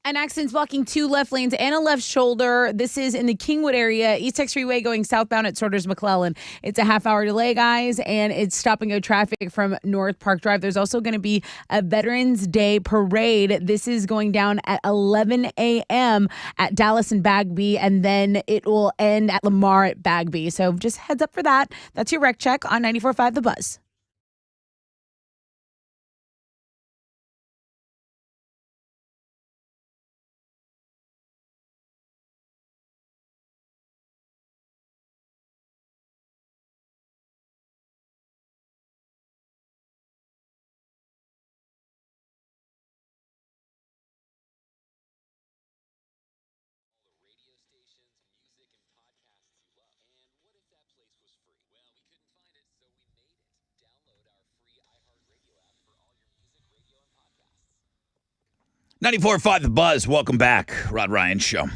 An accident's blocking 2 left lanes and a left shoulder. This is in the Kingwood area, East X Freeway going southbound at Sorters McClellan. It's a half-hour delay, guys, and it's stop-and-go traffic from North Park Drive. There's also going to be a Veterans Day parade. This is going down at 11 a.m. at Dallas and Bagby, and then it will end at Lamar at Bagby. So just heads up for that. That's your rec check on 94.5 The Buzz. .94.5 The Buzz. Welcome back. Rod Ryan Show.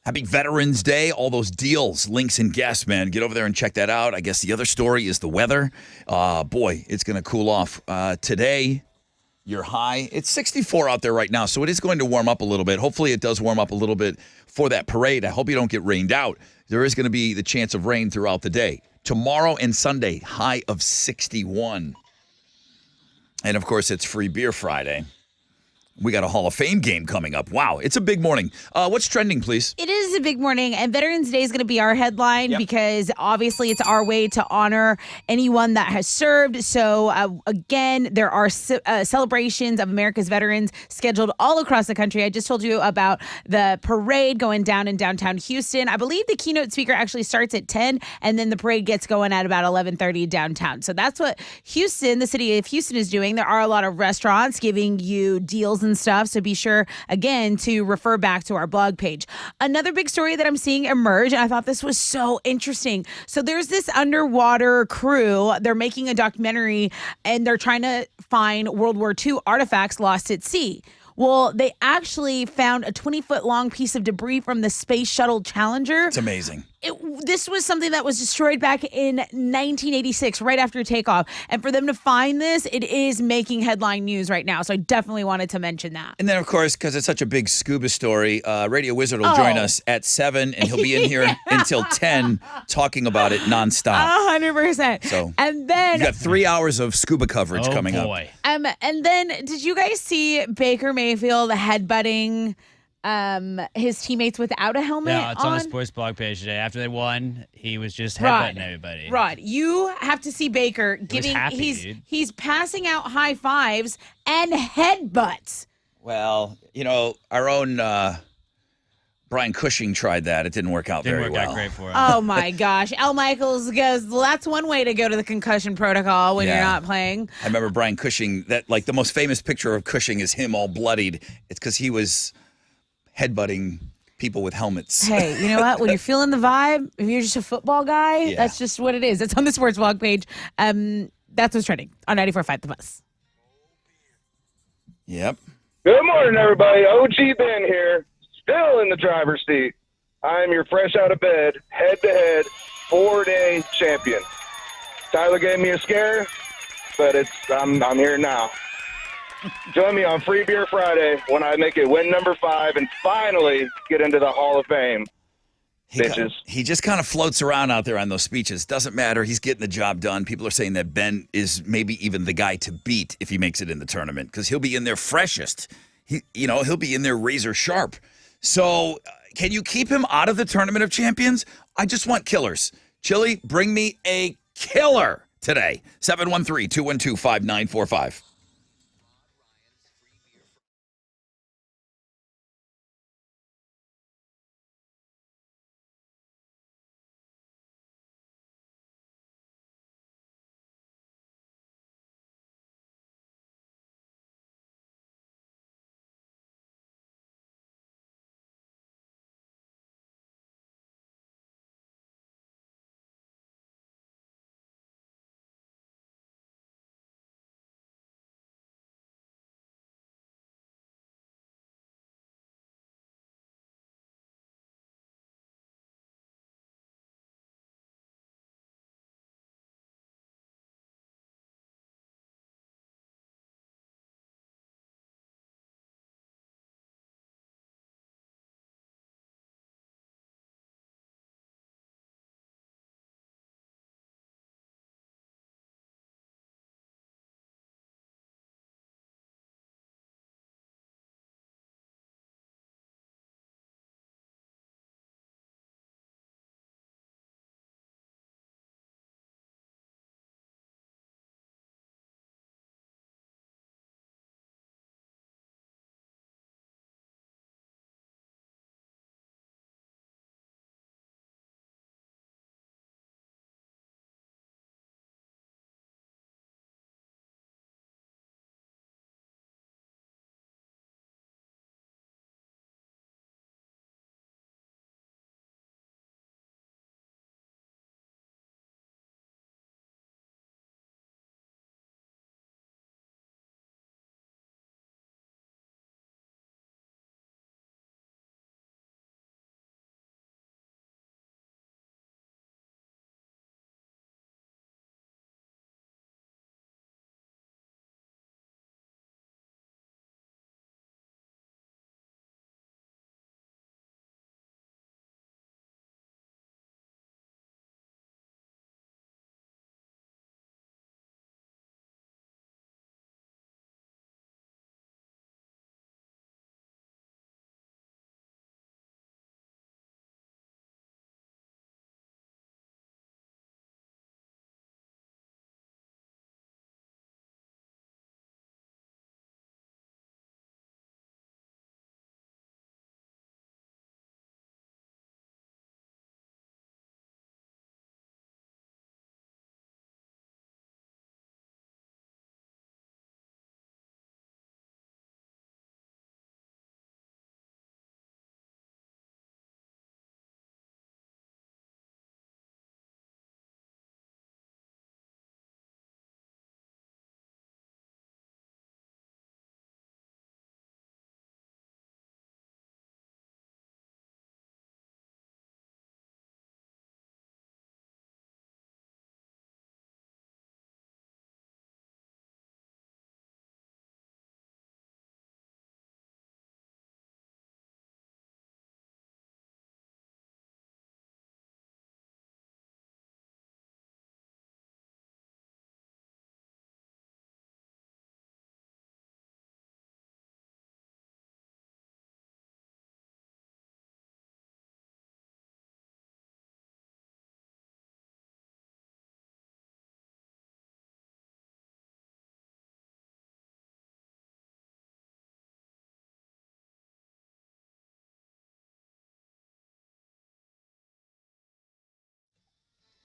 Happy Veterans Day. All those deals, links, and guests, man. Get over there and check that out. I guess the other story is the weather. Boy, it's going to cool off. Today, your high, it's 64 out there right now, so it is going to warm up a little bit. Hopefully it does warm up a little bit for that parade. I hope you don't get rained out. There is going to be the chance of rain throughout the day. Tomorrow and Sunday, high of 61. And, of course, it's Free Beer Friday. We got a Hall of Fame game coming up. Wow, it's a big morning. What's trending, please? It is a big morning, and Veterans Day is going to be our headline because obviously it's our way to honor anyone that has served. So, again, there are celebrations of America's veterans scheduled all across the country. I just told you about the parade going down in downtown Houston. I believe the keynote speaker actually starts at 10, and then the parade gets going at about 11:30 downtown. So that's what Houston, the city of Houston, is doing. There are a lot of restaurants giving you deals and stuff. So be sure, again, to refer back to our blog page. Another big story that I'm seeing emerge, and I thought this was so interesting. So there's this underwater crew. They're making a documentary, and they're trying to find World War II artifacts lost at sea. Well, they actually found a 20-foot long piece of debris from the Space Shuttle Challenger. It's amazing. This was something that was destroyed back in 1986, right after takeoff. And for them to find this, it is making headline news right now. So I definitely wanted to mention that. And then, of course, because it's such a big scuba story, Radio Wizard will join us at 7, and he'll be in here until 10 talking about it nonstop. 100%. So, and then you got 3 hours of scuba coverage coming up. And then, did you guys see Baker Mayfield headbutting his teammates without a helmet? Yeah, it's on the sports blog page today. After they won, he was just headbutting everybody. Rod, you have to see Baker giving he's passing out high fives and headbutts. Well, our own Brian Cushing tried that. It didn't work out very well. Didn't work out great for him. Oh my gosh. Al Michaels goes, well, that's one way to go to the concussion protocol when you're not playing. I remember Brian Cushing, the most famous picture of Cushing is him all bloodied. It's because he was headbutting people with helmets. Hey, you know what? When you're feeling the vibe, if you're just a football guy, that's just what it is. It's on the sports blog page. That's what's trending on 94.5 The Buzz. Yep. Good morning, everybody. OG Ben here, still in the driver's seat. I'm your fresh out of bed, head-to-head, 4-day champion. Tyler gave me a scare, but I'm here now. Join me on Free Beer Friday when I make it win number 5 and finally get into the Hall of Fame. Bitches. He just kind of floats around out there on those speeches. Doesn't matter. He's getting the job done. People are saying that Ben is maybe even the guy to beat if he makes it in the tournament because he'll be in there freshest. He'll be in there razor sharp. So can you keep him out of the Tournament of Champions? I just want killers. Chili, bring me a killer today. 713-212-5945.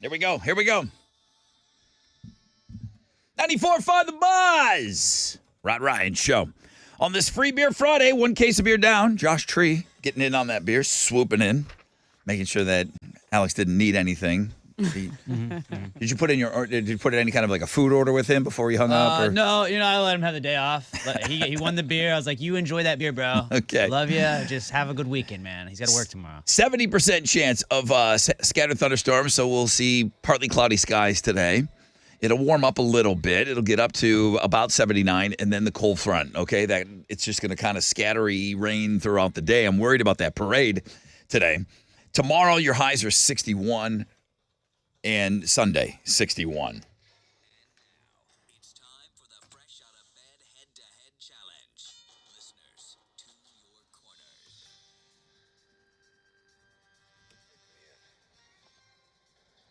Here we go. 94.5 The Buzz. Rod Ryan Show. On this Free Beer Friday, 1 case of beer down. Josh Tree getting in on that beer, swooping in, making sure that Alex didn't need anything. Did you put in any kind of like a food order with him before he hung up? Or? No, I let him have the day off. He won the beer. I was like, you enjoy that beer, bro. Okay. Love you. Just have a good weekend, man. He's got to work tomorrow. 70% chance of scattered thunderstorms, so we'll see partly cloudy skies today. It'll warm up a little bit. It'll get up to about 79, and then the cold front, okay? That it's just going to kind of scattery rain throughout the day. I'm worried about that parade today. Tomorrow, your highs are 61, and Sunday, 61. It's time for the Fresh Out of Bed Head-to-Head Challenge. Listeners, to your corners.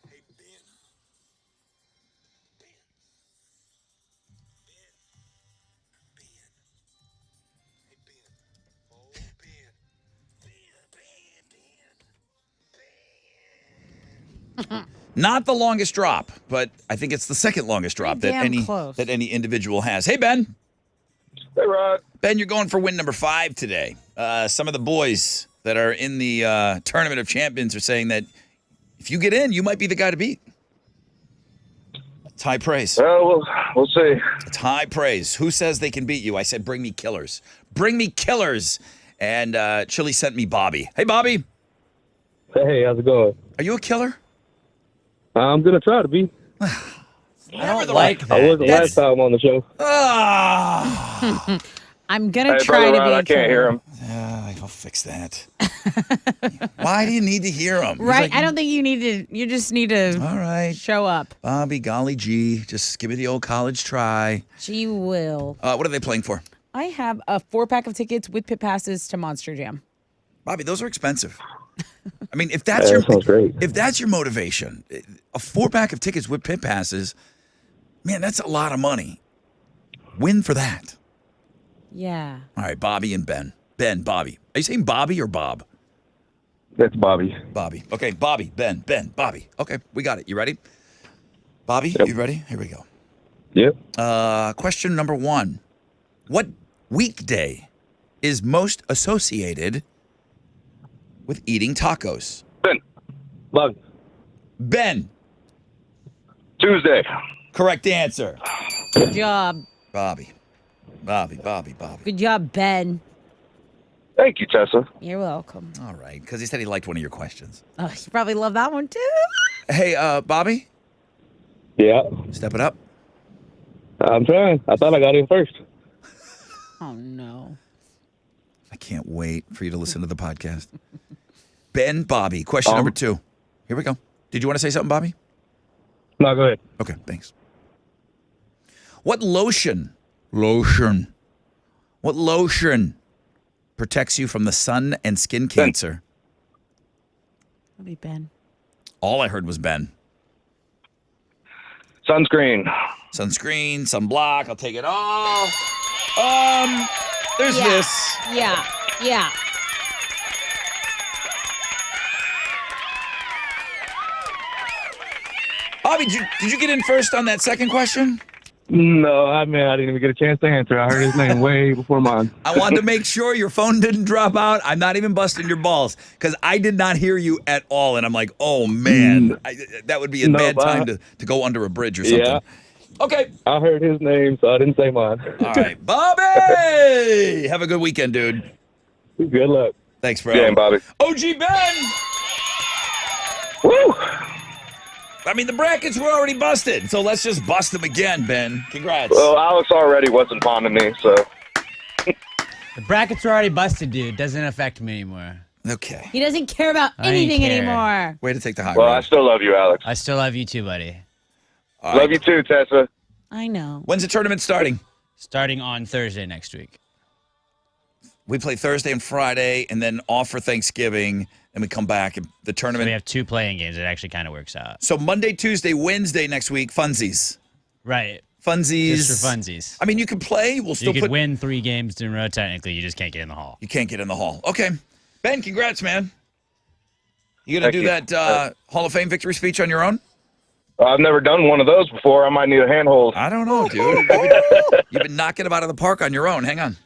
Hey, Ben. Hey, Ben. Oh, Ben. Not the longest drop, but I think it's the second longest drop that any individual has. Hey, Ben. Hey, Rod. Ben, you're going for win number 5 today. Some of the boys that are in the Tournament of Champions are saying that if you get in, you might be the guy to beat. It's high praise. Well, we'll see. It's high praise. Who says they can beat you? I said, bring me killers. Bring me killers. And Chili sent me Bobby. Hey, Bobby. Hey, how's it going? Are you a killer? I'm going to try to be. I don't like that. I wasn't last time on the show. Ah. I'm going to Hey, try Brother to Rod, be a I can't hear him. I'll fix that. Why do you need to hear him? He's Right? like, I don't think you need to. You just need to all right, show up. Bobby, golly gee, just give me the old college try. She will. What are they playing for? I have a 4-pack of tickets with pit passes to Monster Jam. Bobby, those are expensive. I mean, if That sounds great. if that's your motivation, a 4-pack of tickets with pit passes, man, that's a lot of money. Win for that. Yeah. All right, Bobby and Ben. Ben, Bobby. Are you saying Bobby or Bob? That's Bobby. Bobby. Okay, Bobby, Ben, Bobby. Okay, we got it. You ready? Bobby, Yep. you ready? Here we go. Yep. Question number 1. What weekday is most associated with eating tacos? Bug. Ben. Tuesday. Correct answer. Good job. Bobby. Good job, Ben. Thank you, Tessa. You're welcome. All right, because he said he liked one of your questions. Oh, you probably love that one too. Hey, Bobby, Yeah. step it up. I'm trying. I thought I got in first. Oh no. I can't wait for you to listen to the podcast. Ben, Bobby, question number 2. Here we go. Did you want to say something, Bobby? No, go ahead. Okay, thanks. What lotion protects you from the sun and skin cancer? That'll be Ben. All I heard was Ben. Sunscreen. Sunscreen, sunblock, I'll take it all. There's this. Yeah. Bobby, did you get in first on that second question? No, I didn't even get a chance to answer. I heard his name way before mine. I wanted to make sure your phone didn't drop out. I'm not even busting your balls because I did not hear you at all. And I'm like, oh, man, that would be a bad time to go under a bridge or something. Yeah. Okay. I heard his name, so I didn't say mine. All right. Bobby, have a good weekend, dude. Good luck. Thanks, bro. Yeah, Bobby. OG Ben. Woo! I mean, the brackets were already busted, so let's just bust them again, Ben. Congrats. Well, Alex already wasn't pawning me, so. The brackets are already busted, dude. Doesn't affect me anymore. Okay. He doesn't care about I anything care. anymore. Way to take the high Well, road. I still love you, Alex. I still love you too, buddy. All Love right. you too, Tessa. I know. When's the tournament starting? Starting on Thursday next week. We play Thursday and Friday, and then off for Thanksgiving, and we come back. And the So tournament. we have 2 playing games. It actually kind of works out. So Monday, Tuesday, Wednesday next week, funsies. Right. Funsies. Just for funsies. I mean, you can play. We'll still You could put. win 3 games in a row, technically. You just can't get in the hall. You can't get in the hall. Okay. Ben, congrats, man. You going to Thank do you. that Hall of Fame victory speech on your own? I've never done one of those before. I might need a handhold. I don't know, dude. You've been knocking them out of the park on your own. Hang on.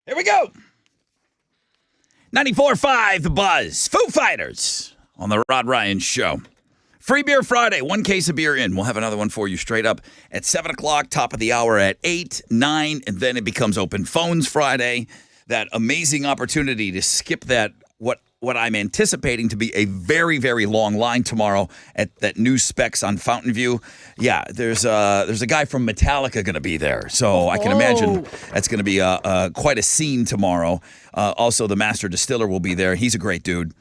Here we go. 94.5 The Buzz. Foo Fighters on the Rod Ryan Show. Free Beer Friday. 1 case of beer in. We'll have another one for you straight up at 7 o'clock, top of the hour at 8, 9, and then it becomes Open Phones Friday. That amazing opportunity to skip that, what what I'm anticipating to be a very, very long line tomorrow at that new Specs on Fountain View. Yeah, there's a guy from Metallica going to be there, so I can imagine that's going to be quite a scene tomorrow. Also, the Master Distiller will be there. He's a great dude.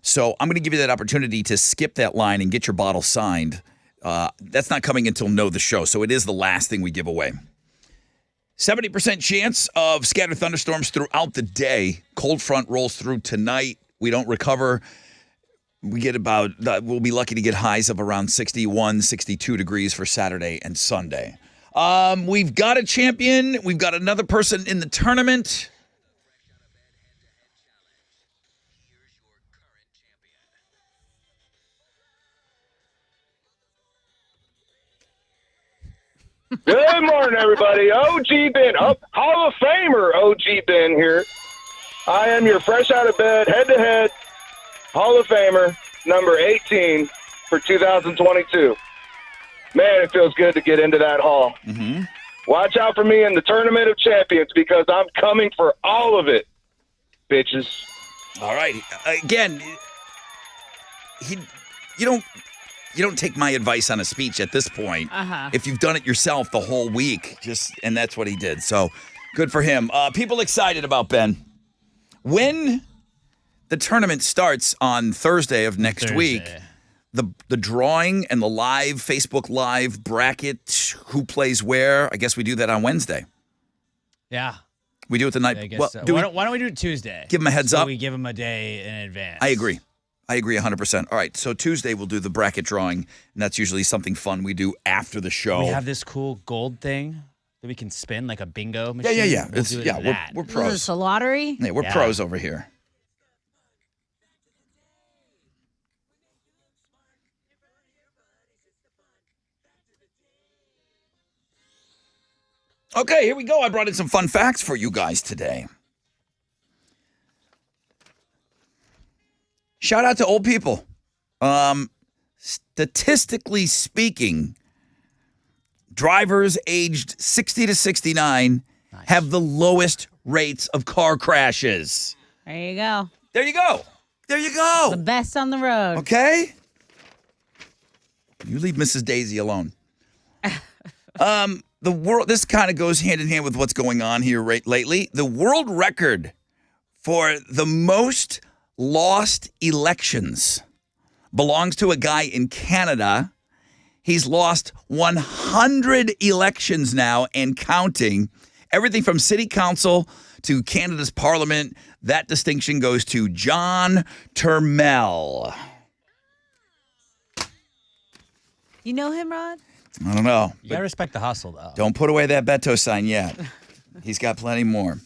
So I'm going to give you that opportunity to skip that line and get your bottle signed. That's not coming until Know the Show, so it is the last thing we give away. 70% chance of scattered thunderstorms throughout the day. Cold front rolls through tonight. We don't recover. We get we'll be lucky to get highs of around 61, 62 degrees for Saturday and Sunday. We've got a champion. We've got another person in the tournament. Good morning, everybody. OG Ben, Hall of Famer OG Ben here. I am your fresh out of bed, head-to-head Hall of Famer, number 18 for 2022. Man, it feels good to get into that hall. Mm-hmm. Watch out for me in the Tournament of Champions because I'm coming for all of it, bitches. All right. Again, you don't take my advice on a speech at this point. If you've done it yourself the whole week, and that's what he did. So good for him. People excited about Ben. When the tournament starts on Thursday of next week, the drawing and the live Facebook Live bracket, who plays where, I guess we do that on Wednesday. Yeah. We do it the night. I guess Well, so. Why don't we do it Tuesday? Give them a heads up. We give them a day in advance. I agree 100%. All right, so Tuesday we'll do the bracket drawing, and that's usually something fun we do after the show. We have this cool gold thing that we can spin, like a bingo machine. Yeah. We'll We're pros. It's a lottery. Yeah, we're pros over here. Okay, here we go. I brought in some fun facts for you guys today. Shout out to old people. Statistically speaking, drivers aged 60 to 69 have the lowest rates of car crashes. There you go. There you go. There you go. The best on the road. Okay? You leave Mrs. Daisy alone. The world. This kind of goes hand in hand with what's going on here lately. The world record for the most lost elections belongs to a guy in Canada. He's lost 100 elections now and counting. Everything from city council to Canada's parliament. That distinction goes to John Turmel. You know him, Rod? I don't know. You gotta respect the hustle, though. Don't put away that Beto sign yet. He's got plenty more.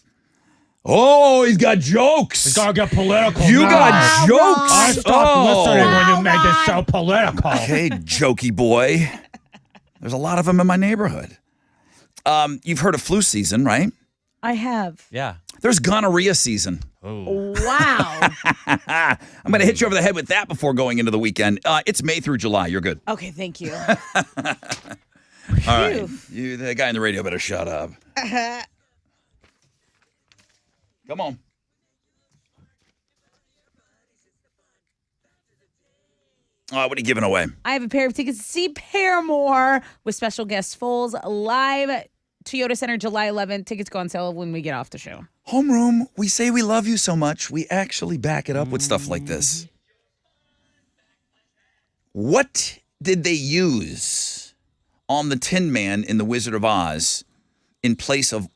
Oh, he's got jokes. It's gotta get political. You now. got jokes. I stopped listening when you made this so political. Okay, jokey boy. There's a lot of them in my neighborhood. You've heard of flu season, right? I have. Yeah. There's gonorrhea season. Oh. Wow. I'm going to hit you over the head with that before going into the weekend. It's May through July. You're good. Okay, thank you. All right. You, the guy in the radio better shut up. Come on. What are you giving away? I have a pair of tickets to see Paramore with special guest Foles live Toyota Center July 11th. Tickets go on sale when we get off the show. Homeroom, we say we love you so much, we actually back it up with stuff like this. What did they use on the Tin Man in The Wizard of Oz in place of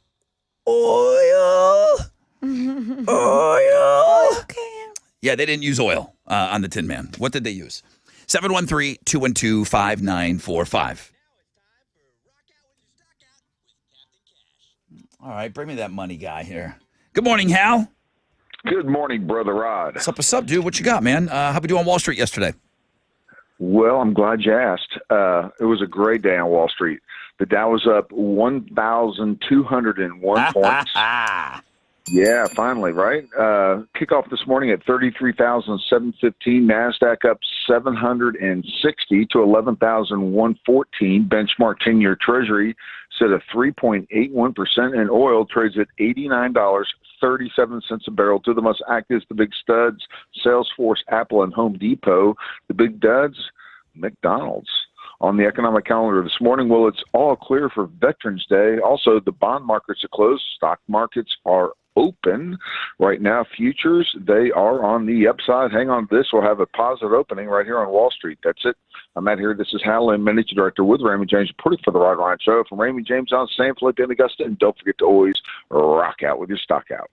oil? Oil. Okay. Yeah, they didn't use oil on the Tin Man. What did they use? 713-212-5945. All right, bring me that money guy here. Good morning, Hal. Good morning, Brother Rod. What's up, dude? What you got, man? How'd we do on Wall Street yesterday? Well, I'm glad you asked. It was a great day on Wall Street. The Dow was up 1,201 points. Yeah, finally, right? Kickoff this morning at 33,715. NASDAQ up 11,760 to 11,114. Benchmark 10-year Treasury set at 3.81%, and oil trades at $89.37 a barrel. Two of the most active, the big studs, Salesforce, Apple, and Home Depot. The big duds, McDonald's. On the economic calendar this morning, well, it's all clear for Veterans Day. Also, the bond markets are closed. Stock markets are open right now. Futures, they are on the upside. Hang on to this. We'll have a positive opening right here on Wall Street. That's it. I'm Matt here. This is Hal Lynn, Managing Director with Raymond James, reporting for the Right Line Show. From Raymond James on San Felipe in Augusta. And don't forget to always rock out with your stock out.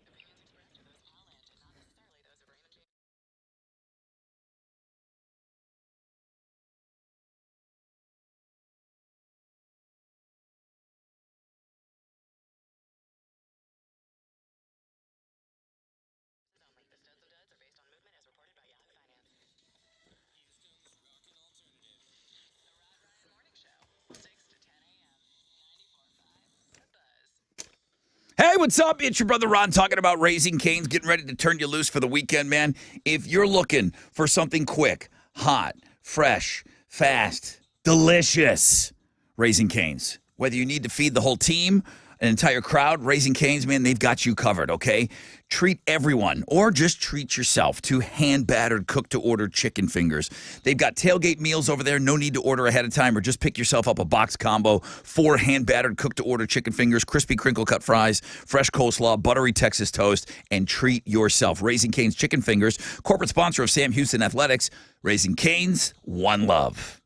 Hey, what's up? It's your brother Ron talking about Raising Cane's, getting ready to turn you loose for the weekend, man. If you're looking for something quick, hot, fresh, fast, delicious, Raising Cane's. Whether you need to feed the whole team, an entire crowd, Raising Cane's, man, they've got you covered, okay? Treat everyone, or just treat yourself to hand-battered, cooked-to-order chicken fingers. They've got tailgate meals over there. No need to order ahead of time, or just pick yourself up a box combo. 4 hand-battered, cooked-to-order chicken fingers, crispy crinkle-cut fries, fresh coleslaw, buttery Texas toast, and treat yourself. Raising Cane's Chicken Fingers, corporate sponsor of Sam Houston Athletics. Raising Cane's, one love.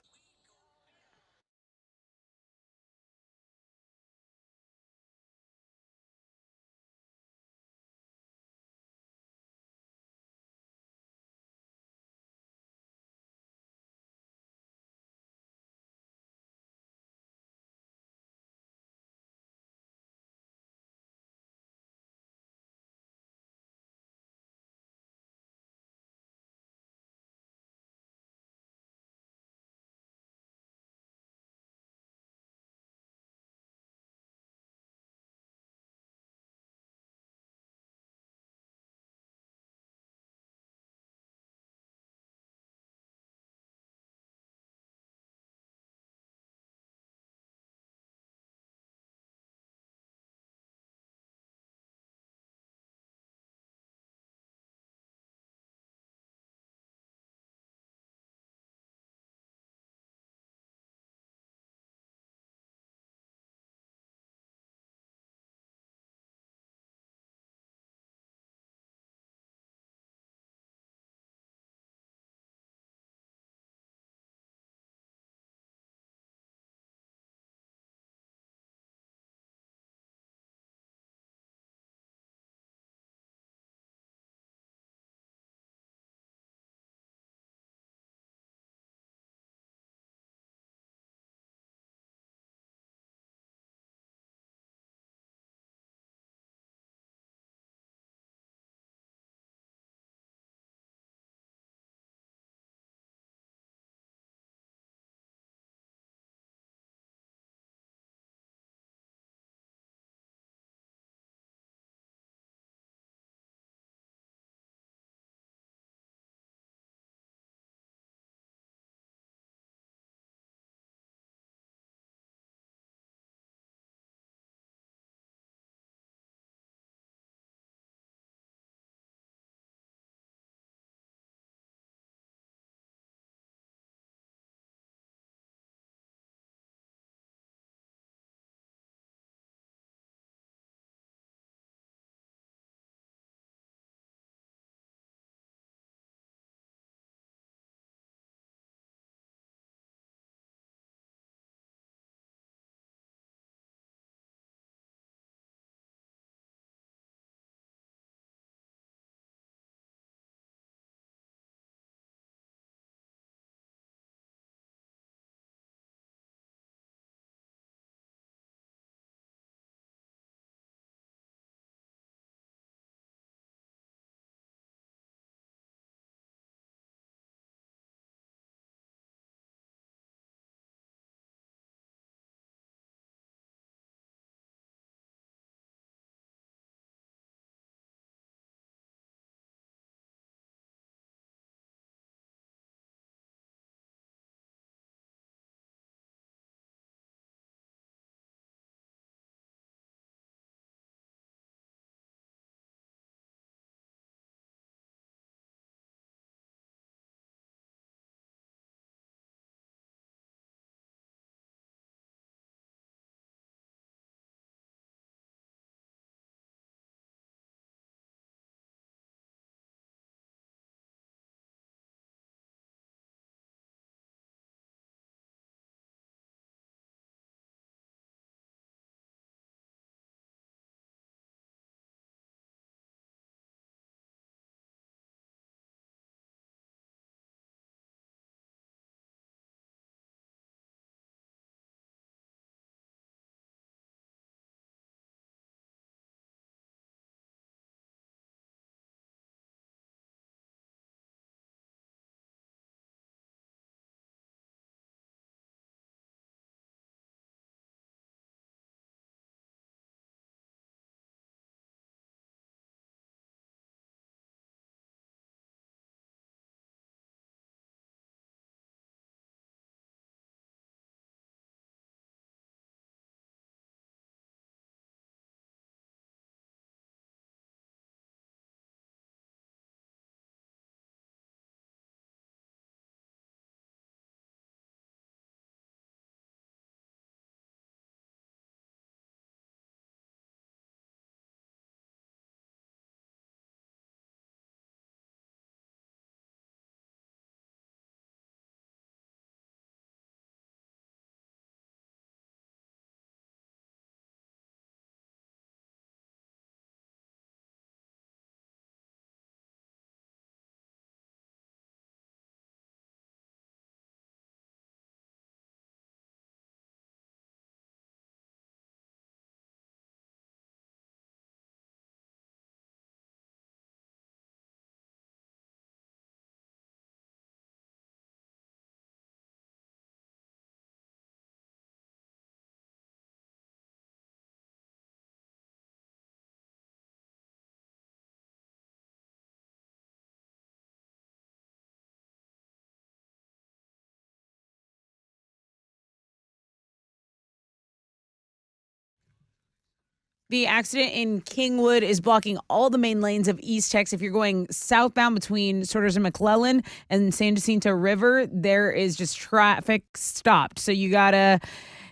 The accident in Kingwood is blocking all the main lanes of East Tex. If you're going southbound between Sorters and McClellan and San Jacinto River, there is just traffic stopped. So you got to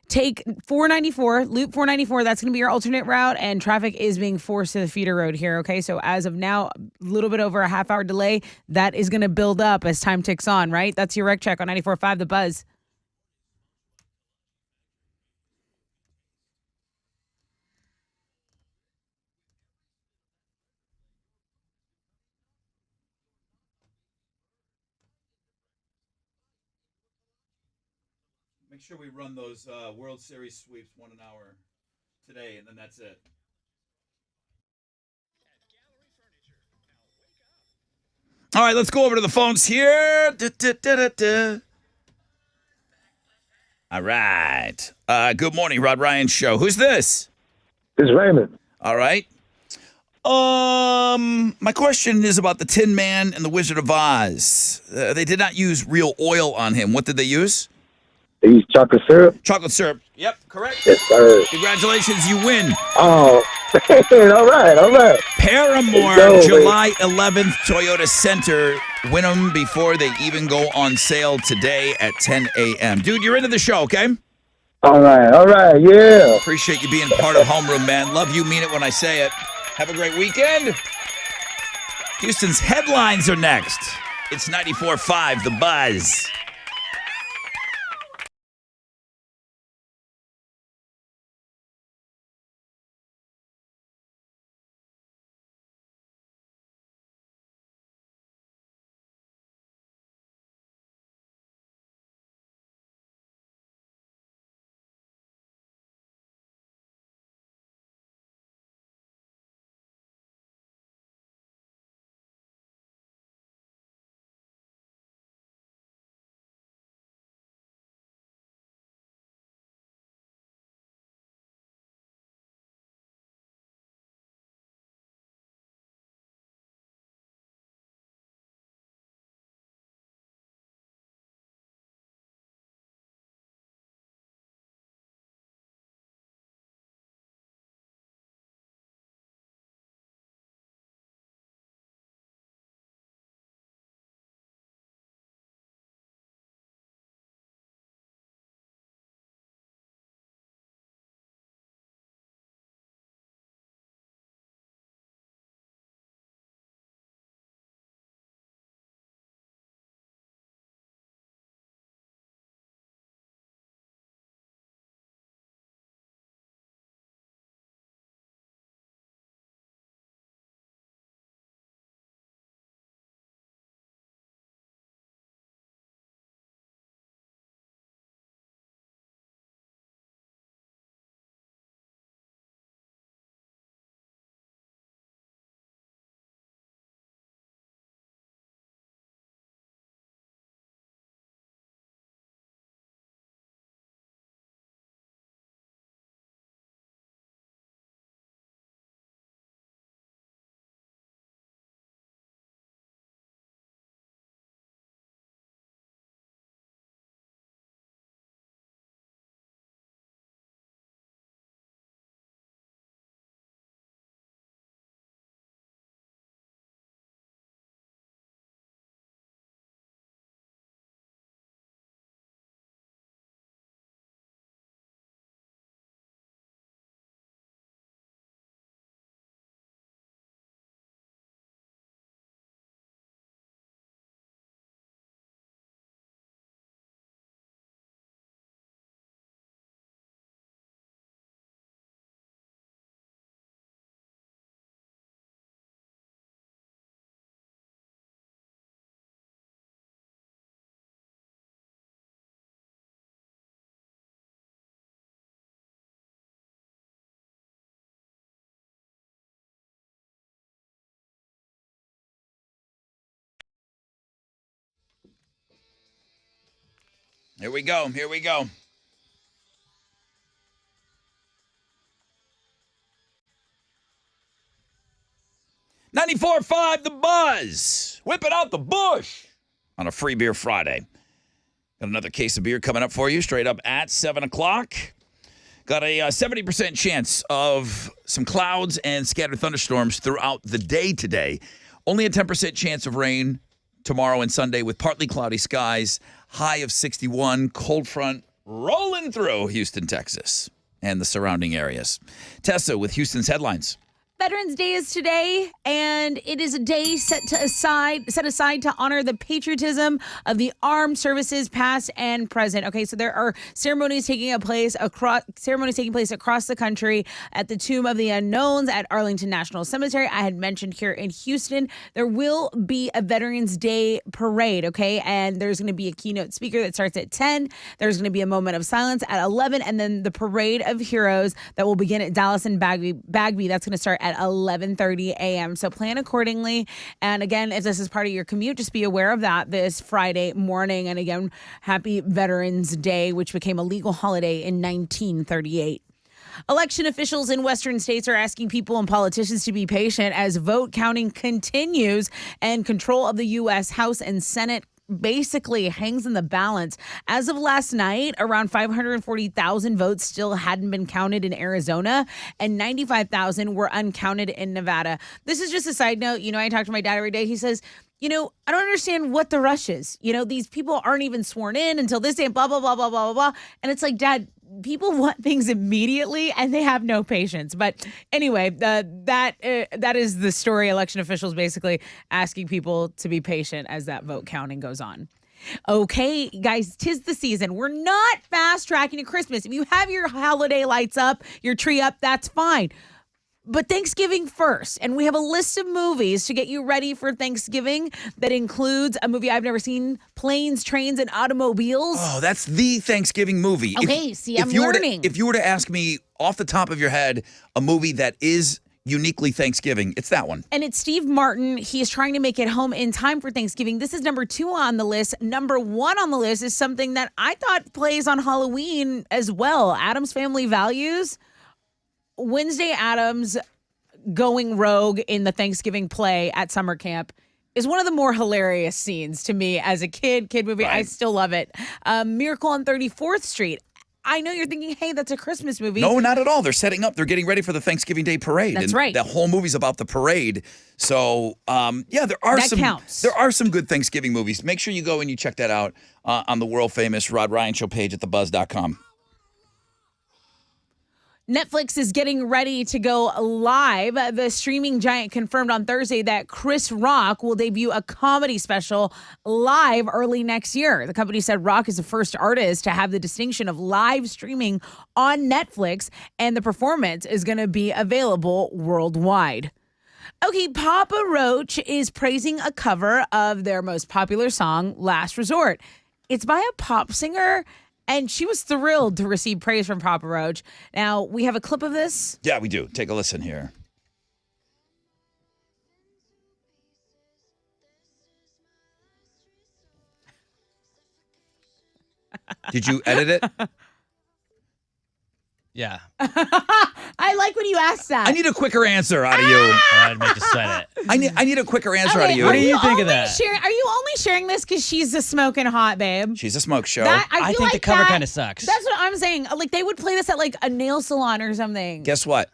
take 494, Loop 494. That's going to be your alternate route, and traffic is being forced to the feeder road here, okay? So as of now, a little bit over a half-hour delay. That is going to build up as time ticks on, right? That's your wreck check on 94.5 The Buzz. Make sure we run those World Series sweeps 1 an hour today, and then that's it. All right, let's go over to the phones here. All right. Good morning, Rod Ryan Show. Who's this? It's Raymond. All right. My question is about the Tin Man and the Wizard of Oz. They did not use real oil on him. What did they use? They use chocolate syrup? Chocolate syrup. Yep, correct. Yes, sir. Congratulations, you win. Oh, all right. Paramore, Go, July 11th, Toyota Center. Win them before they even go on sale today at 10 a.m. Dude, you're into the show, okay? All right, yeah. Appreciate you being part of Homeroom, man. Love you, mean it when I say it. Have a great weekend. Houston's headlines are next. It's 94.5 The Buzz. Here we go. 94.5 The Buzz. Whipping out the bush on a Free Beer Friday. Got another case of beer coming up for you straight up at 7 o'clock. Got a 70% chance of some clouds and scattered thunderstorms throughout the day today. Only a 10% chance of rain tomorrow and Sunday with partly cloudy skies. High of 61. Cold front rolling through Houston, Texas, and the surrounding areas. Tessa with Houston's headlines. Veterans Day is today, and it is a day set aside to honor the patriotism of the armed services, past and present. Okay, so there are ceremonies taking place across the country at the Tomb of the Unknowns at Arlington National Cemetery. I had mentioned here in Houston, there will be a Veterans Day parade. Okay, and there's going to be a keynote speaker that starts at 10. There's going to be a moment of silence at 11, and then the parade of heroes that will begin at Dallas and Bagby. That's going to start at 11:30 a.m. So plan accordingly. And again, if this is part of your commute, just be aware of that this Friday morning. And again, happy Veterans Day, which became a legal holiday in 1938. Election officials in Western states are asking people and politicians to be patient as vote counting continues and control of the U.S. House and Senate basically hangs in the balance. As of last night, around 540,000 votes still hadn't been counted in Arizona, and 95,000 were uncounted in Nevada. This is just a side note. I talk to my dad every day. He says, I don't understand what the rush is. These people aren't even sworn in until this day, blah, blah, blah, blah, blah, blah. And it's like, Dad, people want things immediately and they have no patience. But anyway, that is the story. Election officials basically asking people to be patient as that vote counting goes on. Okay, guys, 'tis the season. We're not fast tracking to Christmas. If you have your holiday lights up, your tree up, that's fine. But Thanksgiving first, and we have a list of movies to get you ready for Thanksgiving that includes a movie I've never seen, Planes, Trains, and Automobiles. Oh, that's the Thanksgiving movie. Okay, I'm learning. If you were to ask me off the top of your head a movie that is uniquely Thanksgiving, it's that one. And it's Steve Martin. He is trying to make it home in time for Thanksgiving. This is number 2 on the list. Number 1 on the list is something that I thought plays on Halloween as well. Addams Family Values. Wednesday Addams going rogue in the Thanksgiving play at summer camp is one of the more hilarious scenes to me as a kid movie. Right. I still love it. Miracle on 34th Street. I know you're thinking, hey, that's a Christmas movie. No, not at all. They're setting up. They're getting ready for the Thanksgiving Day parade. That's right. The whole movie's about the parade. So, there are some good Thanksgiving movies. Make sure you go and you check that out on the world famous Rod Ryan Show page at thebuzz.com. Netflix is getting ready to go live. The streaming giant confirmed on Thursday that Chris Rock will debut a comedy special live early next year. The company said Rock is the first artist to have the distinction of live streaming on Netflix, and the performance is going to be available worldwide. Okay, Papa Roach is praising a cover of their most popular song, Last Resort. It's by a pop singer, and she was thrilled to receive praise from Papa Roach. Now, we have a clip of this. Yeah, we do. Take a listen here. Did you edit it? Yeah. I like when you ask that. I need a quicker answer out of you. I'd make you sweat it. I need a quicker answer out of you. What do you think of that? Are you only sharing this because she's a smoking hot babe? She's a smoke show. I think the cover kind of sucks. That's what I'm saying. Like, they would play this at like a nail salon or something. Guess what?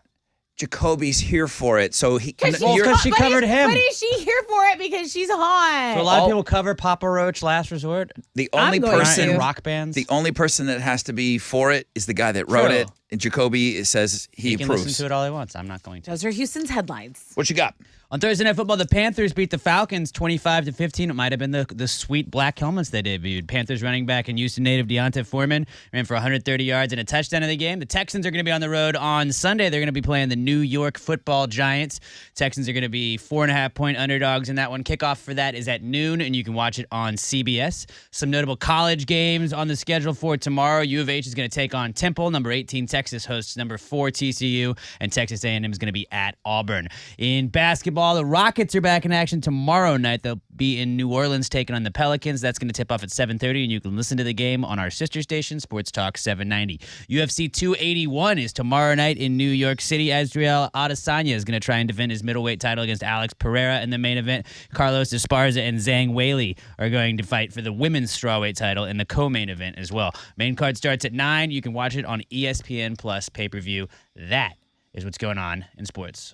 Jacoby's here for it. So she covered him. But is she here for it because she's hot? So a lot of people cover Papa Roach Last Resort. The only person in rock bands. The only person that has to be for it is the guy that wrote it. And Jacoby says he can approves. Listen to it all he wants. I'm not going to. Those are Houston's headlines. What you got? On Thursday Night Football, the Panthers beat the Falcons 25-15. It might have been the sweet black helmets they debuted. Panthers running back and Houston native Deonta Foreman ran for 130 yards and a touchdown in the game. The Texans are going to be on the road on Sunday. They're going to be playing the New York Football Giants. Texans are going to be 4.5-point underdogs in that one. Kickoff for that is at noon, and you can watch it on CBS. Some notable college games on the schedule for tomorrow. U of H is going to take on Temple. Number 18, Texas hosts number 4, TCU, and Texas A&M is going to be at Auburn. In basketball, the Rockets are back in action tomorrow night. They'll be in New Orleans taking on the Pelicans. That's going to tip off at 7:30, and you can listen to the game on our sister station, Sports Talk 790. UFC 281 is tomorrow night in New York City. Azriel Adesanya is going to try and defend his middleweight title against Alex Pereira in the main event. Carlos Esparza and Zhang Weili are going to fight for the women's strawweight title in the co-main event as well. Main card starts at 9. You can watch it on ESPN ESPN Plus pay-per-view. That is what's going on in sports.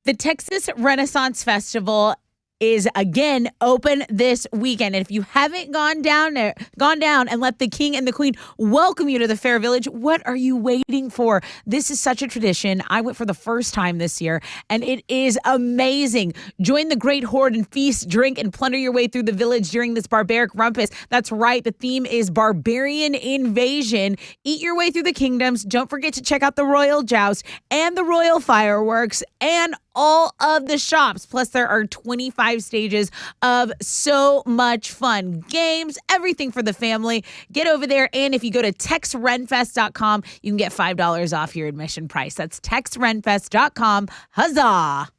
The Texas Renaissance Festival is again open this weekend. And if you haven't gone down and let the king and the queen welcome you to the Fair Village, what are you waiting for? This is such a tradition. I went for the first time this year, and it is amazing. Join the great horde and feast, drink, and plunder your way through the village during this barbaric rumpus. That's right. The theme is barbarian invasion. Eat your way through the kingdoms. Don't forget to check out the royal joust and the royal fireworks and all of the shops. Plus, there are 25 stages of so much fun. Games, everything for the family. Get over there. And if you go to texrenfest.com, you can get $5 off your admission price. That's texrenfest.com. Huzzah!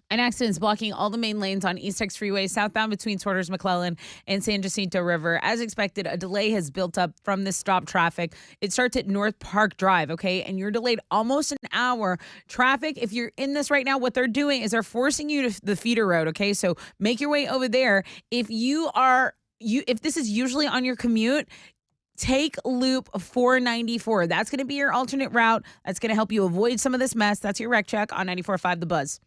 An accident is blocking all the main lanes on East Tex Freeway southbound between Sorters, McClellan, and San Jacinto River. As expected, a delay has built up from this stop traffic. It starts at North Park Drive, okay? And you're delayed almost an hour. Traffic, if you're in this right now, what they're doing is they're forcing you to the feeder road, okay? So make your way over there. If this is usually on your commute, take Loop 494. That's going to be your alternate route. That's going to help you avoid some of this mess. That's your rec check on 94.5 The Buzz.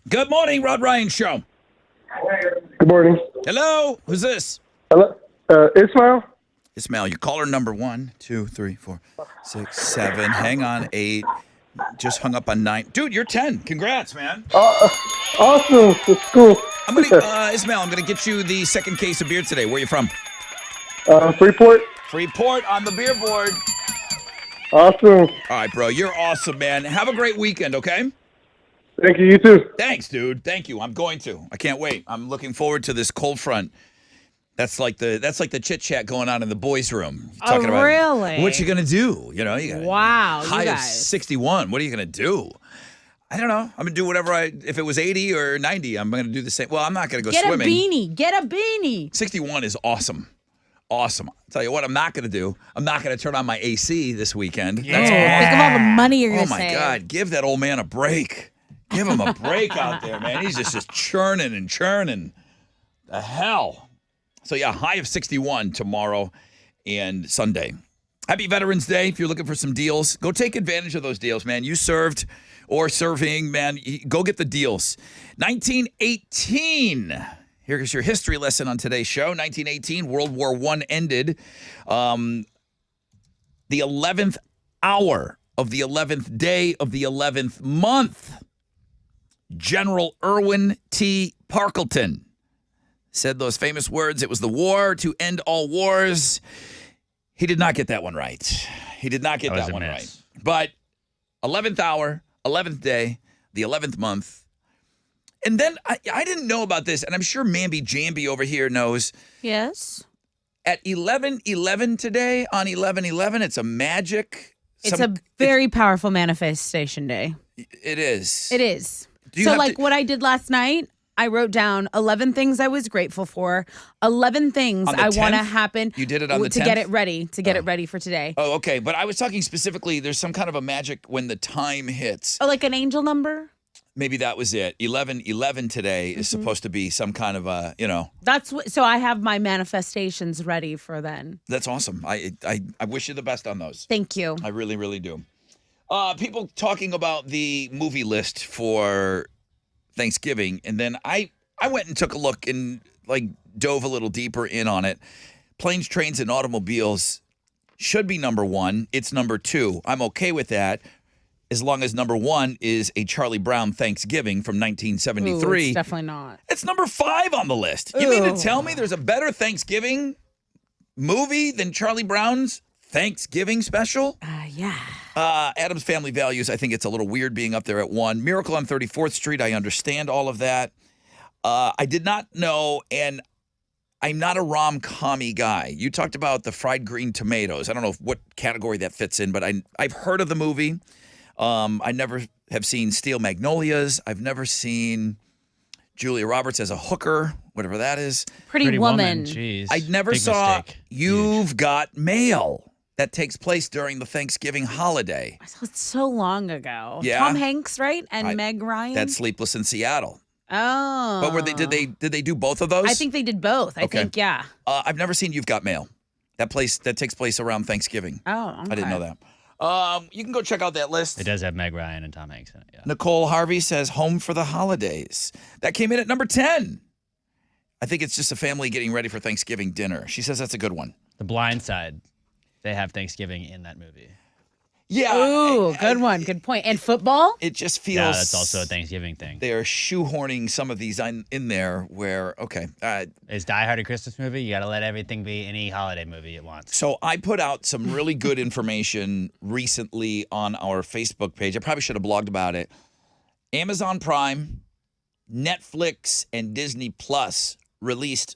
Good morning, Rod Ryan Show. Good morning. Hello. Who's this? Hello, Ismail. Ismail, you're caller number 1, 2, 3, 4, 6, 7. Hang on, 8. Just hung up on 9. Dude, you're 10. Congrats, man. Awesome. It's cool. I'm gonna, Ismail, I'm gonna get you the second case of beer today. Where are you from? Freeport. Freeport on the beer board. Awesome. All right, bro. You're awesome, man. Have a great weekend, okay? Thank you. You too. Thanks, dude. Thank you. I'm going to. I can't wait. I'm looking forward to this cold front. That's like the chit chat going on in the boys' room. Talking about really? what you gonna do. You know, you got Wow, you high of guys. 61. What are you gonna do? I don't know. I'm gonna do whatever if it was 80 or 90, I'm gonna do the same. Well, I'm not gonna go Get swimming. a beanie. Get a beanie. 61 is awesome. Awesome. I'll tell you what I'm not gonna do. I'm not gonna turn on my AC this weekend. Yeah. That's Think of all the money you're Oh gonna my save. God, give that old man a break. Give him a break out there, man. He's just churning and churning. The hell. So yeah, high of 61 tomorrow and Sunday. Happy Veterans Day. If you're looking for some deals, go take advantage of those deals, man. You served or serving, man, go get the deals. 1918. Here's your history lesson on today's show. 1918, World War I ended. The 11th hour of the 11th day of the 11th month. General Irwin T. Parkleton said those famous words, it was the war to end all wars. He did not get that one right. He did not get that one right. But 11th hour, 11th day, the 11th month. And then I didn't know about this, and I'm sure Mamby Jamby over here knows. Yes. At 11:11 today, on 11:11, it's a magic. It's a very powerful manifestation day. It is. It is. Do you So have like to- what I did last night, I wrote down 11 things I was grateful for, 11 things On the I want to 10th? happen. You did it on the to get 10th? it ready, it ready for today. Oh, okay. But I was talking specifically, there's some kind of a magic when the time hits. Oh, like an angel number? Maybe that was it. 11:11 today is supposed to be some kind of a, That's what, so I have my manifestations ready for then. that's awesome. I wish you the best on those. Thank you. I really, really do. People talking about the movie list for Thanksgiving, and then I went and took a look and dove a little deeper in on it. Planes, Trains, and Automobiles should be number 1. It's number 2. I'm okay with that, as long as number 1 is a Charlie Brown Thanksgiving from 1973. Ooh, it's definitely not. It's number 5 on the list. You mean to tell me there's a better Thanksgiving movie than Charlie Brown's Thanksgiving special? Yeah. Adam's Family Values, I think it's a little weird being up there at 1. Miracle on 34th Street, I understand all of that. I did not know, and I'm not a rom-com-y guy. You talked about the fried green tomatoes. I don't know what category that fits in, but I've heard of the movie. I never have seen Steel Magnolias. I've never seen Julia Roberts as a hooker, whatever that is. Pretty woman. Jeez. I never Big saw mistake. You've Got Mail. That takes place during the Thanksgiving holiday. It's so long ago. Yeah. Tom Hanks, right? And Meg Ryan. That's Sleepless in Seattle. Oh. But did they do both of those? I think they did both. I Okay. think, yeah. I've never seen You've Got Mail. That takes place around Thanksgiving. Oh, okay. I didn't know that. You can go check out that list. It does have Meg Ryan and Tom Hanks in it. Yeah. Nicole Harvey says Home for the Holidays. That came in at number 10. I think it's just a family getting ready for Thanksgiving dinner. She says that's a good one. The Blind Side. They have Thanksgiving in that movie. Yeah. Ooh, good one. Good point. And football? It just feels Yeah, that's also a Thanksgiving thing. They are shoehorning some of these in there where, okay. Is Die Hard a Christmas movie? You got to let everything be any holiday movie it wants. So I put out some really good information recently on our Facebook page. I probably should have blogged about it. Amazon Prime, Netflix, and Disney Plus released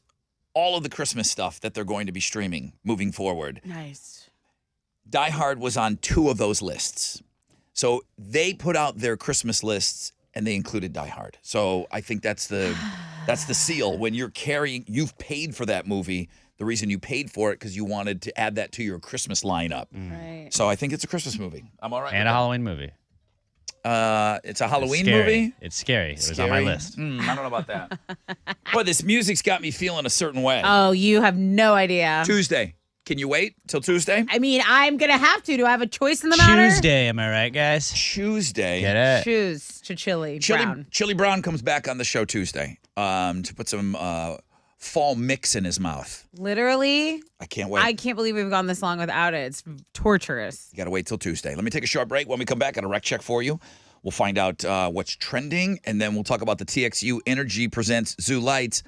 all of the Christmas stuff that they're going to be streaming moving forward. Nice. Die Hard was on 2 of those lists. So they put out their Christmas lists and they included Die Hard. So I think that's the seal. When you've paid for that movie. The reason you paid for it because you wanted to add that to your Christmas lineup. Right. So I think it's a Christmas movie. I'm all right. And with a that. Halloween movie. It's a Halloween It's scary. movie. It's scary. It was on my Scary? list. I don't know about that. Boy, this music's got me feeling a certain way. Oh, you have no idea. Tuesday. Can you wait till Tuesday? I mean, I'm going to have to. Do I have a choice in the matter? Tuesday, am I right, guys? Tuesday. Get it? Choose to Chili Brown. Chili Brown comes back on the show Tuesday to put some fall mix in his mouth. Literally, I can't wait. I can't believe we've gone this long without it. It's torturous. You got to wait till Tuesday. Let me take a short break. When we come back, got a rec check for you. We'll find out what's trending, and then we'll talk about the TXU Energy presents Zoo Lights.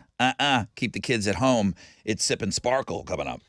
Keep the kids at home. It's Sip and Sparkle coming up.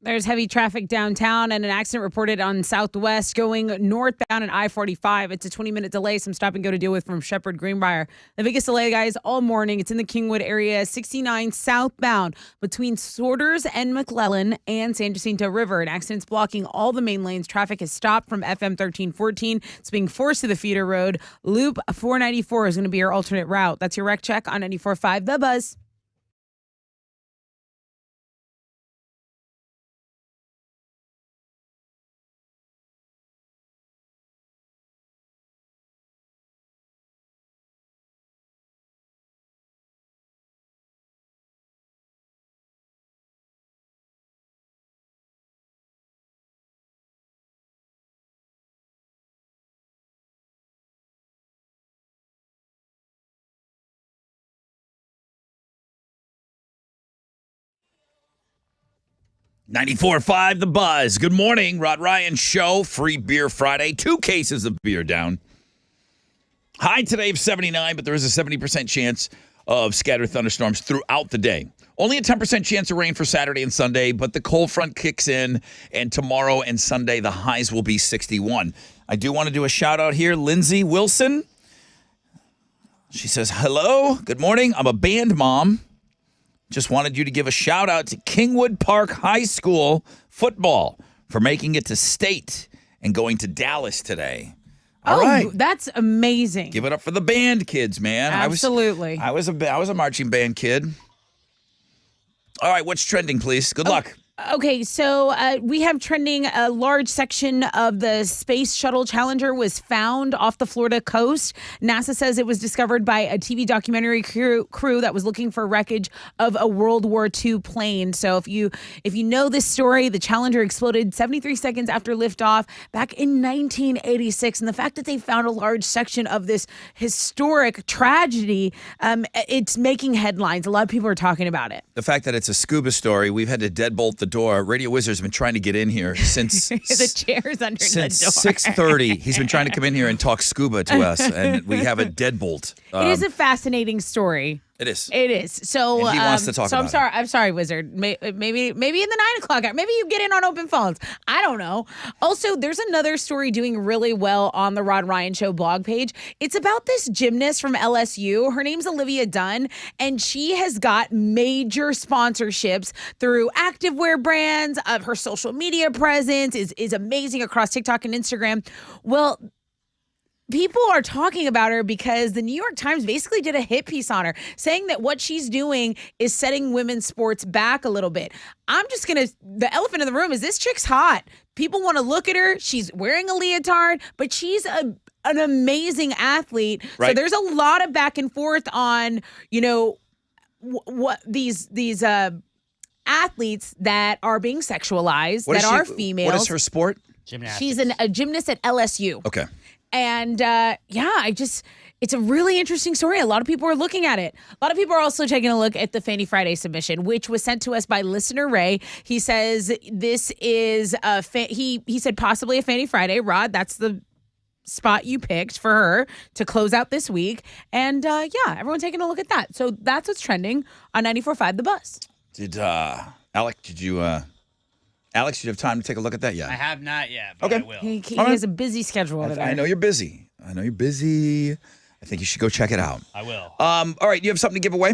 There's heavy traffic downtown and an accident reported on Southwest going northbound at I-45. It's a 20-minute delay. Some stop and go to deal with from Shepherd Greenbrier. The biggest delay, guys, all morning. It's in the Kingwood area, 69 southbound between Sorters and McClellan and San Jacinto River. An accident's blocking all the main lanes. Traffic has stopped from FM 1314. It's being forced to the feeder road. Loop 494 is going to be your alternate route. That's your wreck check on 94.5 The Buzz. .94.5 The Buzz. Good morning, Rod Ryan Show. Free Beer Friday. 2 cases of beer down. High today of 79, but there is a 70% chance of scattered thunderstorms throughout the day. Only a 10% chance of rain for Saturday and Sunday, but the cold front kicks in, and tomorrow and Sunday the highs will be 61. I do want to do a shout out here. Lindsay Wilson. She says, hello, good morning. I'm a band mom. Just wanted you to give a shout out to Kingwood Park High School football for making it to state and going to Dallas today. All right. That's amazing. Give it up for the band kids, man. Absolutely. I was a marching band kid. All right, what's trending, please? Good luck. Okay, so we have trending a large section of the Space Shuttle Challenger was found off the Florida coast. NASA says it was discovered by a TV documentary crew that was looking for wreckage of a World War II plane. So if you know this story, the Challenger exploded 73 seconds after liftoff back in 1986. And the fact that they found a large section of this historic tragedy, it's making headlines. A lot of people are talking about it. The fact that it's a scuba story, we've had to deadbolt the door. Radio Wizard's been trying to get in here since the chair's under the door. Since 6:30. He's been trying to come in here and talk scuba to us, and we have a deadbolt. It is a fascinating story. It is. It is. So and he wants to talk so about I'm sorry. I'm sorry, Wizard. Maybe in the 9 o'clock hour. Maybe you get in on open phones. I don't know. Also, there's another story doing really well on the Rod Ryan Show blog page. It's about this gymnast from LSU. Her name's Olivia Dunn, and she has got major sponsorships through activewear brands. Her social media presence is amazing across TikTok and Instagram. Well, people are talking about her because the New York Times basically did a hit piece on her, saying that what she's doing is setting women's sports back a little bit. The elephant in the room is this chick's hot. People want to look at her. She's wearing a leotard, but she's an amazing athlete. Right. So there's a lot of back and forth on, what these athletes that are being sexualized, are females. What is her sport? Gymnastics. She's a gymnast at LSU. Okay. And it's a really interesting story. A lot of people are looking at it. A lot of people are also taking a look at the Fanny Friday submission, which was sent to us by listener Ray. He says this is he said possibly a Fanny Friday. Rod, that's the spot you picked for her to close out this week. And everyone taking a look at that. So that's what's trending on 94.5 The Buzz. Did Alex, did you have time to take a look at that yet? I have not yet, but I will. He has a busy schedule today. I know you're busy. I think you should go check it out. I will. All right, you have something to give away?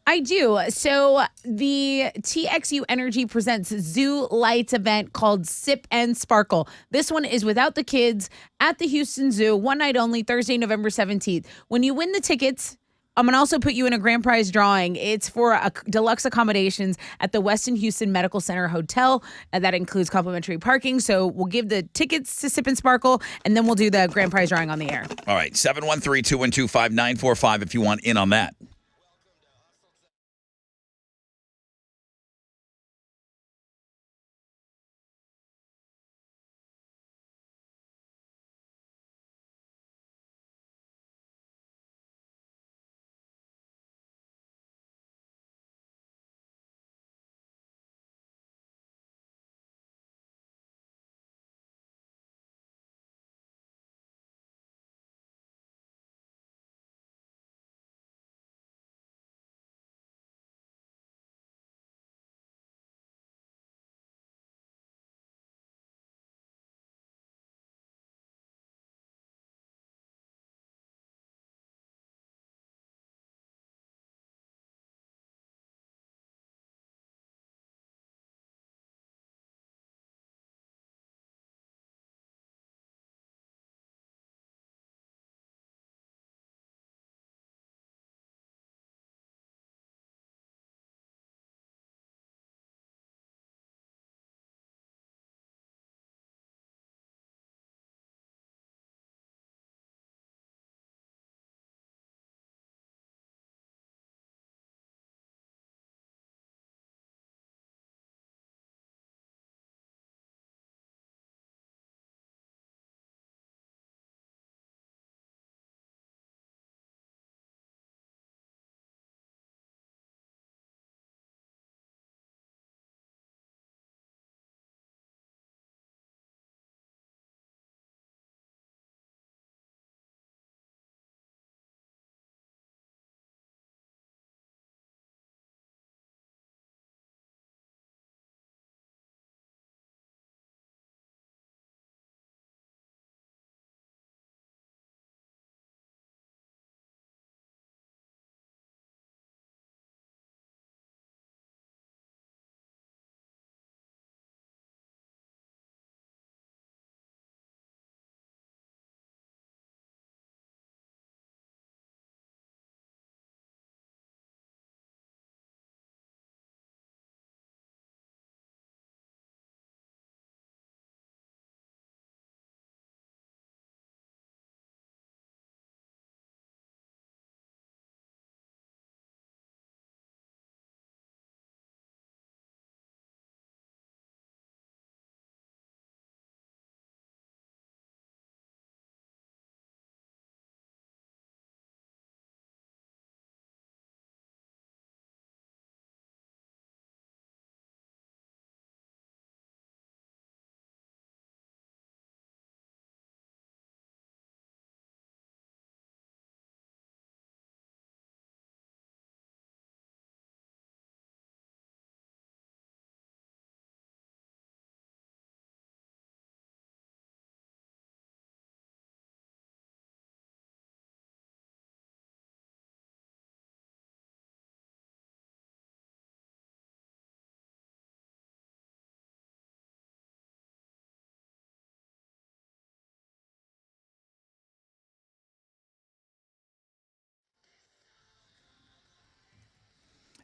I do. So the TXU Energy presents Zoo Lights event called Sip and Sparkle. This one is without the kids at the Houston Zoo, one night only, Thursday, November 17th. When you win the tickets, I'm going to also put you in a grand prize drawing. It's for deluxe accommodations at the Westin Houston Medical Center Hotel. That includes complimentary parking. So we'll give the tickets to Sip and Sparkle, and then we'll do the grand prize drawing on the air. All right, 713-212-5945 if you want in on that.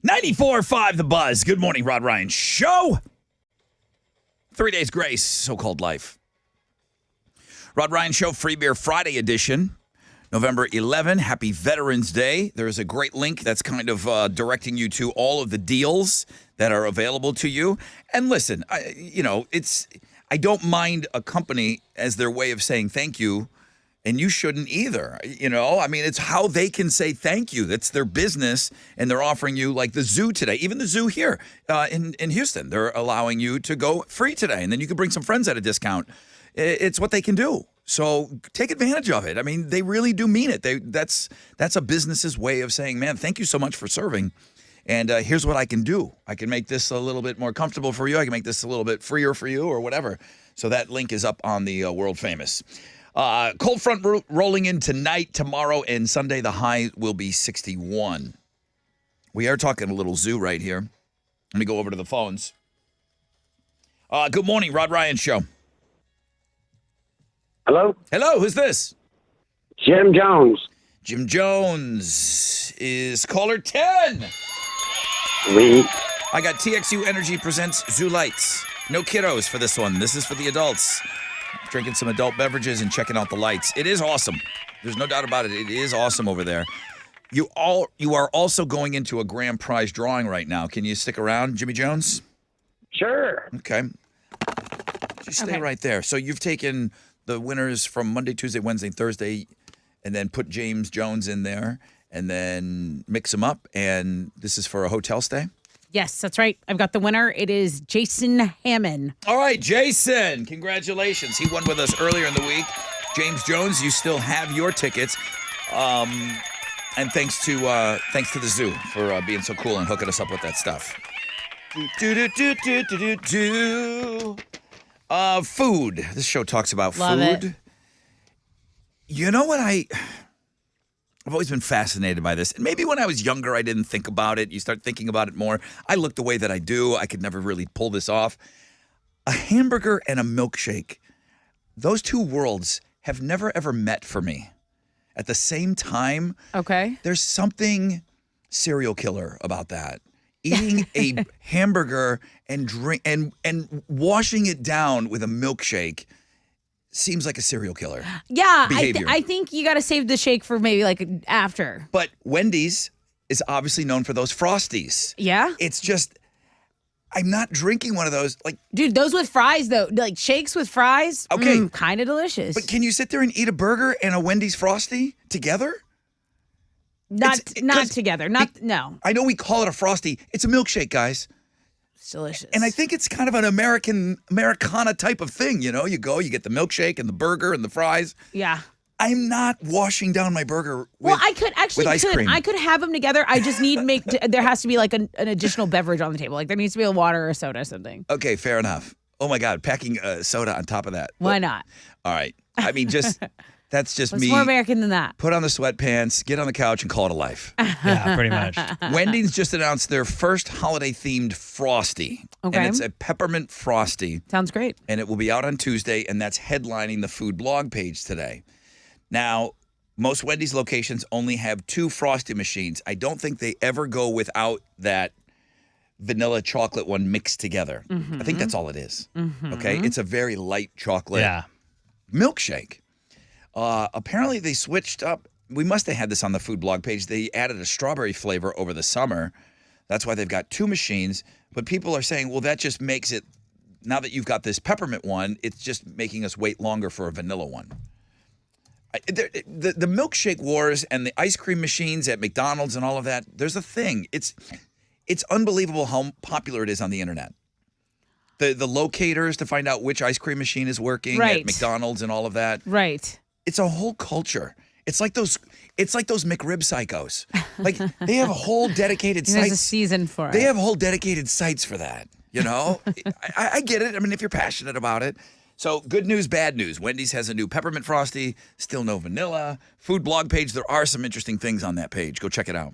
94.5 The Buzz. Good morning, Rod Ryan Show. 3 days grace, so-called life. Rod Ryan Show Free Beer Friday edition. November 11, Happy Veterans Day. There's a great link that's kind of directing you to all of the deals that are available to you. And listen, I don't mind a company as their way of saying thank you, and you shouldn't either. I mean, it's how they can say thank you. That's their business, and they're offering you, like the zoo today, even the zoo here in Houston. They're allowing you to go free today, and then you can bring some friends at a discount. It's what they can do. So take advantage of it. I mean, they really do mean it. That's a business's way of saying, man, thank you so much for serving. And here's what I can do. I can make this a little bit more comfortable for you. I can make this a little bit freer for you or whatever. So that link is up on the world famous. Cold front rolling in tonight, tomorrow, and Sunday. The high will be 61. We are talking a little zoo right here. Let me go over to the phones. Good morning, Rod Ryan Show. Hello? Hello, who's this? Jim Jones. Jim Jones is caller 10. Sweet. I got TXU Energy presents Zoo Lights. No kiddos for this one. This is for the adults. Drinking some adult beverages and checking out the lights. It is awesome. There's no doubt about it. It is awesome over there. You are also going into a grand prize drawing right now. Can you stick around, Jimmy Jones? Sure. Okay. Just stay right there. So you've taken the winners from Monday, Tuesday, Wednesday, Thursday, and then put James Jones in there and then mix them up. And this is for a hotel stay? Yes, that's right. I've got the winner. It is Jason Hammond. All right, Jason, congratulations. He won with us earlier in the week. James Jones, you still have your tickets. And thanks to the zoo for being so cool and hooking us up with that stuff. Food. This show talks about Love food. it. You know what I've always been fascinated by this. And maybe when I was younger, I didn't think about it. You start thinking about it more. I look the way that I do. I could never really pull this off. A hamburger and a milkshake. Those two worlds have never, ever met for me. At the same time, Okay. there's something serial killer about that. Eating a hamburger and washing it down with a milkshake seems like a serial killer. Yeah, behavior. I think you got to save the shake for maybe like after. But Wendy's is obviously known for those Frosties. Yeah? It's just, I'm not drinking one of those. Like, Dude, those with fries, though, like shakes with fries, Okay. kind of delicious. but can you sit there and eat a burger and a Wendy's Frosty together? not it's- not 'cause together. No. I know we call it a Frosty. It's a milkshake, guys. It's delicious. And I think it's kind of an Americana type of thing. You know, you go, you get the milkshake and the burger and the fries. Yeah. I'm not washing down my burger with, Well, I could actually with ice cream. I could have them together. I just need there has to be like an additional beverage on the table. Like there needs to be a water or a soda or something. Okay, fair enough. Oh my God, packing soda on top of that. Why not? All right. I mean, that's just What's me. more American than that? Put on the sweatpants, get on the couch, and call it a life. Yeah, pretty much. Wendy's just announced their first holiday-themed Frosty. Okay. And it's a peppermint Frosty. Sounds great. And it will be out on Tuesday, and that's headlining the food blog page today. Now, most Wendy's locations only have 2 Frosty machines. I don't think they ever go without that vanilla chocolate one mixed together. I think that's all it is. Okay? It's a very light chocolate Yeah. milkshake. Apparently, they switched up. We must have had this on the food blog page. They added a strawberry flavor over the summer. That's why they've got 2 machines. But people are saying, well, that just makes it, now that you've got this peppermint one, it's just making us wait longer for a vanilla one. The milkshake wars and the ice cream machines at McDonald's and all of that, there's a thing. It's unbelievable how popular it is on the internet. The locators to find out which ice cream machine is working Right. at McDonald's and all of that. Right. It's a whole culture. It's like those McRib psychos. Like they have a whole dedicated There's a sites. season for it. They have whole dedicated sites for that. You know, I get it. I mean, if you're passionate about it. So good news, bad news. Wendy's has a new peppermint Frosty, still no vanilla. Food blog page. There are some interesting things on that page. Go check it out.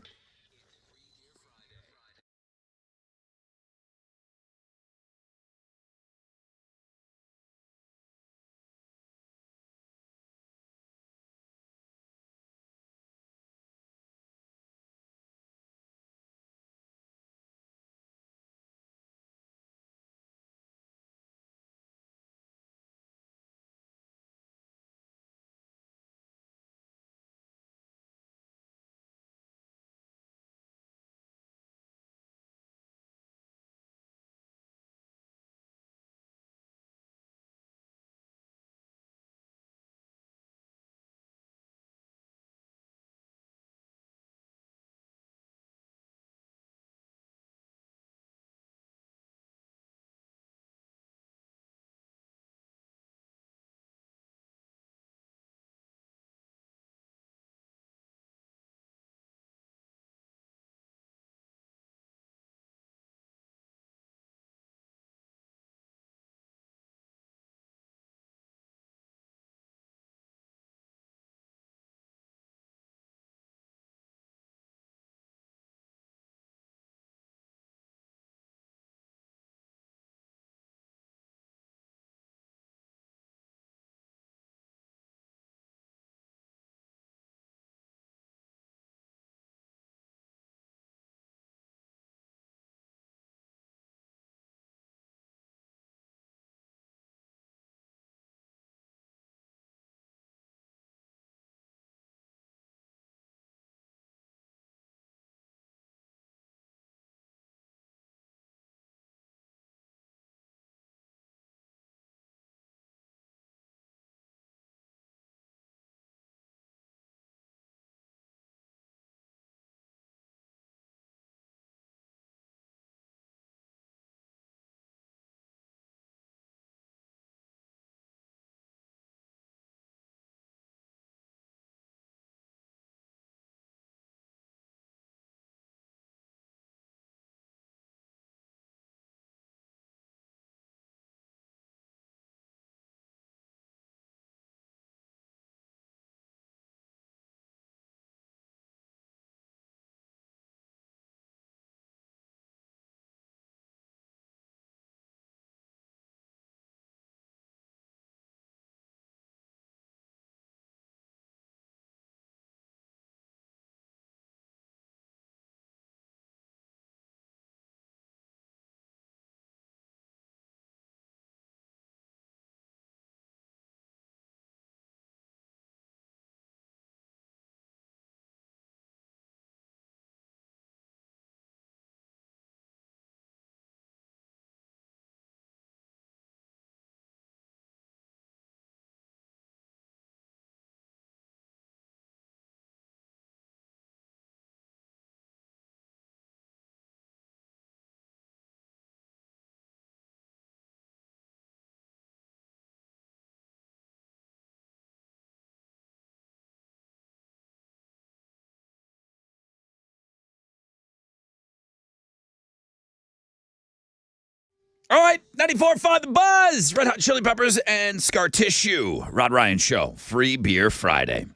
All right, 94.5 The Buzz, Red Hot Chili Peppers, and Scar Tissue. Rod Ryan Show, Free Beer Friday.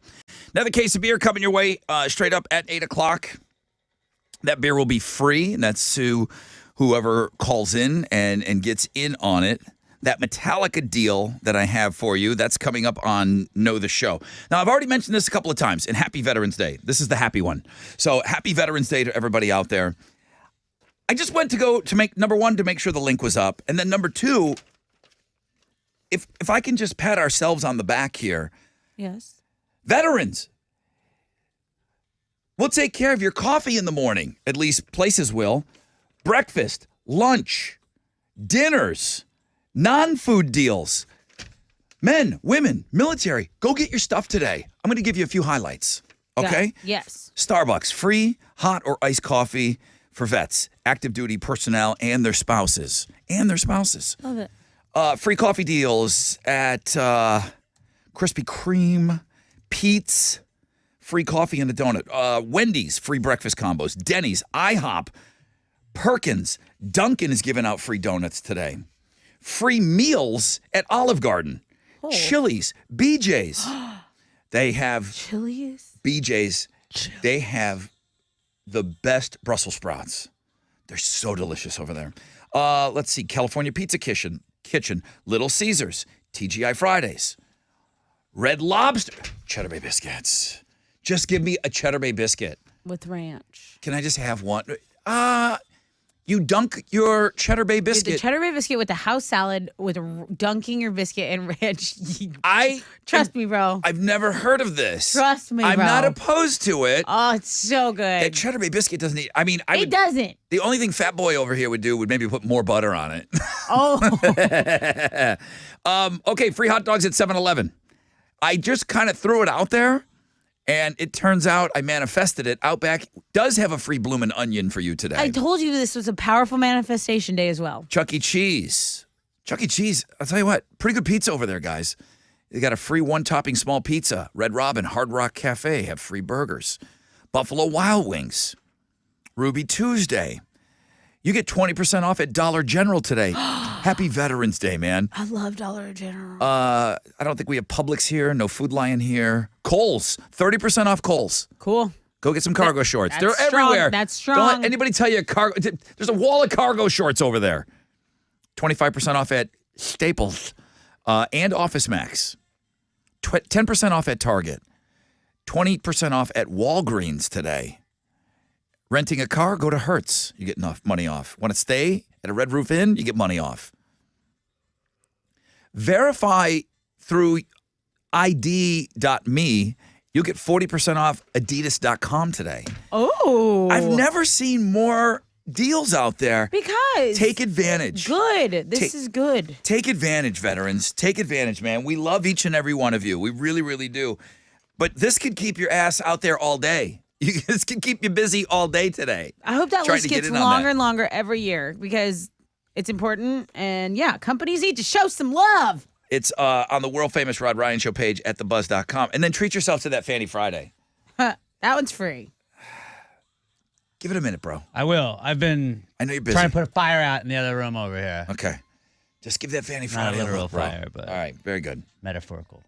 Another case of beer coming your way straight up at 8 o'clock. That beer will be free, and that's to whoever calls in and gets in on it. That Metallica deal that I have for you, that's coming up on Know the Show. Now, I've already mentioned this a couple of times, and Happy Veterans Day. This is the happy one. So, Happy Veterans Day to everybody out there. I just went to make, number one, to make sure the link was up. And then number two, if I can just pat ourselves on the back here. Yes. Veterans, we'll take care of your coffee in the morning. At least places will. Breakfast, lunch, dinners, non-food deals. Men, women, military, go get your stuff today. I'm going to give you a few highlights. Okay? Yes. Starbucks, free hot or iced coffee for vets, active duty personnel, and their spouses. Love it. Free coffee deals at Krispy Kreme, Pete's, free coffee and a donut. Wendy's, free breakfast combos. Denny's, IHOP, Perkins, Dunkin' is giving out free donuts today. Free meals at Olive Garden. Chili's, BJ's. They have Chili's. BJ's. They have the best Brussels sprouts. They're so delicious over there. Let's see. California Pizza Kitchen, Little Caesars, TGI Fridays, Red Lobster, Cheddar Bay biscuits. Just give me a Cheddar Bay biscuit. With ranch. Can I just have one? You dunk your Cheddar Bay biscuit. The Cheddar Bay biscuit with the house salad with dunking your biscuit in ranch. Trust me, bro. I've never heard of this. Trust me, I'm bro. not opposed to it. Oh, it's so good. That Cheddar Bay biscuit doesn't eat. It doesn't. The only thing Fat Boy over here would do would maybe put more butter on it. Oh. Okay, free hot dogs at 7-Eleven. I just kind of threw it out there, and it turns out I manifested it. Outback does have a free bloomin' onion for you today. I told you this was a powerful manifestation day as well. Chuck E. Cheese. Chuck E. Cheese, I'll tell you what, pretty good pizza over there, guys. They got a free one-topping small pizza. Red Robin, Hard Rock Cafe have free burgers. Buffalo Wild Wings. Ruby Tuesday. You get 20% off at Dollar General today. Happy Veterans Day, man. I love Dollar General. I don't think we have Publix here. No Food Lion here. Kohl's. 30% off Kohl's. Cool. Go get some cargo shorts. They're strong. everywhere. That's strong. Don't let anybody tell you there's a wall of cargo shorts over there. 25% off at Staples and Office Max. 10% off at Target. 20% off at Walgreens today. Renting a car, go to Hertz. You get enough money off. Want to stay at a Red Roof Inn? You get money off. Verify through ID.me. You'll get 40% off Adidas.com today. Oh. I've never seen more deals out there. Because. Take advantage. Good. This is good. Take advantage, veterans. Take advantage, man. We love each and every one of you. We really, really do. But this could keep your ass out there all day. This can keep you busy all day today. I hope that list gets longer and longer every year because it's important. And yeah, companies need to show some love. It's on the world famous Rod Ryan Show page at thebuzz.com. And then treat yourself to that Fanny Friday. That one's free. Give it a minute, bro. I will. I know you're busy. trying to put a fire out in the other room over here. Okay. Just give that Fanny Not Friday a literal look, bro. fire, but all right. Very good. metaphorical.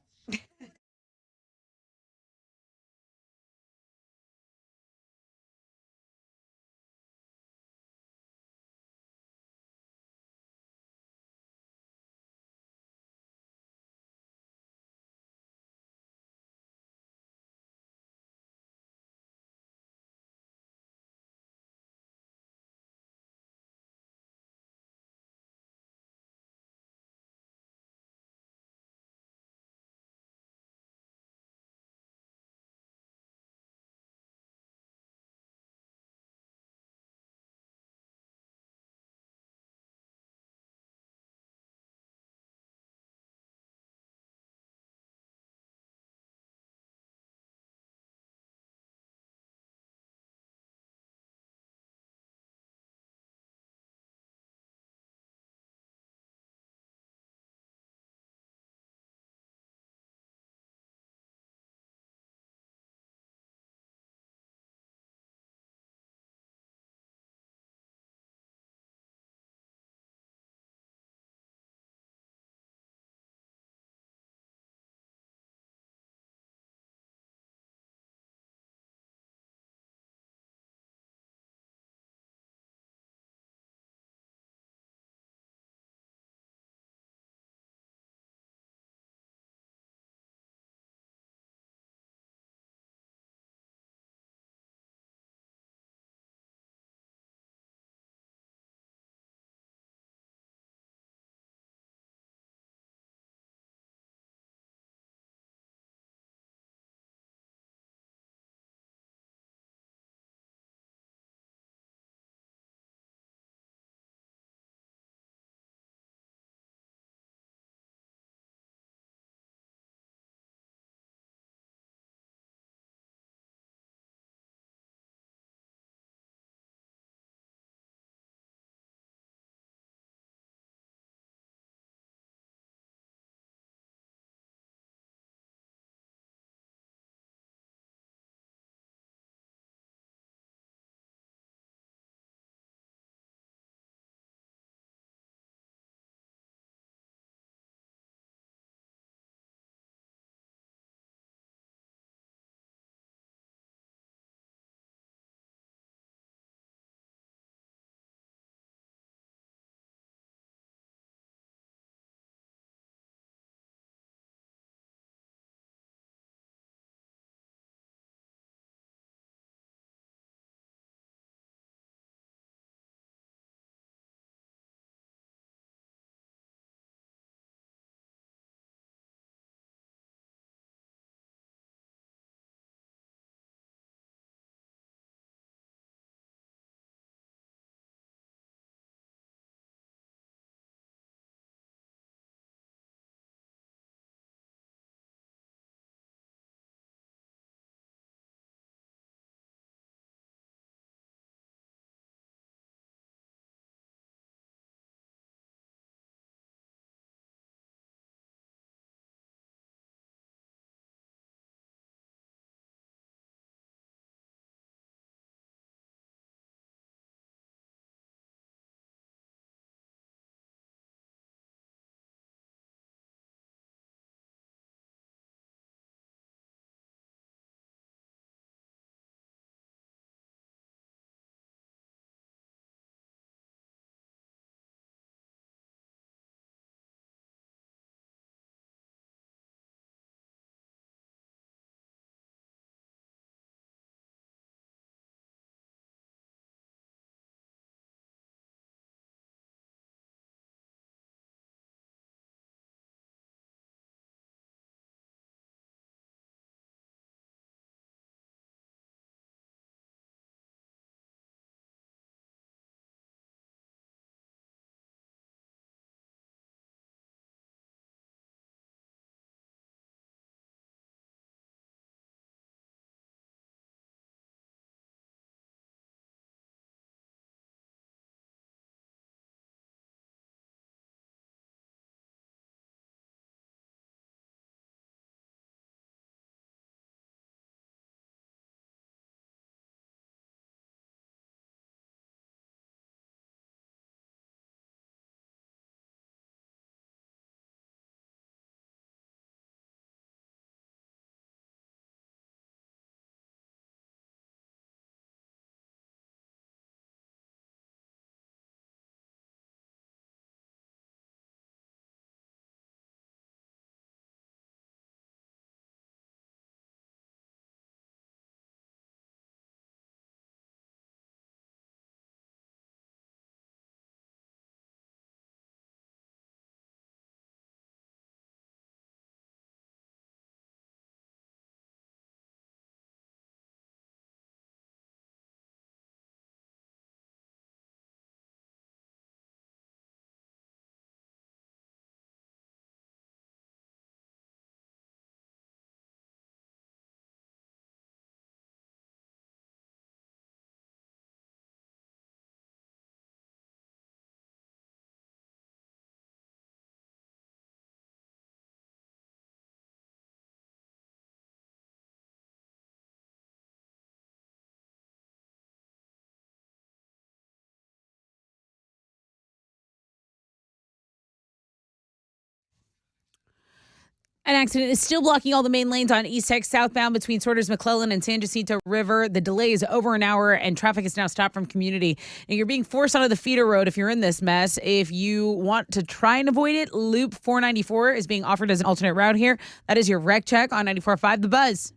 An accident is still blocking all the main lanes on East Tech southbound between Sorters, McClellan, and San Jacinto River. The delay is over an hour, and traffic is now stopped from Community. And you're being forced onto the feeder road if you're in this mess. If you want to try and avoid it, Loop 494 is being offered as an alternate route here. That is your wreck check on 94.5 The Buzz.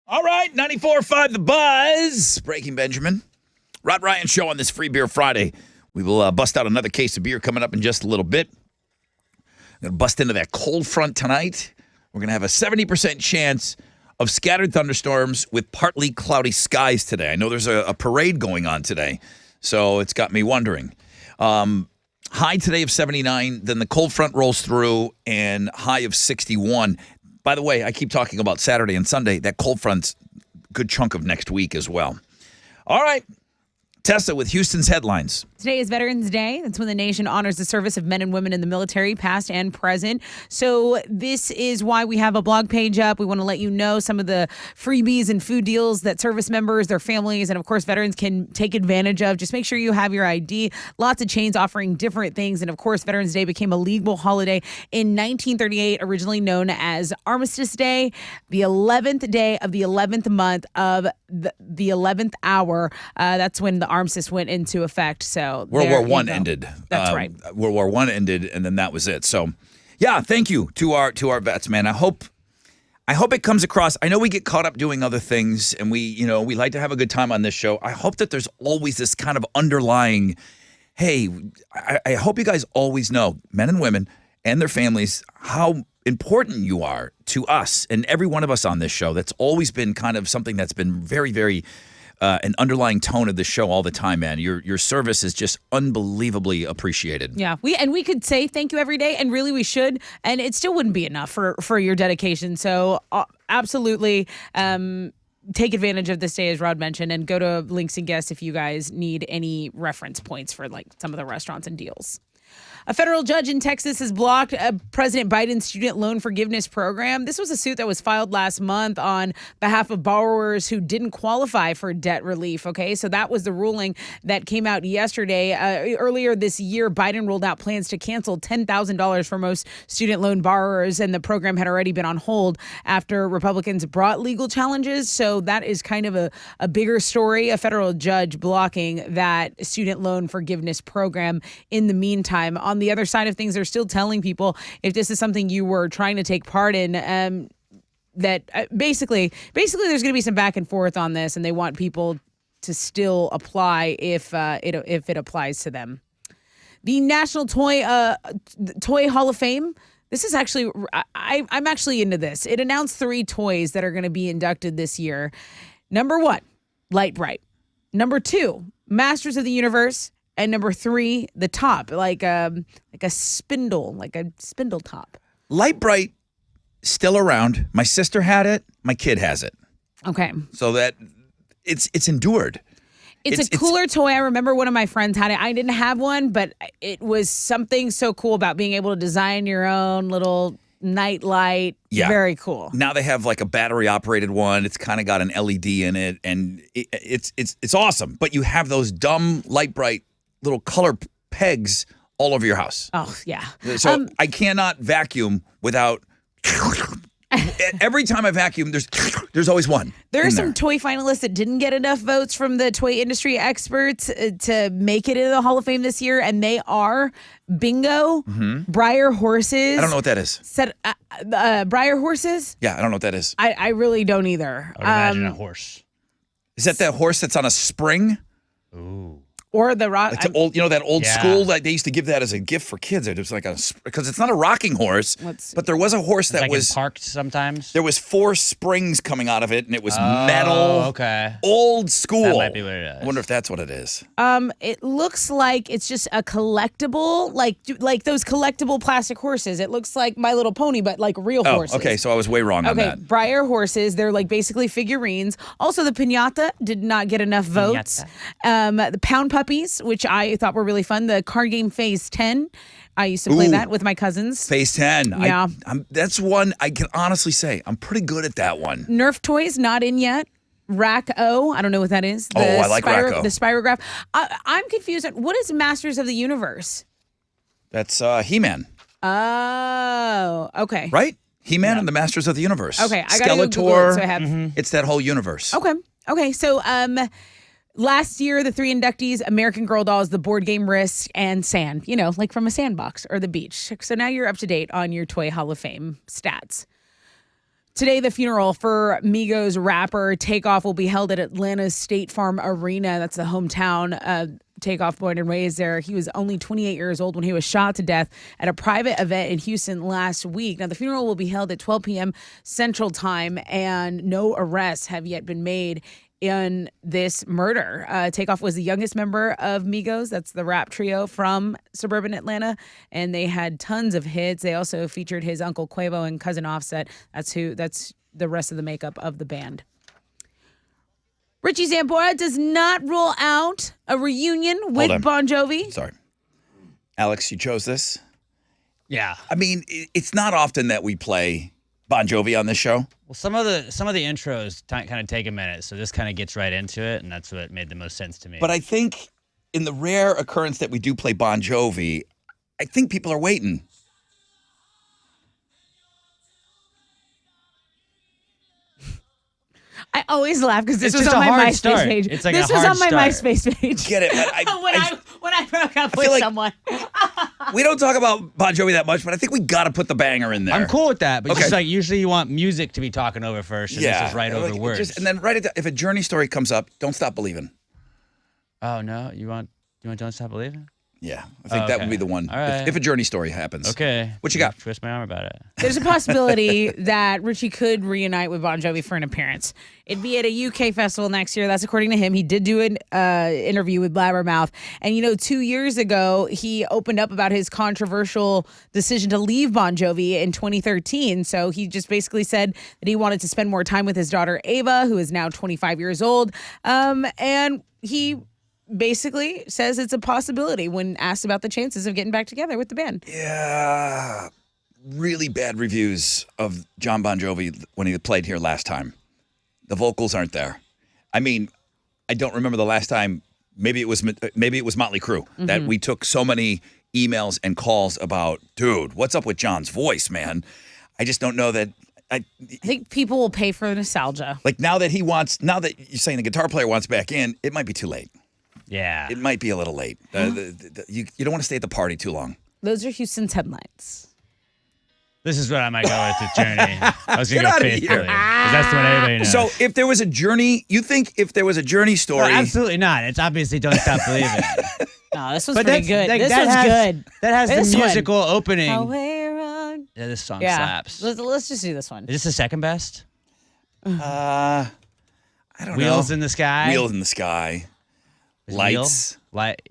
All right, 94.5 The Buzz. Breaking Benjamin. Rod Ryan Show on this Free Beer Friday. We will bust out another case of beer coming up in just a little bit. Going to bust into that cold front tonight. We're going to have a 70% chance of scattered thunderstorms with partly cloudy skies today. I know there's a parade going on today, so it's got me wondering. High today of 79, then the cold front rolls through, and high of 61. By the way, I keep talking about Saturday and Sunday. That cold front's a good chunk of next week as well. All right. Tessa with Houston's headlines. Today is Veterans Day. That's when the nation honors the service of men and women in the military, past and present. So this is why we have a blog page up. We want to let you know some of the freebies and food deals that service members, their families, and of course veterans can take advantage of. Just make sure you have your ID. Lots of chains offering different things. And of course, Veterans Day became a legal holiday in 1938, originally known as Armistice Day, the 11th day of the 11th month of the 11th hour. That's when the armistice went into effect. So World War One ended. That's right. World War One ended, and then that was it. So, yeah, thank you to our vets, man. I hope it comes across. I know we get caught up doing other things, and we like to have a good time on this show. I hope that there's always this kind of underlying. Hey, I hope you guys always know, men and women and their families, how important you are to us and every one of us on this show. That's always been kind of something that's been very, very. An underlying tone of the show all the time, man. Your service is just unbelievably appreciated. Yeah, we could say thank you every day, and really we should, and it still wouldn't be enough for your dedication. So absolutely, take advantage of this day, as Rod mentioned, and go to Links and Guests if you guys need any reference points for like some of the restaurants and deals. A federal judge in Texas has blocked President Biden's student loan forgiveness program. This was a suit that was filed last month on behalf of borrowers who didn't qualify for debt relief. Okay, so that was the ruling that came out yesterday. Earlier this year, Biden rolled out plans to cancel $10,000 for most student loan borrowers, and the program had already been on hold after Republicans brought legal challenges. So that is kind of a bigger story. A federal judge blocking that student loan forgiveness program in the meantime. On the other side of things, they're still telling people if this is something you were trying to take part in, that basically there's going to be some back and forth on this, and they want people to still apply if it applies to them. The National Toy Hall of Fame. This is actually I'm actually into this. It announced 3 toys that are going to be inducted this year. Number 1, Light Bright. Number 2, Masters of the Universe. And number 3, the top, like a spindle top. Light Bright, still around. My sister had it. My kid has it. Okay. So that it's endured. It's a cooler toy. I remember one of my friends had it. I didn't have one, but it was something so cool about being able to design your own little night light. Yeah. Very cool. Now they have like a battery operated one. It's kind of got an LED in it, and it's awesome. But you have those dumb Light Bright little color pegs all over your house. Oh, yeah. So I cannot vacuum without... Every time I vacuum, there's always one. There are some toy finalists that didn't get enough votes from the toy industry experts to make it into the Hall of Fame this year, and they are Bingo, Breyer Horses. I don't know what that is. Breyer Horses? Yeah, I don't know what that is. I really don't either. I would imagine a horse. Is that horse that's on a spring? Ooh. Or the rock. Like the old, that old Yeah. school that they used to give that as a gift for kids. It was like because it's not a rocking horse, but there was a horse that Like was parked sometimes. There was 4 springs coming out of it, and it was metal. Okay. Old school. That might be what it is. I wonder if that's what it is. It looks like it's just a collectible, like those collectible plastic horses. It looks like My Little Pony, but like real horses. Okay, so I was way wrong on that. Breyer horses. They're like basically figurines. Also, the piñata did not get enough votes. The pound puppies, which I thought were really fun. The card game Phase 10. I used to play that with my cousins. Phase 10. Yeah. That's one I can honestly say I'm pretty good at that one. Nerf toys, not in yet. Rack-O, I don't know what that is. I like Rack-O. The Spirograph. I'm confused. What is Masters of the Universe? That's He-Man. Oh, okay. Right? He-Man and the Masters of the Universe. Okay, I gotta go Google it, so I have. It's that whole universe. Okay. So, last year, the 3 inductees, American Girl dolls, the board game Risk, and Sand, like from a sandbox or the beach. So now you're up to date on your Toy Hall of Fame stats. Today, the funeral for Migos rapper Takeoff will be held at Atlanta's State Farm Arena. That's the hometown. Takeoff, born and raised there. He was only 28 years old when he was shot to death at a private event in Houston last week. Now, the funeral will be held at 12 p.m. Central Time, and no arrests have yet been made in this murder. Takeoff was the youngest member of Migos. That's the rap trio from suburban Atlanta, and they had tons of hits. They also featured his uncle Quavo and cousin Offset. That's the rest of the makeup of the band. Richie Zambora does not rule out a reunion with on. Bon Jovi. Sorry. Alex, you chose this? Yeah. I mean, it's not often that we play Bon Jovi on this show. Well, some of the intros kind of take a minute, so this kind of gets right into it, and that's what made the most sense to me. But I think in the rare occurrence that we do play Bon Jovi, I think people are waiting. I always laugh because this It's was just on a my hard MySpace start. page. It's like this a was hard on my start. MySpace page. Get it? when I broke up with feel like- someone. We don't talk about Bon Jovi that much, but I think we got to put the banger in there. I'm cool with that, but Okay. just like usually you want music to be talking over first, and this is right over like, words. and then right at if a Journey story comes up, don't stop believing. Oh no, you want Don't Stop Believing? Yeah, I think that would be the one. All right. If a Journey story happens. Okay. What you got? Twist my arm about it. There's a possibility that Richie could reunite with Bon Jovi for an appearance. It'd be at a UK festival next year. That's according to him. He did do an interview with Blabbermouth. And, 2 years ago, he opened up about his controversial decision to leave Bon Jovi in 2013. So he just basically said that he wanted to spend more time with his daughter, Ava, who is now 25 years old. And he basically says it's a possibility when asked about the chances of getting back together with the band. Yeah, really bad reviews of John Bon Jovi when he played here last time. The vocals aren't there. I mean, I don't remember the last time. Maybe it was Motley Crue that we took so many emails and calls about. Dude, what's up with John's voice, man? I just don't know that. I think people will pay for nostalgia. Like now that you're saying the guitar player wants back in, it might be too late. Yeah. It might be a little late. You don't want to stay at the party too long. Those are Houston's headlines. This is what I might go with the Journey. I was going Get to go outta Faith here. Billy, 'cause that's the one everybody knows. So if there was a Journey, you think if there was a Journey No, story, absolutely not. It's obviously Don't Stop Believing. No, this was But pretty good. like, This that was has, good. That has This the one. musical opening. Away run. Yeah, this song Yeah. slaps. Let's just do this one. Is this the second best? I don't know. Wheels in the Sky? Wheels in the Sky. Is Lights.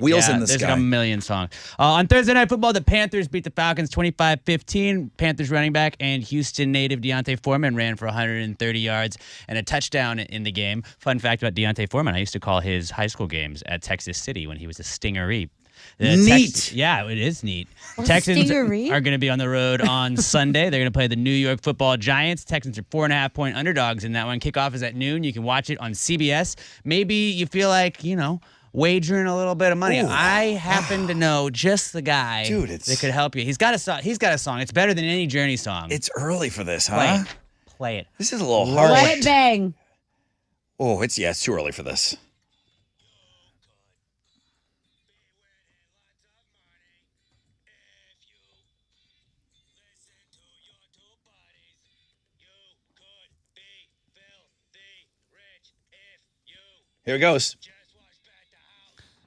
Wheels in the there's Sky. like a million songs. On Thursday Night Football, the Panthers beat the Falcons 25-15. Panthers running back and Houston native Deontay Foreman ran for 130 yards and a touchdown in the game. Fun fact about Deontay Foreman, I used to call his high school games at Texas City when he was a Stingaree. Neat. Yeah, it is neat. What's Texans Stingaree? are going to be on the road on Sunday. They're going to play the New York Football Giants. Texans are 4.5-point underdogs in that one. Kickoff is at noon. You can watch it on CBS. Maybe you feel like, wagering a little bit of money. Ooh, I happen to know just the guy Dude, that could help you. He's got a song. It's better than any Journey song. It's early for this, Play huh? it. Play it. This is a little hard. Let it bang. Oh, it's too early for this. Here it goes.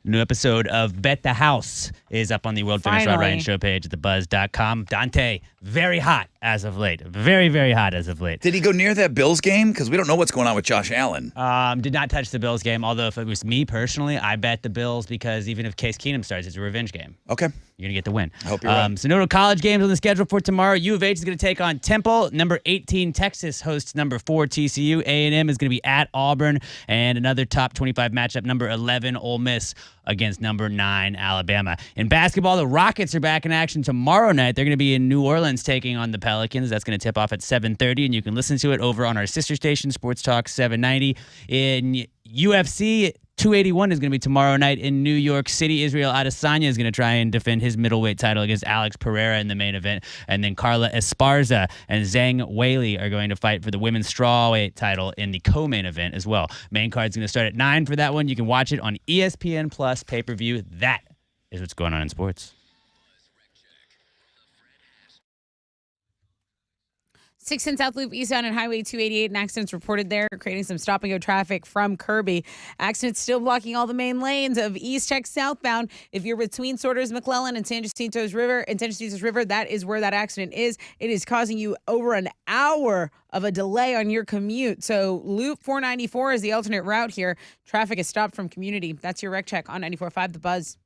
New episode of Bet the House is up on the World Famous Rod Finally. Ryan show page at thebuzz.com. Dante, very hot as of late. Very, very hot as of late. Did he go near that Bills game? Because we don't know what's going on with Josh Allen. Did not touch the Bills game, although if it was me personally, I bet the Bills because even if Case Keenum starts, it's a revenge game. Okay. You're going to get the win. I hope you're right. So no college games on the schedule for tomorrow. U of H is going to take on Temple. Number 18, Texas hosts number 4, TCU. A&M is going to be at Auburn. And another top 25 matchup, number 11, Ole Miss against number 9, Alabama. In basketball, the Rockets are back in action tomorrow night. They're going to be in New Orleans taking on the Pelicans. That's going to tip off at 7:30, and you can listen to it over on our sister station, Sports Talk 790. In UFC, 281 is going to be tomorrow night in New York City. Israel Adesanya is going to try and defend his middleweight title against Alex Pereira in the main event. And then Carla Esparza and Zhang Weili are going to fight for the women's strawweight title in the co-main event as well. Main card's going to start at 9 for that one. You can watch it on ESPN Plus pay-per-view. That is what's going on in sports. 610 South Loop eastbound and Highway 288. An accident's reported there, creating some stop-and-go traffic from Kirby. Accidents still blocking all the main lanes of East Tech southbound. If you're between Sorters, McClellan, and San Jacinto's River, that is where that accident is. It is causing you over an hour of a delay on your commute. So Loop 494 is the alternate route here. Traffic is stopped from Community. That's your wreck check on 94.5 The Buzz.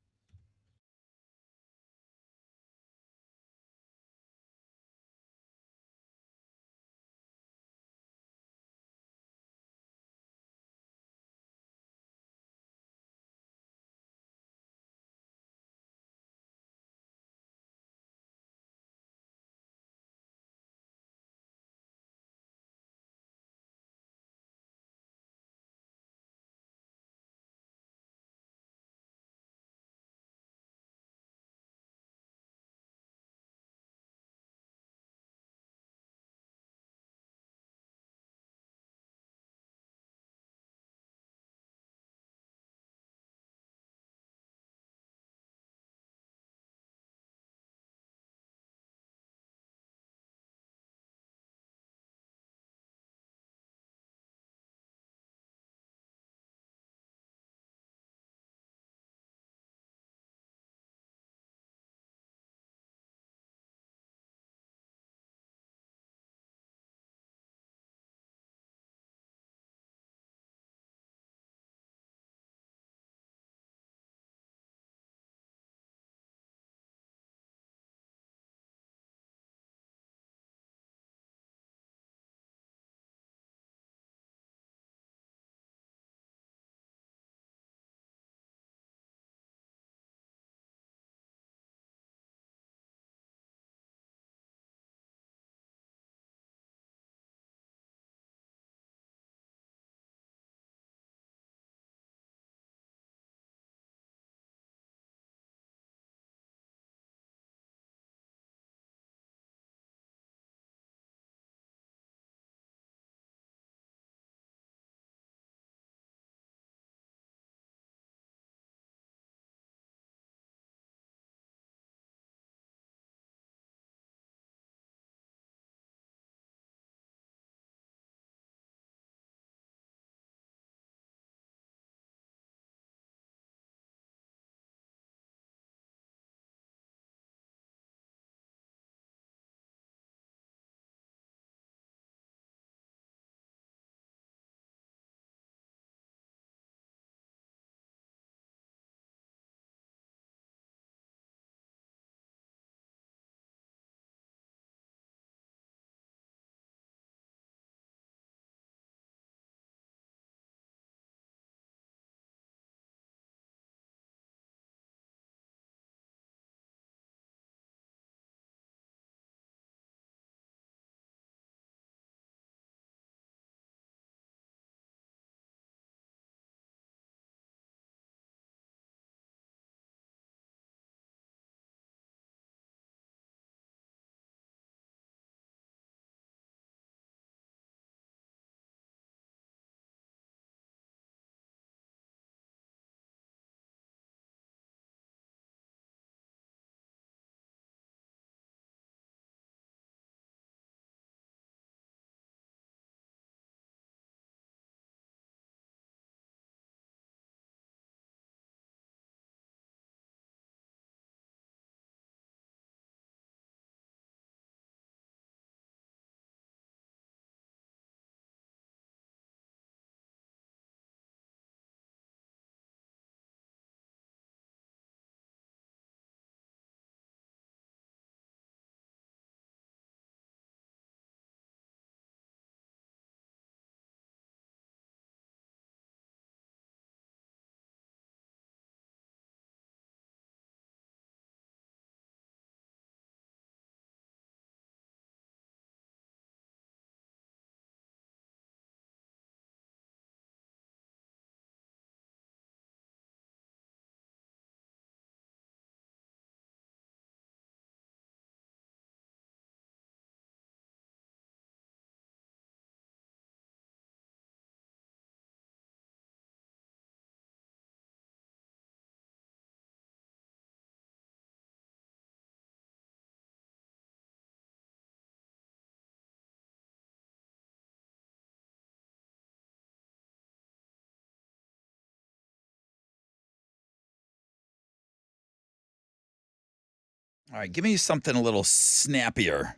All right, give me something a little snappier.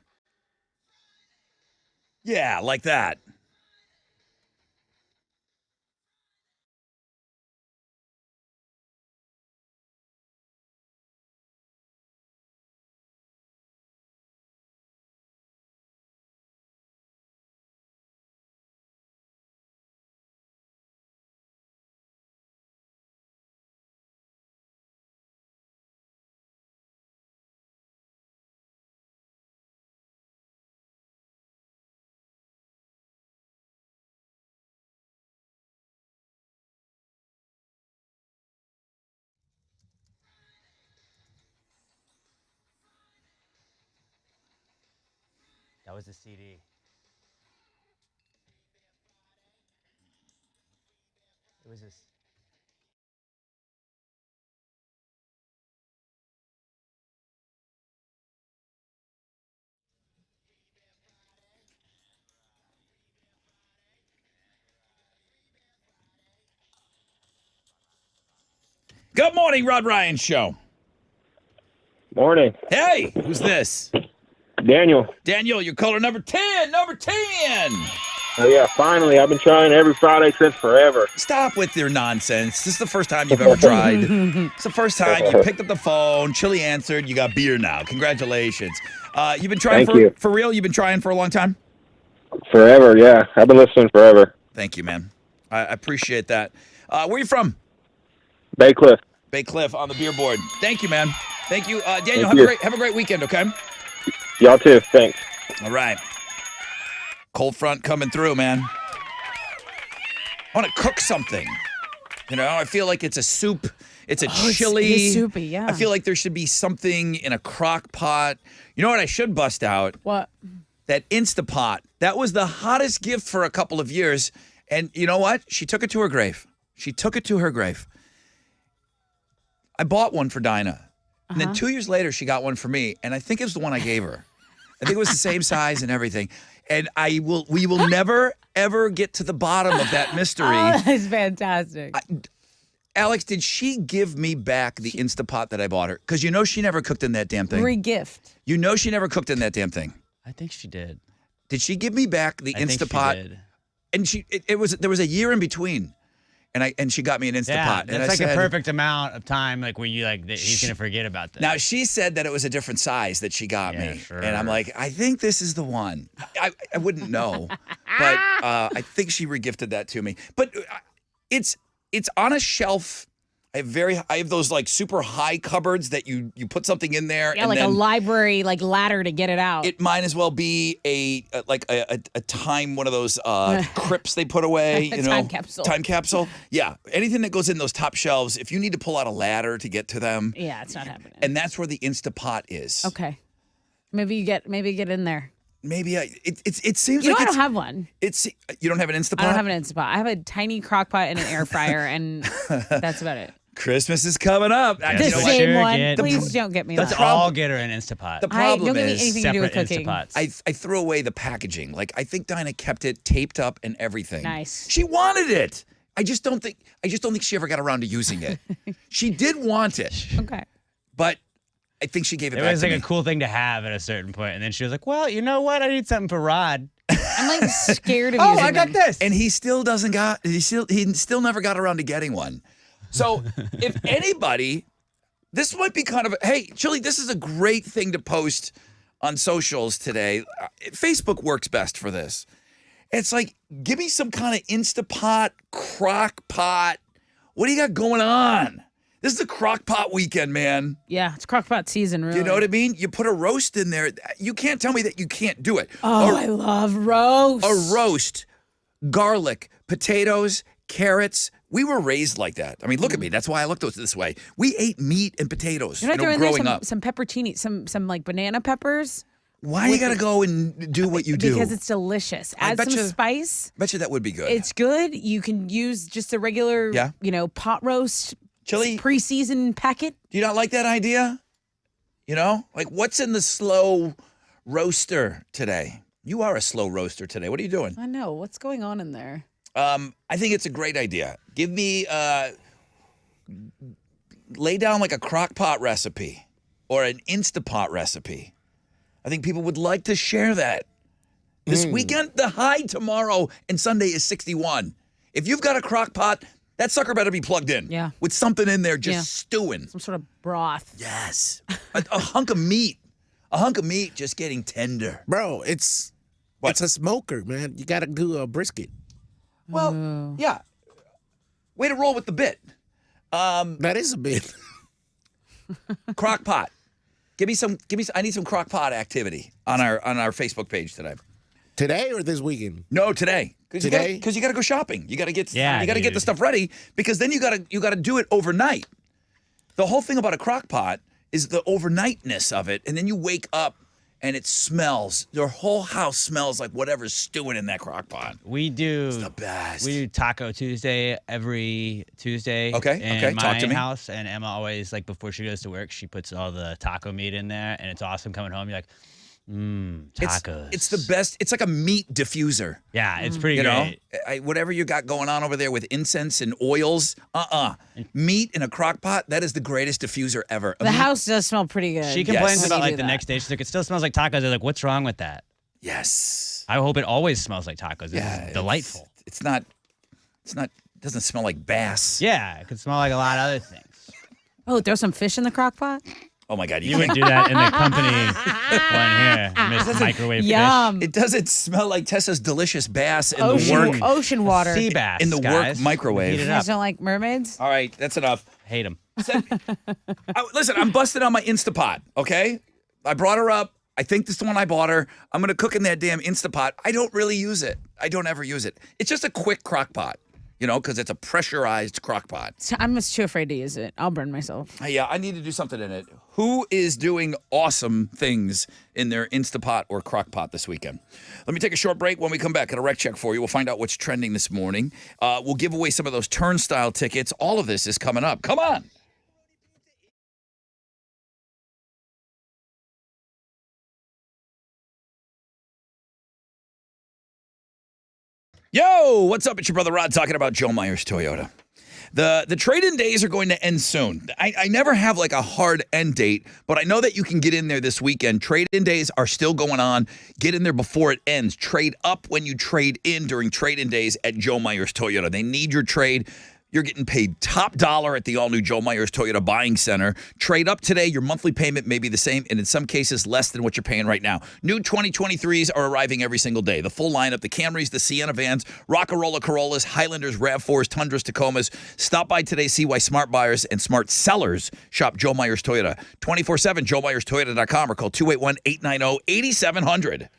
Yeah, like that. That was the CD. It was this. Good morning, Rod Ryan Show. Morning. Hey, who's this? Daniel. Daniel, your caller number 10. Number 10. Oh, yeah, finally. I've been trying every Friday since forever. Stop with your nonsense. This is the first time you've ever tried. It's the first time you picked up the phone. Chili answered. You got beer now. Congratulations. You've been trying Thank you. for real? You've been trying for a long time? Forever, yeah. I've been listening forever. Thank you, man. I appreciate that. Where are you from? Bay Cliff. Bay Cliff on the beer board. Thank you, man. Thank you. Daniel, Thank you. have a great weekend, okay? Y'all too. Thanks. All right. Cold front coming through, man. I want to cook something. You know, I feel like it's a soup. It's a chili. It's soupy, yeah. I feel like there should be something in a crock pot. You know what I should bust out? What? That Instapot. That was the hottest gift for a couple of years. And you know what? She took it to her grave. She took it to her grave. I bought one for Dinah. And then 2 years later, she got one for me. And I think it was the one I gave her. I think it was the same size and everything. And we will never, ever get to the bottom of that mystery. Oh, that's fantastic. Alex, did she give me back the Instapot that I bought her? Because you know she never cooked in that damn thing. Re-gift. You know she never cooked in that damn thing. I think she did. Did she give me back the I think Instapot? she did. And there was a year in between. And she got me an Instapot. Yeah, and that's I like said, a perfect amount of time, like where you he's gonna forget about that. Now she said that it was a different size that she got Yeah, me, sure. and I'm like, I think this is the one. I wouldn't know, but I think she regifted that to me. But it's on a shelf. I have those like super high cupboards that you put something in there. Yeah, and like a then library ladder to get it out. it might as well be a time, one of those crypts they put away. You know, Time capsule. Time capsule. Yeah, anything that goes in those top shelves. If you need to pull out a ladder to get to them, Yeah, it's not happening. and that's where the Instapot is. Okay. Maybe get in there. Maybe it seems You know, like I don't have one. you don't have an Instapot? I don't have an Instapot. I have a tiny crock pot and an air fryer, and that's about it. Christmas is coming up. Yeah, The You know what? same Sure, one. get- Please don't get me Let's that. all get her an Instapot. The problem don't give me is anything to do with Separate cooking. Instapots. I threw away the packaging. Like I think Dinah kept it taped up and everything. Nice. She wanted it. I just don't think she ever got around to using it. She did want it, Okay. but I think she gave it It back was to like me. a cool thing to have at a certain point, and then she was like, "Well, you know what? I need something for Rod." I'm like scared of Oh, using I got them. this. And he still never got around to getting one. So if anybody, this might be kind of hey, Chili, this is a great thing to post on socials today. Facebook works best for this. It's like, give me some kind of Instapot, crock pot. What do you got going on? This is a crock pot weekend, man. Yeah, it's crock pot season, really. You know what I mean? You put a roast in there. You can't tell me that you can't do it. Oh, I love roast. A roast, garlic, potatoes, carrots. We were raised like that. I mean, look at me. That's why I looked this way. We ate meat and potatoes, You know, throw in there growing up. some pepperoni, some like banana peppers. Why you gotta go and do what you do? Because it's delicious. I Add bet some you- spice. Bet you that would be good. It's good. You can use just a regular, Yeah. Pot roast Chili, pre-seasoned packet. do you not like that idea? You know, like what's in the slow roaster today? You are a slow roaster today. What are you doing? I know. What's going on in there? I think it's a great idea. Give me, lay down like a crock pot recipe or an Instapot recipe. I think people would like to share that. This weekend, the high tomorrow and Sunday is 61. If you've got a crock pot, that sucker better be plugged in. Yeah. With something in there just stewing. Some sort of broth. Yes. A hunk of meat. A hunk of meat just getting tender. Bro, it's a smoker, man. You got to do a brisket. Well, yeah. Way to roll with the bit. That is a bit. Crock pot. Give me some. I need some crock pot activity on our Facebook page today. Today or this weekend? No, today. Today? Because you got to go shopping. You got to get. Yeah, you got to get dude. the stuff ready because then you got to do it overnight. The whole thing about a crock pot is the overnightness of it, and then you wake up and it smells. Your whole house smells like whatever's stewing in that crock pot. We do It's the best. We do Taco Tuesday every Tuesday. Okay, in okay, talk to my me. house, and Emma always like before she goes to work, she puts all the taco meat in there, and it's awesome coming home. You're like, tacos. It's the best. It's like a meat diffuser. Yeah, it's pretty You know, great. whatever you got going on over there with incense and oils, meat in a crock pot, that is the greatest diffuser ever. The house does smell pretty good. She complains when about you like do the that. next day. She's like, it still smells like tacos. I'm like, what's wrong with that? Yes. I hope it always smells like tacos. It's delightful. It's not, it doesn't smell like bass. Yeah, it could smell like a lot of other things. Oh, throw some fish in the crock pot? Oh my God. You would do that in the company one here, Miss Microwave Yum. It doesn't smell like Tessa's delicious bass in the Ocean, work ocean water. Fish. Sea bass, in the work guys. microwave. Heat it You up. guys don't like mermaids? All right, that's enough. Hate them. Listen, I'm busted on my Instapot, okay? I brought her up. I think this is the one I bought her. I'm going to cook in that damn Instapot. I don't really use it. I don't ever use it. It's just a quick crock pot, you know, because it's a pressurized crock pot. So I'm just too afraid to use it. I'll burn myself. Yeah, I need to do something in it. Who is doing awesome things in their Instapot or crock pot this weekend? Let me take a short break. When we come back, got a rec check for you. We'll find out what's trending this morning. We'll give away some of those turnstile tickets. All of this is coming up. Come on. Yo, what's up? It's your brother Rod talking about Joe Myers Toyota. The trade-in days are going to end soon. I never have like a hard end date, but I know that you can get in there this weekend. Trade-in days are still going on. Get in there before it ends. Trade up when you trade in during trade-in days at Joe Myers Toyota. They need your trade. You're getting paid top dollar at the all-new Joe Myers Toyota Buying Center. Trade up today. Your monthly payment may be the same, and in some cases, less than what you're paying right now. New 2023s are arriving every single day. The full lineup, the Camrys, the Sienna vans, Rockarola Corollas, Highlanders, RAV4s, Tundras, Tacomas. Stop by today, see why smart buyers and smart sellers shop Joe Myers Toyota. 24/7, JoeMyersToyota.com or call 281-890-8700.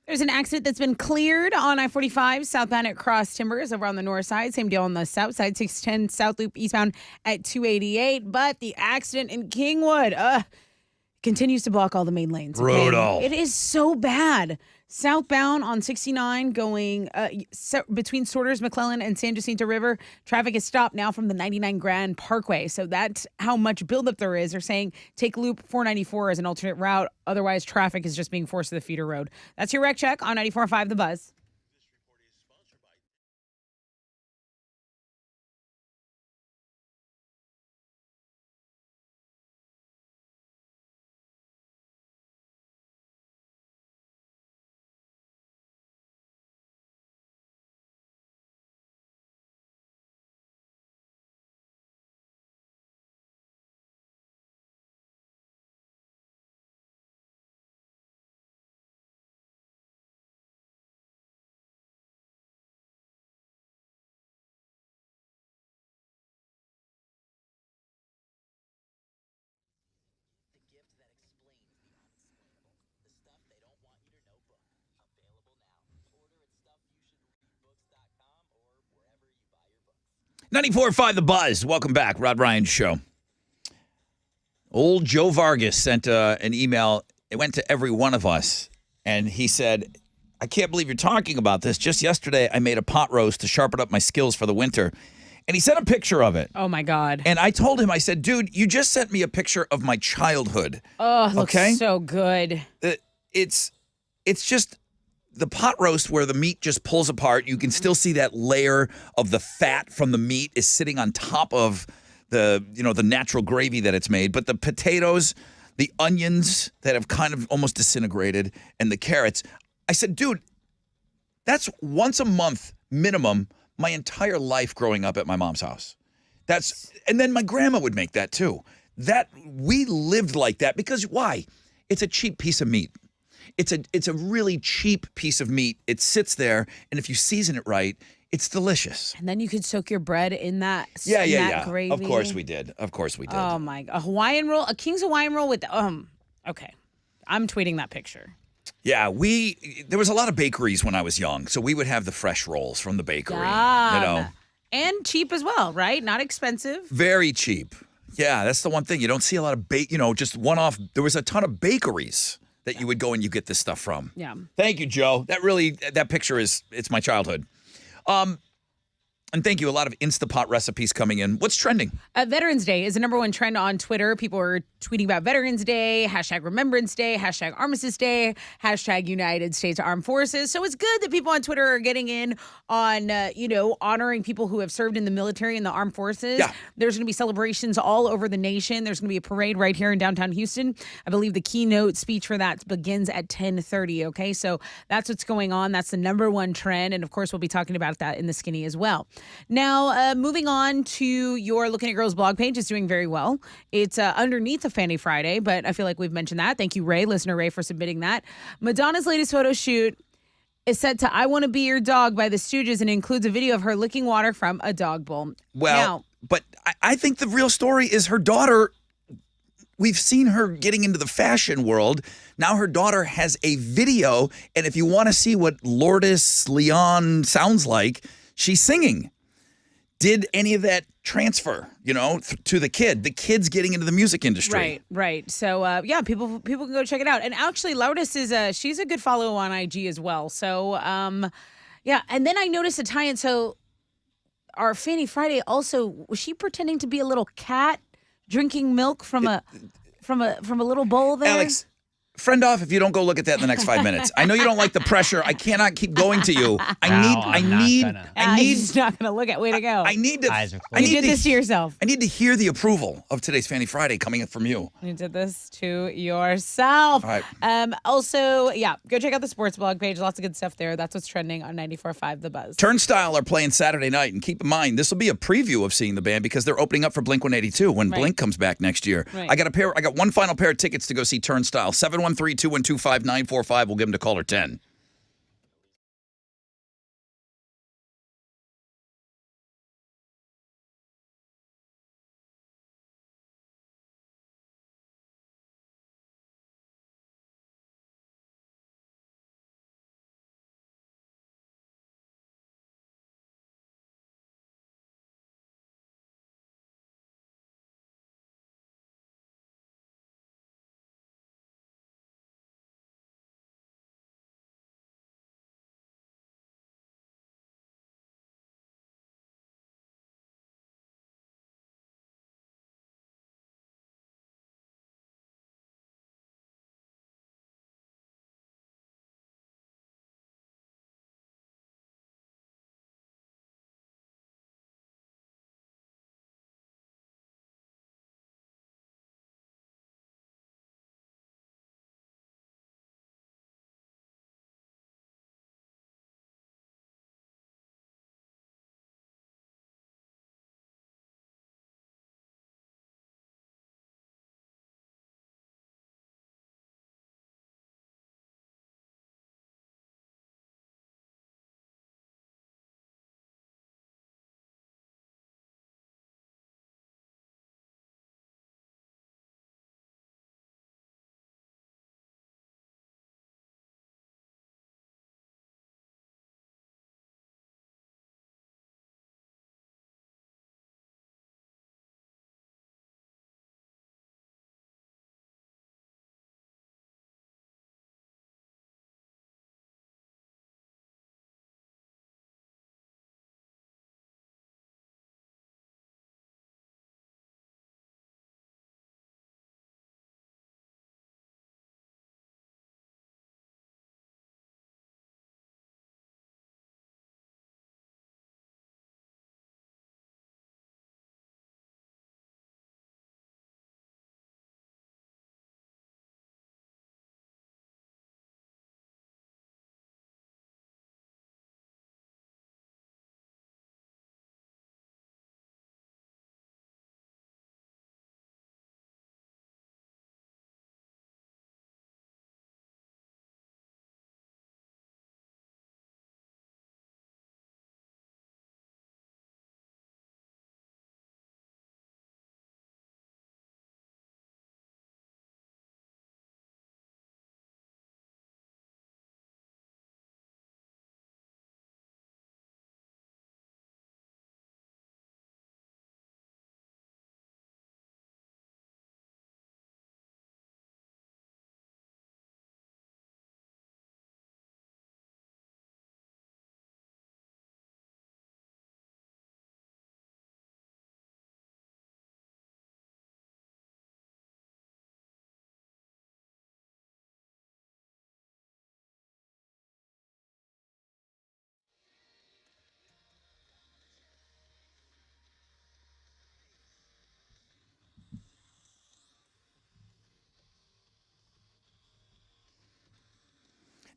There's an accident that's been cleared on I-45 southbound at Cross Timbers over on the north side. Same deal on the south side, 610 South Loop eastbound at 288. But the accident in Kingwood continues to block all the main lanes. Okay? Brutal. It is so bad. Southbound on 69 going between Sorters, McClellan, and San Jacinto River, traffic is stopped now from the 99 Grand Parkway. So that's how much buildup there is. They're saying take Loop 494 as an alternate route. Otherwise, traffic is just being forced to the feeder road. That's your wreck check on 94.5 The Buzz. The stuff they don't want you to know book. Available now. Order at stuffyoushouldreadbooks.com or wherever you buy your books. 94.5 The Buzz. Welcome back. Rod Ryan Show. Old Joe Vargas sent an email. It went to every one of us. And he said, I can't believe you're talking about this. Just yesterday, I made a pot roast to sharpen up my skills for the winter. And he sent a picture of it. Oh, my God. And I told him, I said, dude, you just sent me a picture of my childhood. Oh, it looks so good. It's just the pot roast where the meat just pulls apart. You can still see that layer of the fat from the meat is sitting on top of the natural gravy that it's made. But the potatoes, the onions that have kind of almost disintegrated, and the carrots. I said, dude, that's once a month minimum my entire life growing up at my mom's house. And then my grandma would make that too. That we lived like that because why? It's a cheap piece of meat. It's a really cheap piece of meat. It sits there, and if you season it right, it's delicious. And then you could soak your bread in that gravy. Of course we did. Oh my God. A Hawaiian roll, a King's Hawaiian roll with okay. I'm tweeting that picture. Yeah, there was a lot of bakeries when I was young, so we would have the fresh rolls from the bakery. And cheap as well, right? Not expensive. Very cheap. Yeah, that's the one thing. You don't see a lot of just one-off. There was a ton of bakeries that you would go and you get this stuff from. Yeah. Thank you, Joe. That picture it's my childhood. And thank you. A lot of Instapot recipes coming in. What's trending? Veterans Day is the number one trend on Twitter. People are tweeting about Veterans Day, hashtag Remembrance Day, hashtag Armistice Day, hashtag United States Armed Forces. So it's good that people on Twitter are getting in on, honoring people who have served in the military and the armed forces. Yeah. There's going to be celebrations all over the nation. There's going to be a parade right here in downtown Houston. I believe the keynote speech for that begins at 10:30. Okay, so that's what's going on. That's the number one trend. And of course, we'll be talking about that in the skinny as well. Now, moving on to your Looking at Girls blog page, it's doing very well. It's underneath a Fanny Friday, but I feel like we've mentioned that. Thank you, Ray, listener Ray, for submitting that. Madonna's latest photo shoot is set to I Want to Be Your Dog by the Stooges and includes a video of her licking water from a dog bowl. Well, but I think the real story is her daughter. We've seen her getting into the fashion world. Now her daughter has a video, and if you want to see what Lourdes Leon sounds like, she's singing. Did any of that transfer, to the kid? The kid's getting into the music industry. Right. So, people can go check it out. And actually, Lourdes she's a good follow on IG as well. So, And then I noticed a tie-in. So, our Fanny Friday also, was she pretending to be a little cat drinking milk from a little bowl there? Alex, friend off if you don't go look at that in the next 5 minutes. I know you don't like the pressure. I cannot keep going to you. He's not gonna look at. Way to go. You did this to yourself. I need to hear the approval of today's Fanny Friday coming in from you. You did this to yourself. All right. Also, go check out the sports blog page. Lots of good stuff there. That's what's trending on 94.5 The Buzz. Turnstile are playing Saturday night, and keep in mind this will be a preview of seeing the band because they're opening up for Blink-182 when Blink comes back next year. Right. I got one final pair of tickets to go see Turnstile. 713-212-5945. We'll give them to caller 10.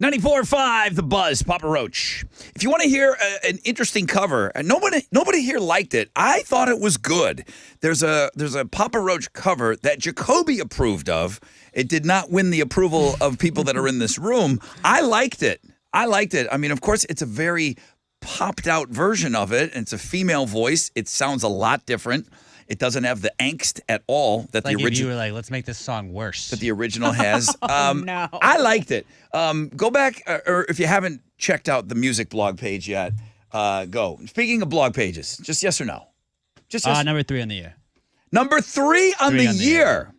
94.5 The Buzz, Papa Roach. If you want to hear an interesting cover, and nobody here liked it. I thought it was good. There's a Papa Roach cover that Jacoby approved of. It did not win the approval of people that are in this room. I liked it. I mean, of course, it's a very popped out version of it, and it's a female voice. It sounds a lot different. It doesn't have the angst at all that Like the if original. you were like, let's make this song worse. That the original has. no. I liked it. Go back, or if you haven't checked out the music blog page yet, go. Speaking of blog pages, just yes or no? Just yes. Number 3 on the year. Number 3 on the year.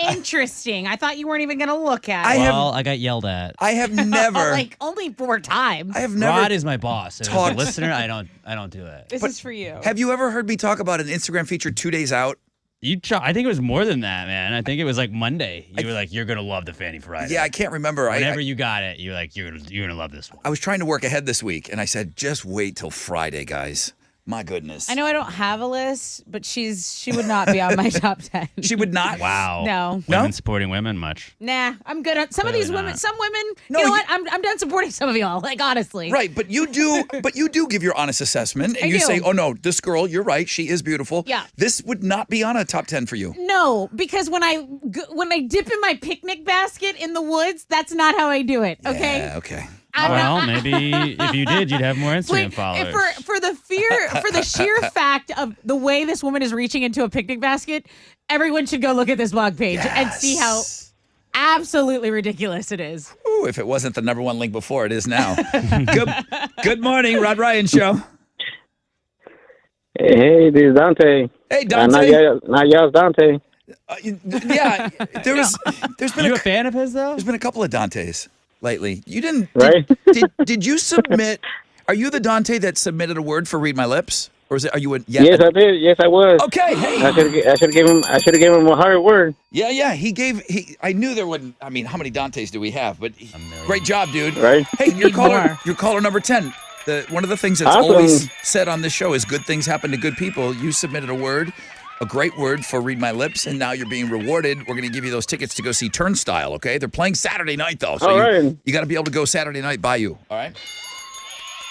Interesting. I thought you weren't even going to look at I it. have- Well, I got yelled at. I have never. like only 4 times. I have never. Rod is my boss. And as talked- a listener, I don't do it. This is for you. Have you ever heard me talk about an Instagram feature 2 days out? I think it was more than that, man. I think it was like Monday. You were like, you're gonna love the Fanny Friday. Yeah, I can't remember. Whenever you got it, you're like, you're gonna love this one. I was trying to work ahead this week, and I said, just wait till Friday, guys. My goodness. I know I don't have a list, but she would not be on my top 10. She would not. Wow. No. Women supporting women much. Nah, I'm good on some of Clearly these women. not. Some women, No, you know you- what? I'm done supporting some of y'all. Like honestly, Right, but you do give your honest assessment, and I you do. say, oh no, this girl, you're right, she is beautiful. Yeah. This would not be on a top 10 for you. No, because when I dip in my picnic basket in the woods, that's not how I do it. Okay. Yeah, okay. Well, maybe if you did, you'd have more Instagram Wait, followers. for the sheer fact of the way this woman is reaching into a picnic basket, everyone should go look at this blog page and see how Yes. absolutely ridiculous it is. Ooh, if it wasn't the number 1 link before, it is now. Good morning, Rod Ryan Show. Hey, this is Dante. Hey, Not Dante. y'all's Dante. Yeah, there's been you a a fan of his though? there's been a couple of Dantes lately. You didn't Right? did you submit? Are you the Dante that submitted a word for Read My Lips, or is it? Are you a Yes, I did. Yes, I was. Okay, hey. I should have given him a hard word. Yeah. I knew there wouldn't. I mean, how many Dantes do we have? But great job, dude. Right? Hey, you're Need caller more. number 10. One of the things that's Awesome. always said on this show is good things happen to good people. You submitted a word, a great word for Read My Lips, and now you're being rewarded. We're going to give you those tickets to go see Turnstile, okay? They're playing Saturday night, though. So All right. you got to be able to go Saturday night by you, all right?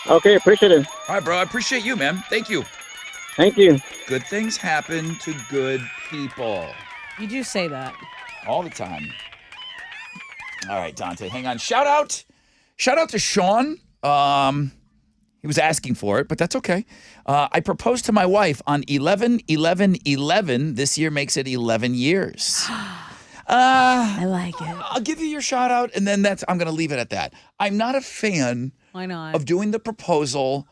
Okay, appreciate it. All right, bro. I appreciate you, man. Thank you. Thank you. Good things happen to good people You do say that. all the time. All right, Dante, hang on. Shout out to Sean. He was asking for it, but that's okay. I proposed to my wife on 11/11/11. This year makes it 11 years. I like it. I'll give you your shout out, and then I'm going to leave it at that. I'm not a fan Why not? of doing the proposal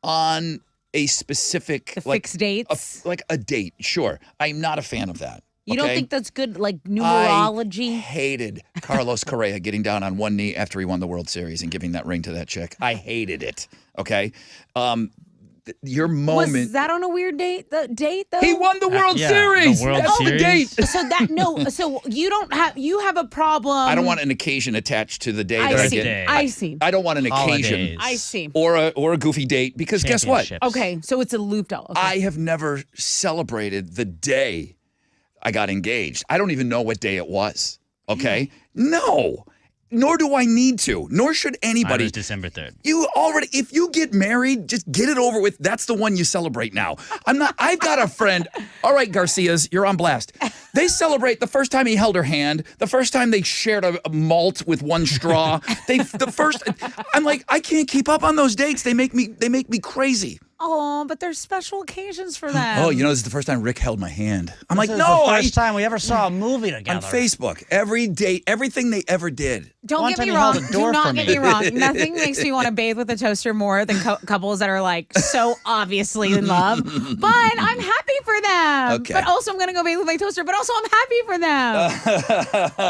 on a specific The fixed dates? like a date. Sure, I'm not a fan of that. You don't okay? think that's good, like I numerology? hated Carlos Correa getting down on one knee after he won the World Series and giving that ring to that chick. I hated it. Okay, your moment. Was that on a weird date? The date though. He won the World yeah, Series. the World That's the Series. date. So that no. So you have a problem. I don't want an occasion attached to the day that I I see. get. Day. I see. I don't want an occasion Holidays. I see. or a goofy date because guess what? Championships. Okay, so it's a looped out. Okay. I have never celebrated the day I got engaged. I don't even know what day it was. Okay? No. Nor do I need to. Nor should Mine anybody. was December 3rd. If you get married, just get it over with. That's the one you celebrate now. I've got a friend. All right, Garcias, you're on blast. They celebrate the first time he held her hand, the first time they shared a malt with one straw. I'm like, I can't keep up on those dates. They make me crazy. Oh, but there's special occasions for them. Oh, this is the first time Rick held my hand. I'm like, This is no, the first time we ever saw a movie on together. Facebook, every date, everything they ever did. Don't One get time me you wrong. held a Do door not for get me. me wrong. Nothing makes me want to bathe with a toaster more than couples that are like so obviously in love. But I'm happy for them. Okay. But also I'm gonna go bathe with my toaster. But also I'm happy for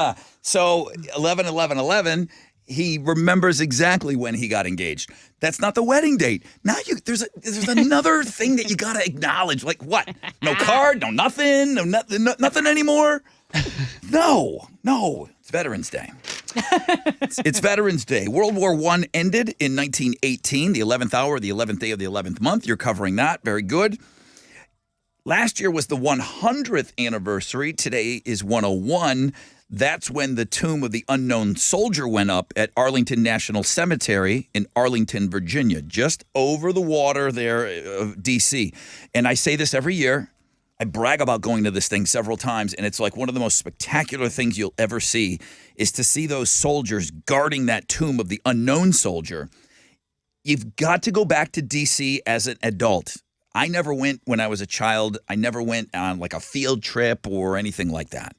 them. So 11/11/11, he remembers exactly when he got engaged. That's not the wedding date. Now there's another thing that you gotta acknowledge. Like what? No card, no nothing, nothing anymore. No. It's Veterans Day. It's Veterans Day. World War I ended in 1918, the 11th hour, the 11th day of the 11th month. You're covering that. Very good. Last year was the 100th anniversary. Today is 101. That's when the tomb of the unknown soldier went up at Arlington National Cemetery in Arlington, Virginia, just over the water there of D.C. And I say this every year. I brag about going to this thing several times, and it's like one of the most spectacular things you'll ever see is to see those soldiers guarding that tomb of the unknown soldier. You've got to go back to D.C. as an adult. I never went when I was a child. I never went on like a field trip or anything like that.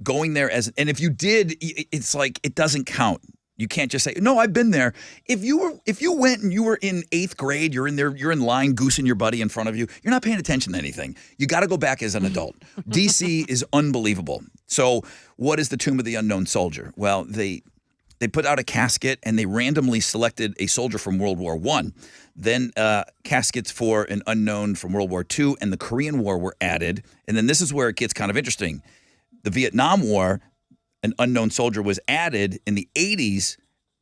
Going there and if you did, it's like it doesn't count. You can't just say, no, I've been there. If you went and you were in 8th grade, you're in there, you're in line goosing your buddy in front of you, you're not paying attention to anything. You got to go back as an adult. DC is unbelievable. So what is the Tomb of the Unknown Soldier? Well, they put out a casket and they randomly selected a soldier from World War I. Then caskets for an unknown from World War II and the Korean War were added. And then this is where it gets kind of interesting. The Vietnam War, an unknown soldier was added in the 80s.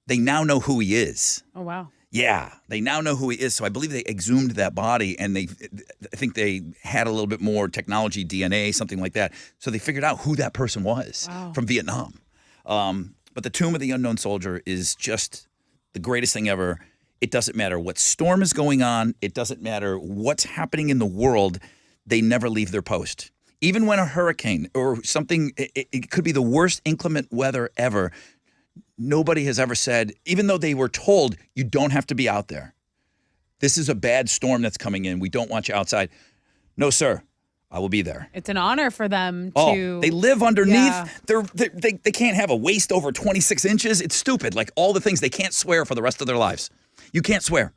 They now know who he is. Oh, wow. Yeah, they now know who he is. So I believe they exhumed that body and I think they had a little bit more technology, DNA, something like that. So they figured out who that person was from Vietnam. But the Tomb of the Unknown Soldier is just the greatest thing ever. It doesn't matter what storm is going on. It doesn't matter what's happening in the world. They never leave their post. Even when a hurricane or something, it could be the worst inclement weather ever. Nobody has ever said, even though they were told, you don't have to be out there. This is a bad storm that's coming in. We don't want you outside. No, sir. I will be there. It's an honor for them to. Oh, they live underneath. Yeah. They can't have a waist over 26 inches. It's stupid. Like all the things, they can't swear for the rest of their lives. You can't swear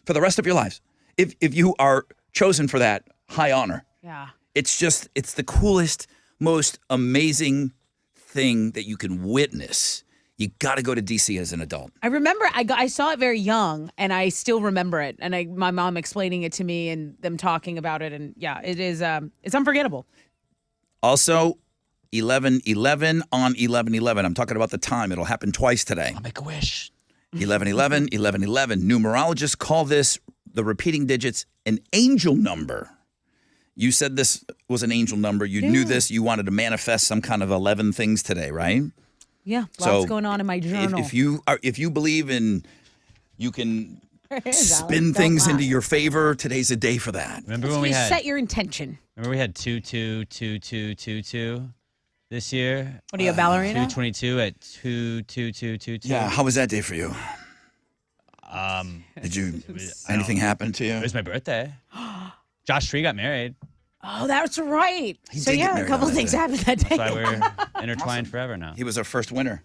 for the rest of your lives. If you are chosen for that high honor. Yeah. It's the coolest, most amazing thing that you can witness. You got to go to D.C. as an adult. I remember I saw it very young, and I still remember it. And my mom explaining it to me and them talking about it. And yeah, it is it's unforgettable. Also, 11/11 on 11/11. I'm talking about the time. It'll happen twice today. I'll make a wish. 11/11, 11/11. Numerologists call this, the repeating digits, an angel number. You said this was an angel number. You knew this. You wanted to manifest some kind of 11 things today, right? Yeah, lots going on in my journal. If you believe in, you can spin things into your favor. Today's a day for that. Remember when we had set your intention. Remember we had 2-2-2-2-2-2 this year. What are you, a ballerina? 222 at 2-2-2-2-2. Yeah. How was that day for you? Did anything happen to you? It was my birthday. Josh Tree got married. Oh, that's right. So did get yeah, a married couple on of that things day. happened that day. That's why we're intertwined forever now. He was our first winner.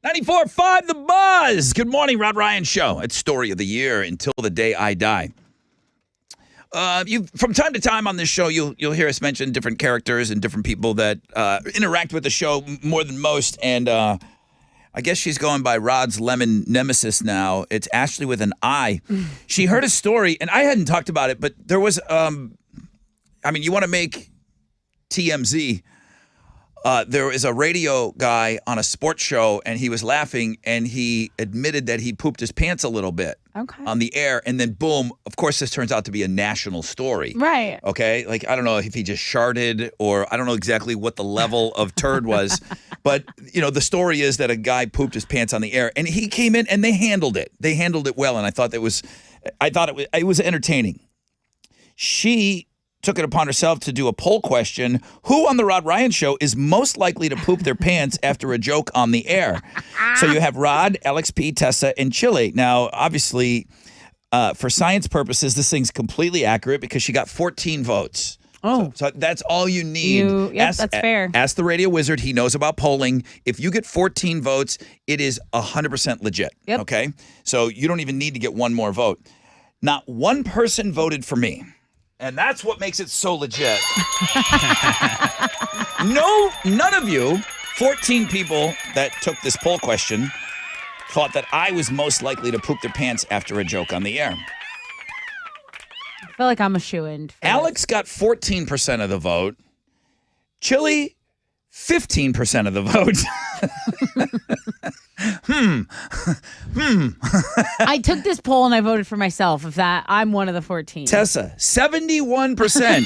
94.5 The Buzz. Good morning, Rod Ryan Show. It's Story of the Year until the day I die. From time to time on this show, you'll hear us mention different characters and different people that interact with the show more than most. And I guess she's going by Rod's lemon nemesis now. It's Ashley with an I. She heard a story, and I hadn't talked about it, but there was, you want to make TMZ. There was a radio guy on a sports show, and he was laughing, and he admitted that he pooped his pants a little bit on the air, and then boom, of course, this turns out to be a national story. Right. Okay? Like, I don't know if he just sharted, or I don't know exactly what the level of turd was, but, the story is that a guy pooped his pants on the air, and he came in, and they handled it. They handled it well, and I thought it was entertaining. She took it upon herself to do a poll question. Who on the Rod Ryan Show is most likely to poop their pants after a joke on the air? So you have Rod, Alex P, Tessa, and Chili. Now, obviously, for science purposes, this thing's completely accurate because she got 14 votes. Oh. So that's all you need. That's fair. Ask the radio wizard. He knows about polling. If you get 14 votes, it is 100% legit. Yep. Okay? So you don't even need to get one more vote. Not one person voted for me. And that's what makes it so legit. None of you, 14 people that took this poll question, thought that I was most likely to poop their pants after a joke on the air. I feel like I'm a shoo-in. Alex got 14% of the vote. Chili, 15% of the vote. I took this poll and I voted for myself. I'm one of the 14. Tessa, 71%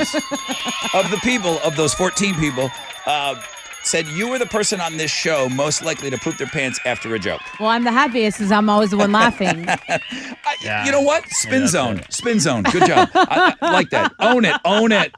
of the people, of those 14 people, said you were the person on this show most likely to poop their pants after a joke. Well, I'm the happiest because I'm always the one laughing. You know what? Spin zone. Spin zone. Good job. I like that. Own it. Own it.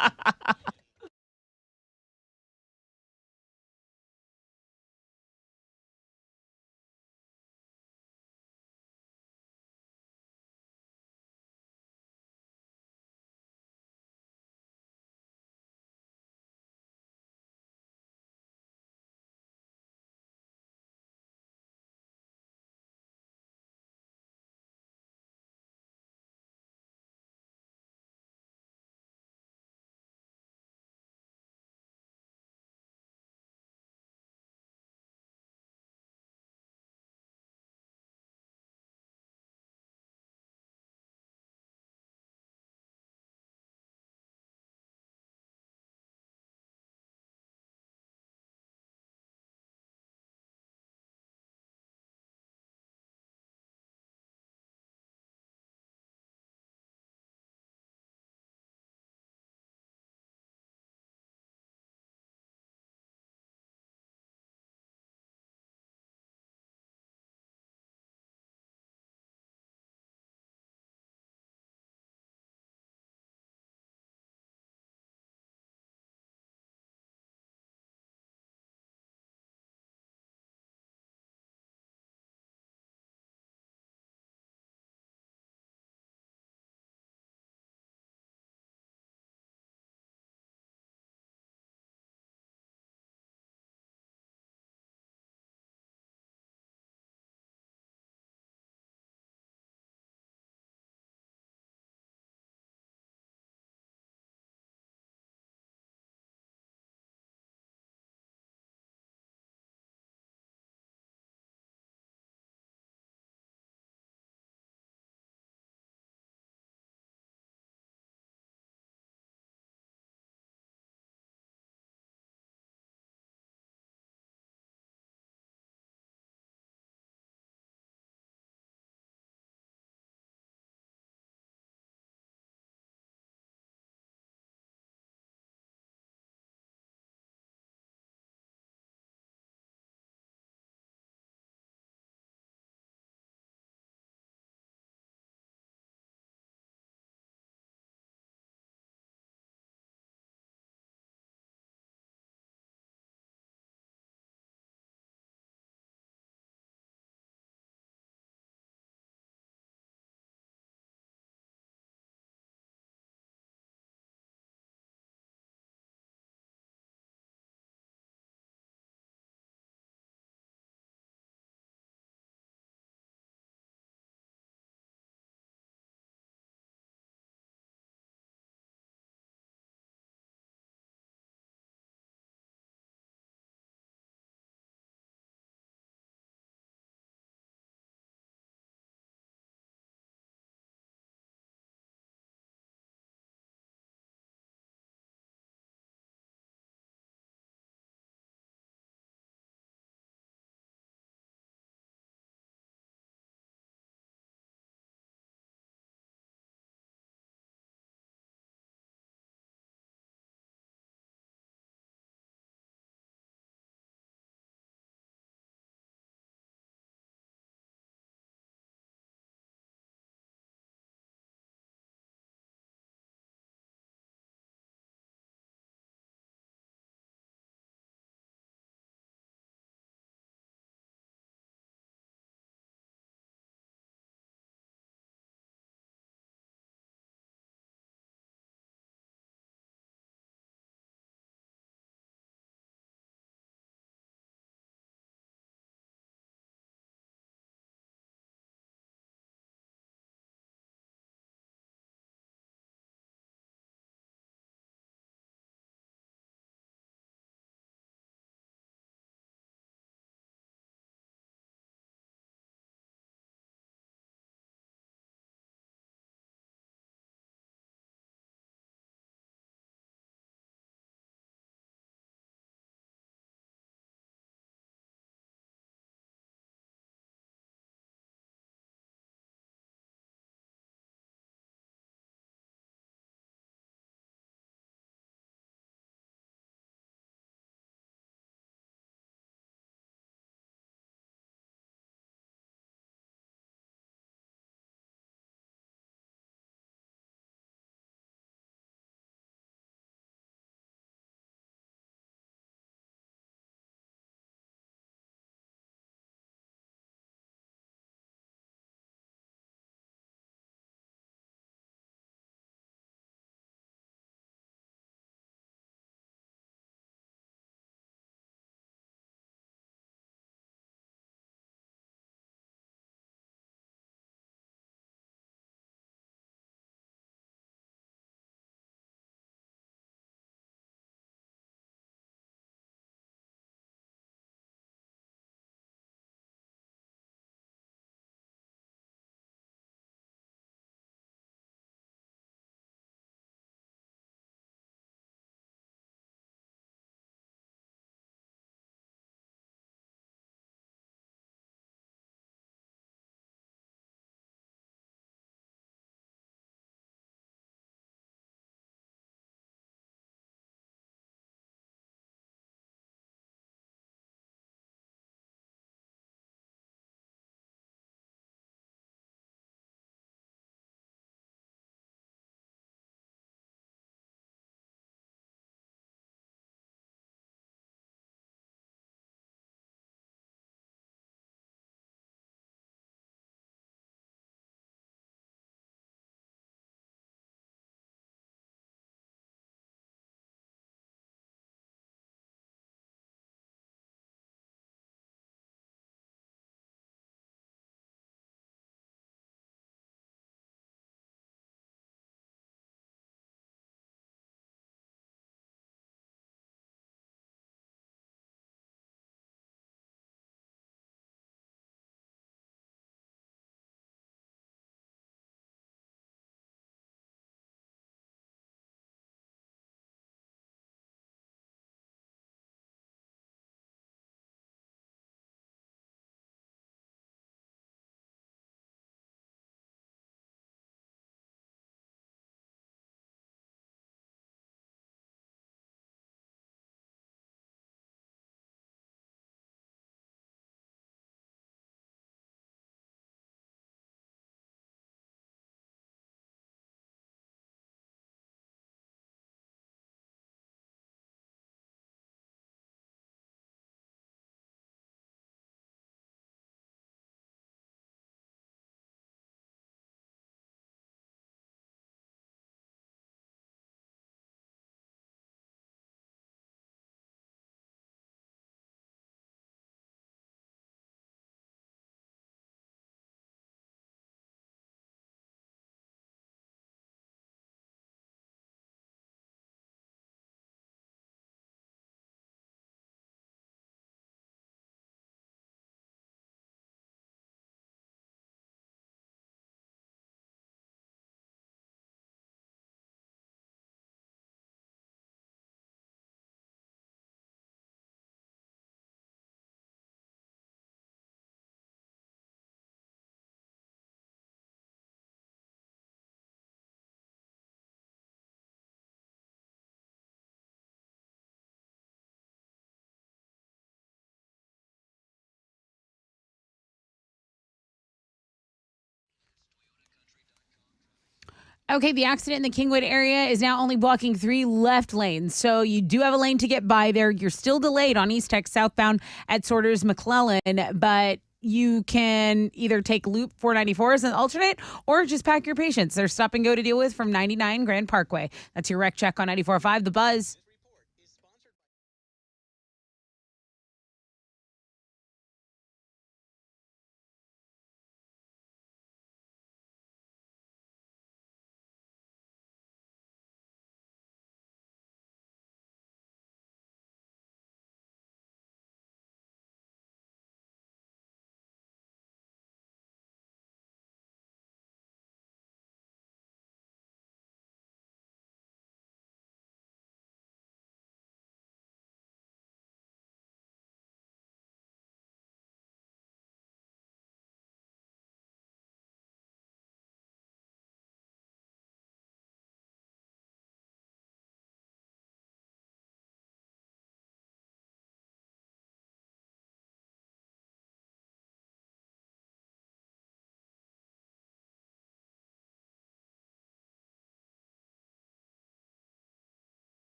Okay, the accident in the Kingwood area is now only blocking 3 left lanes. So you do have a lane to get by there. You're still delayed on East Tech southbound at Sorters McClellan, but you can either take Loop 494 as an alternate or just pack your patience. There's stop and go to deal with from 99 Grand Parkway. That's your wreck check on 94.5 The Buzz.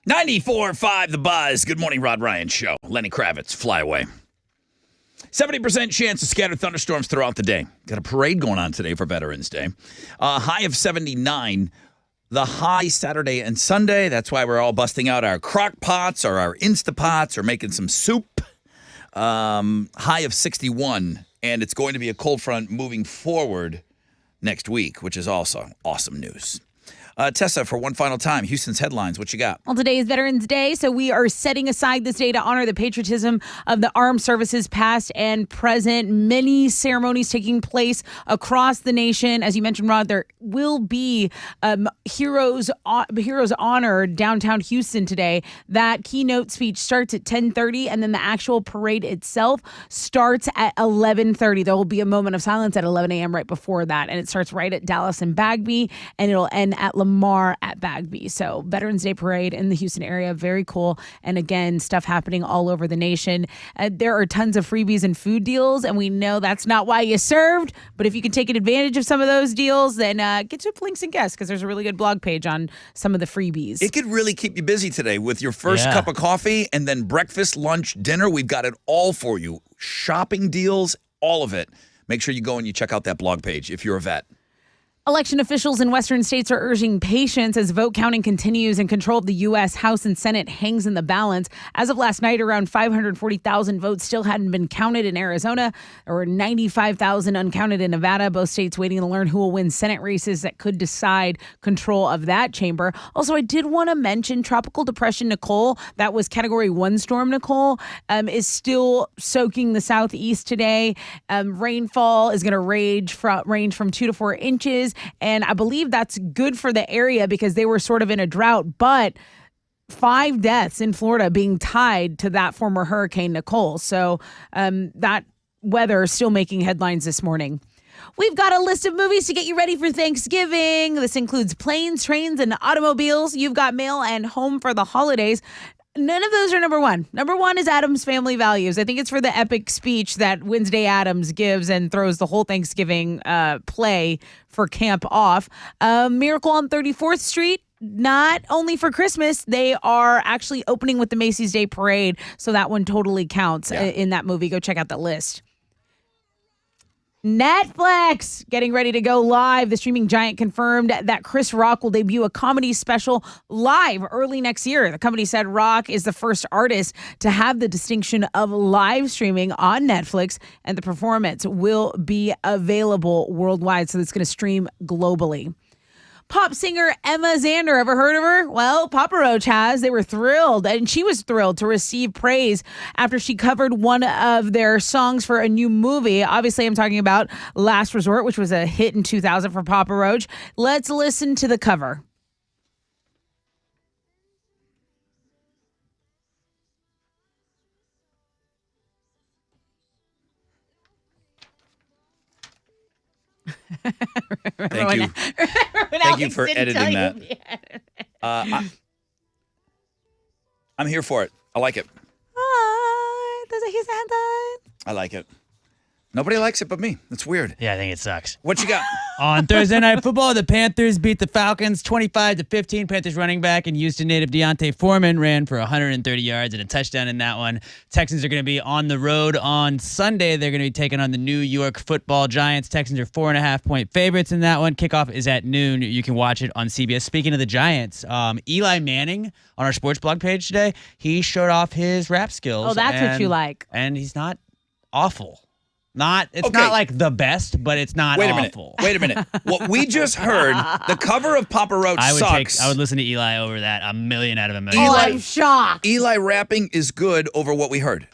.94.5 The Buzz. Good morning, Rod Ryan Show. Lenny Kravitz, Fly Away. 70% chance of scattered thunderstorms throughout the day. Got a parade going on today for Veterans Day. High of 79. The high Saturday and Sunday. That's why we're all busting out our crock pots or our Instapots or making some soup. High of 61. And it's going to be a cold front moving forward next week, which is also awesome news. Tessa, for one final time, Houston's headlines. What you got? Well, today is Veterans Day, so we are setting aside this day to honor the patriotism of the armed services past and present. Many ceremonies taking place across the nation. As you mentioned, Rod, there will be Heroes Honor downtown Houston today. That keynote speech starts at 10:30, and then the actual parade itself starts at 11:30. There will be a moment of silence at 11 a.m. right before that, and it starts right at Dallas and Bagby, and it'll end at Lamar at Bagby. So Veterans Day Parade in the Houston area, very cool. And again, stuff happening all over the nation. There are tons of freebies and food deals, and we know that's not why you served, but if you can take advantage of some of those deals, then get your Blinks and Guests, because there's a really good blog page on some of the freebies. It could really keep you busy today with your first cup of coffee and then breakfast, lunch, dinner. We've got it all for you. Shopping deals, all of it. Make sure you go and you check out that blog page if you're a vet. Election officials in Western states are urging patience as vote counting continues and control of the U.S. House and Senate hangs in the balance. As of last night, around 540,000 votes still hadn't been counted in Arizona. There were 95,000 uncounted in Nevada, both states waiting to learn who will win Senate races that could decide control of that chamber. Also, I did want to mention Tropical Depression Nicole, that was Category 1 storm Nicole, is still soaking the southeast today. Rainfall is going to range from 2 to 4 inches. And I believe that's good for the area because they were sort of in a drought, but 5 deaths in Florida being tied to that former Hurricane Nicole. So that weather is still making headlines this morning. We've got a list of movies to get you ready for Thanksgiving. This includes planes, trains, and automobiles. You've got Mail and Home for the holidays. None of those are number one. Number one is Addams Family Values. I think it's for the epic speech that Wednesday Addams gives and throws the whole Thanksgiving play for camp off. Miracle on 34th Street, not only for Christmas, they are actually opening with the Macy's Day Parade. So that one totally counts in that movie. Go check out the list. Netflix getting ready to go live. The streaming giant confirmed that Chris Rock will debut a comedy special live early next year. The company said Rock is the first artist to have the distinction of live streaming on Netflix, and the performance will be available worldwide. So it's going to stream globally. Pop singer Emma Zander, ever heard of her? Well, Papa Roach has. They were thrilled, and she was thrilled to receive praise after she covered one of their songs for a new movie. Obviously, I'm talking about Last Resort, which was a hit in 2000 for Papa Roach. Let's listen to the cover. Thank you. Thank you for editing that. I'm here for it. I like it. I like it. Nobody likes it but me. That's weird. Yeah, I think it sucks. What you got? On Thursday Night Football, the Panthers beat the Falcons 25-15. Panthers running back and Houston native Deontay Foreman ran for 130 yards and a touchdown in that one. Texans are going to be on the road on Sunday. They're going to be taking on the New York Football Giants. Texans are 4.5-point favorites in that one. Kickoff is at noon. You can watch it on CBS. Speaking of the Giants, Eli Manning on our sports blog page today, he showed off his rap skills. Oh, that's what you like. And he's not awful. It's not like the best, but it's not awful. Wait a minute. What we just heard, the cover of Papa Roach sucks. I would listen to Eli over that a million out of a million. I'm shocked. Eli rapping is good over what we heard.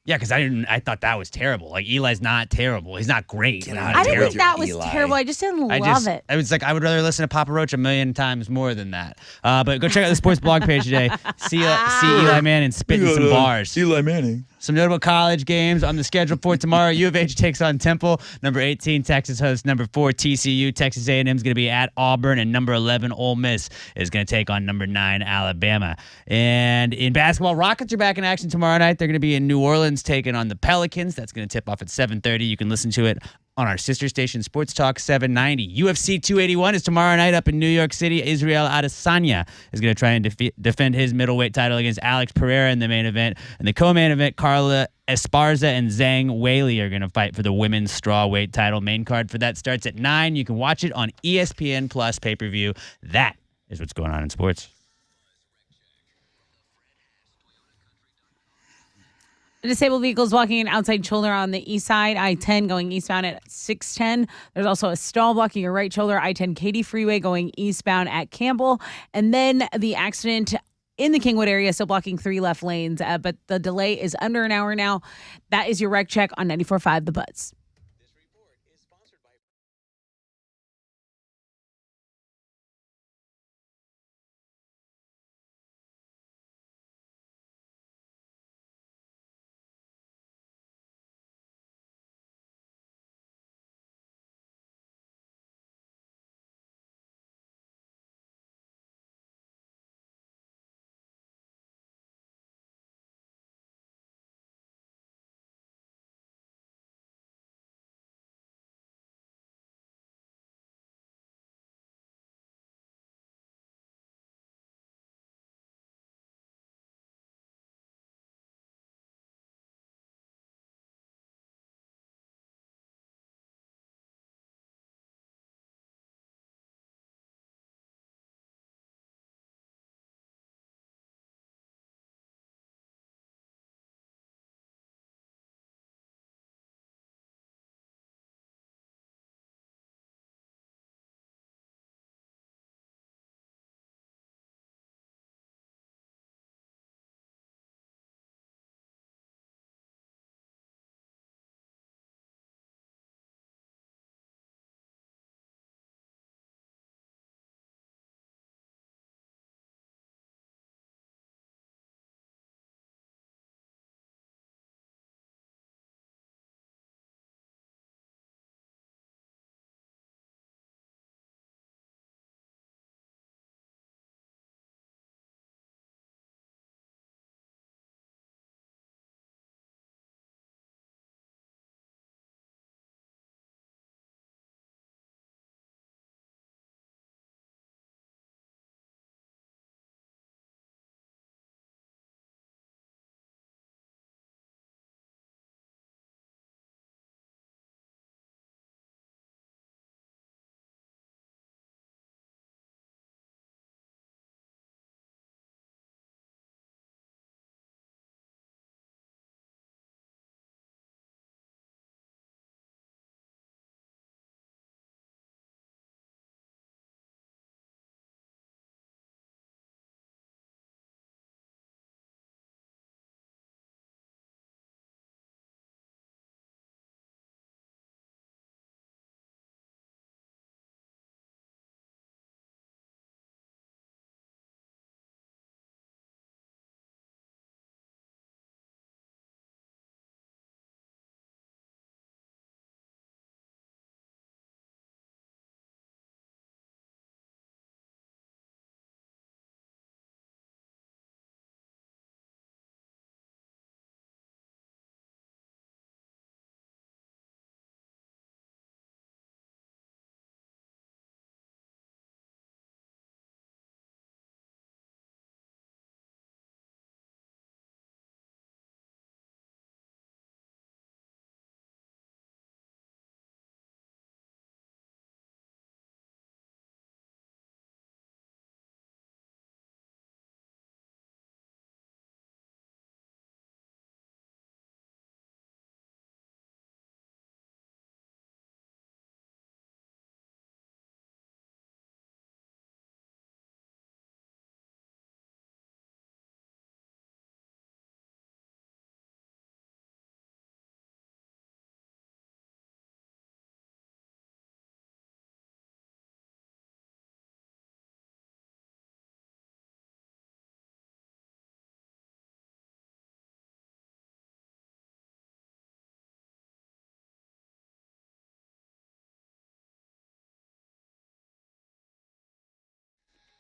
Yeah, because I thought that was terrible. Like, Eli's not terrible. He's not great. I didn't think that was terrible. I just didn't love it. I was like, I would rather listen to Papa Roach a million times more than that. But go check out the sports blog page today. See Eli Manning spitting some bars. Eli Manning. Some notable college games on the schedule for tomorrow. U of H takes on Temple. Number 18, Texas hosts number 4, TCU. Texas A&M is going to be at Auburn. And number 11, Ole Miss is going to take on number 9, Alabama. And in basketball, Rockets are back in action tomorrow night. They're going to be in New Orleans taking on the Pelicans. That's going to tip off at 7:30. You can listen to it on our sister station, Sports Talk 790. UFC 281 is tomorrow night up in New York City. Israel Adesanya is going to try and defend his middleweight title against Alex Pereira in the main event. And the co-main event, Carla Esparza and Zhang Weili are going to fight for the women's strawweight title. Main card for that starts at 9. You can watch it on ESPN Plus pay-per-view. That is what's going on in sports. A disabled vehicle is blocking an outside shoulder on the east side, I-10 going eastbound at 610. There's also a stall blocking your right shoulder, I-10 Katy Freeway going eastbound at Campbell. And then the accident in the Kingwood area, still blocking 3 left lanes, but the delay is under an hour now. That is your wreck check on 94.5 The Buzz.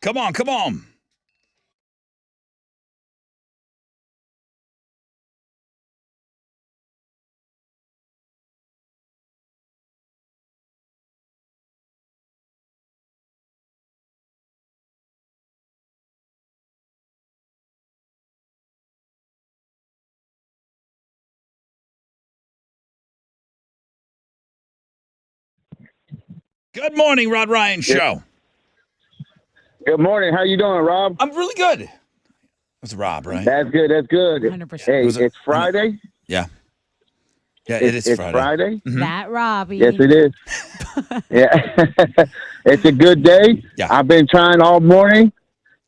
Come on, come on. Good morning, Rod Ryan Show. Good morning. How you doing, Rob? I'm really good. It's Rob, right? That's good. That's good. 100%. Hey, Was it- it's Friday. Yeah. Yeah, it is It's Friday. Friday. That Robbie. Yes, it is. Yeah, it's a good day. Yeah. I've been trying all morning.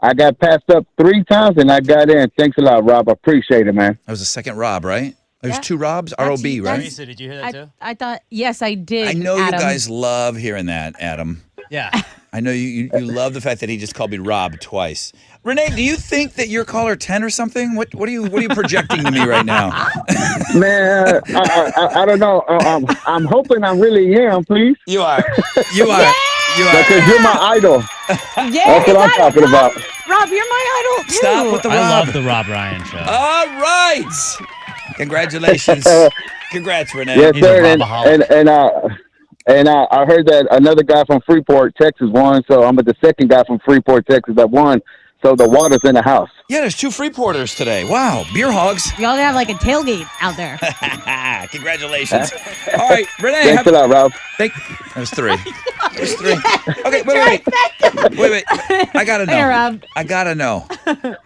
I got passed up 3 times and I got in. Thanks a lot, Rob. I appreciate it, man. That was the second Rob, right? There's Yeah. 2 Robs, That's- R-O-B, right? Teresa, did you hear that too? I thought, yes, I did. I know Adam. you guys love hearing that, Adam. Yeah. I know you love the fact that he just called me Rob twice. Renee, do you think that you're caller 10 or something? What are you projecting to me right now? Man, I don't know. I'm hoping I really am, please. You are. You are. You are. Because you're my idol. Yeah, That's what I'm talking about. Rob, you're my idol too. Stop with the Rob. I love the Rob Ryan show. All right. Congratulations. Congrats, Renee. Yes, He's a sir. Robaholic. And I heard that another guy from Freeport, Texas won. So I'm the second guy from Freeport, Texas that won. So the water's in the house. Yeah, there's 2 Freeporters today. Wow. Beer hogs. Y'all have like a tailgate out there. Congratulations. All right, Renee. Thanks a lot, Rob. That was 3. That was 3. Okay, wait. I gotta know. Hey, Rob. I gotta know. I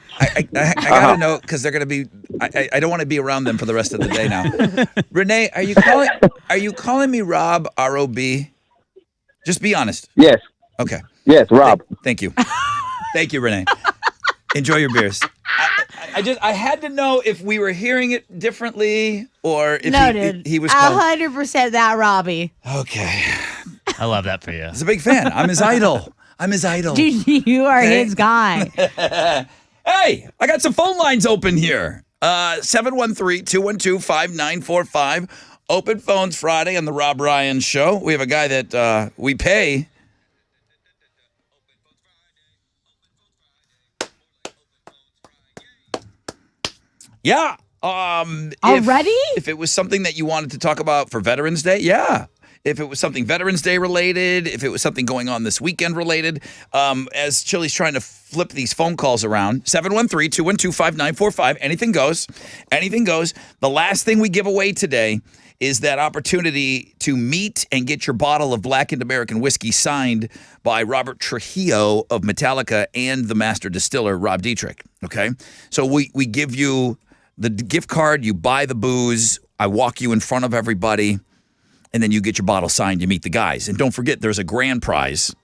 gotta know because they're gonna be. I don't want to be around them for the rest of the day now. Renee, are you calling me Rob, R-O-B? Just be honest. Yes. Okay. Yes, Rob. Thank you. Thank you, Renee. Enjoy your beers. I had to know if we were hearing it differently or if Noted. he was calling. 100% that Robbie. Okay. I love that for you. He's a big fan. I'm his idol. Dude, you are Okay. his guy. Hey, I got some phone lines open here. 713-212-5945. Open phones Friday on the Rob Ryan Show. We have a guy that we pay. Yeah. Already? If it was something that you wanted to talk about for Veterans Day, yeah. If it was something Veterans Day related, if it was something going on this weekend related, as Chili's trying to flip these phone calls around, 713-212-5945, anything goes. Anything goes. The last thing we give away today is that opportunity to meet and get your bottle of blackened American whiskey signed by Robert Trujillo of Metallica and the master distiller, Rob Dietrich, okay? So we give you the gift card, you buy the booze, I walk you in front of everybody, and then you get your bottle signed, you meet the guys. And don't forget, there's a grand prize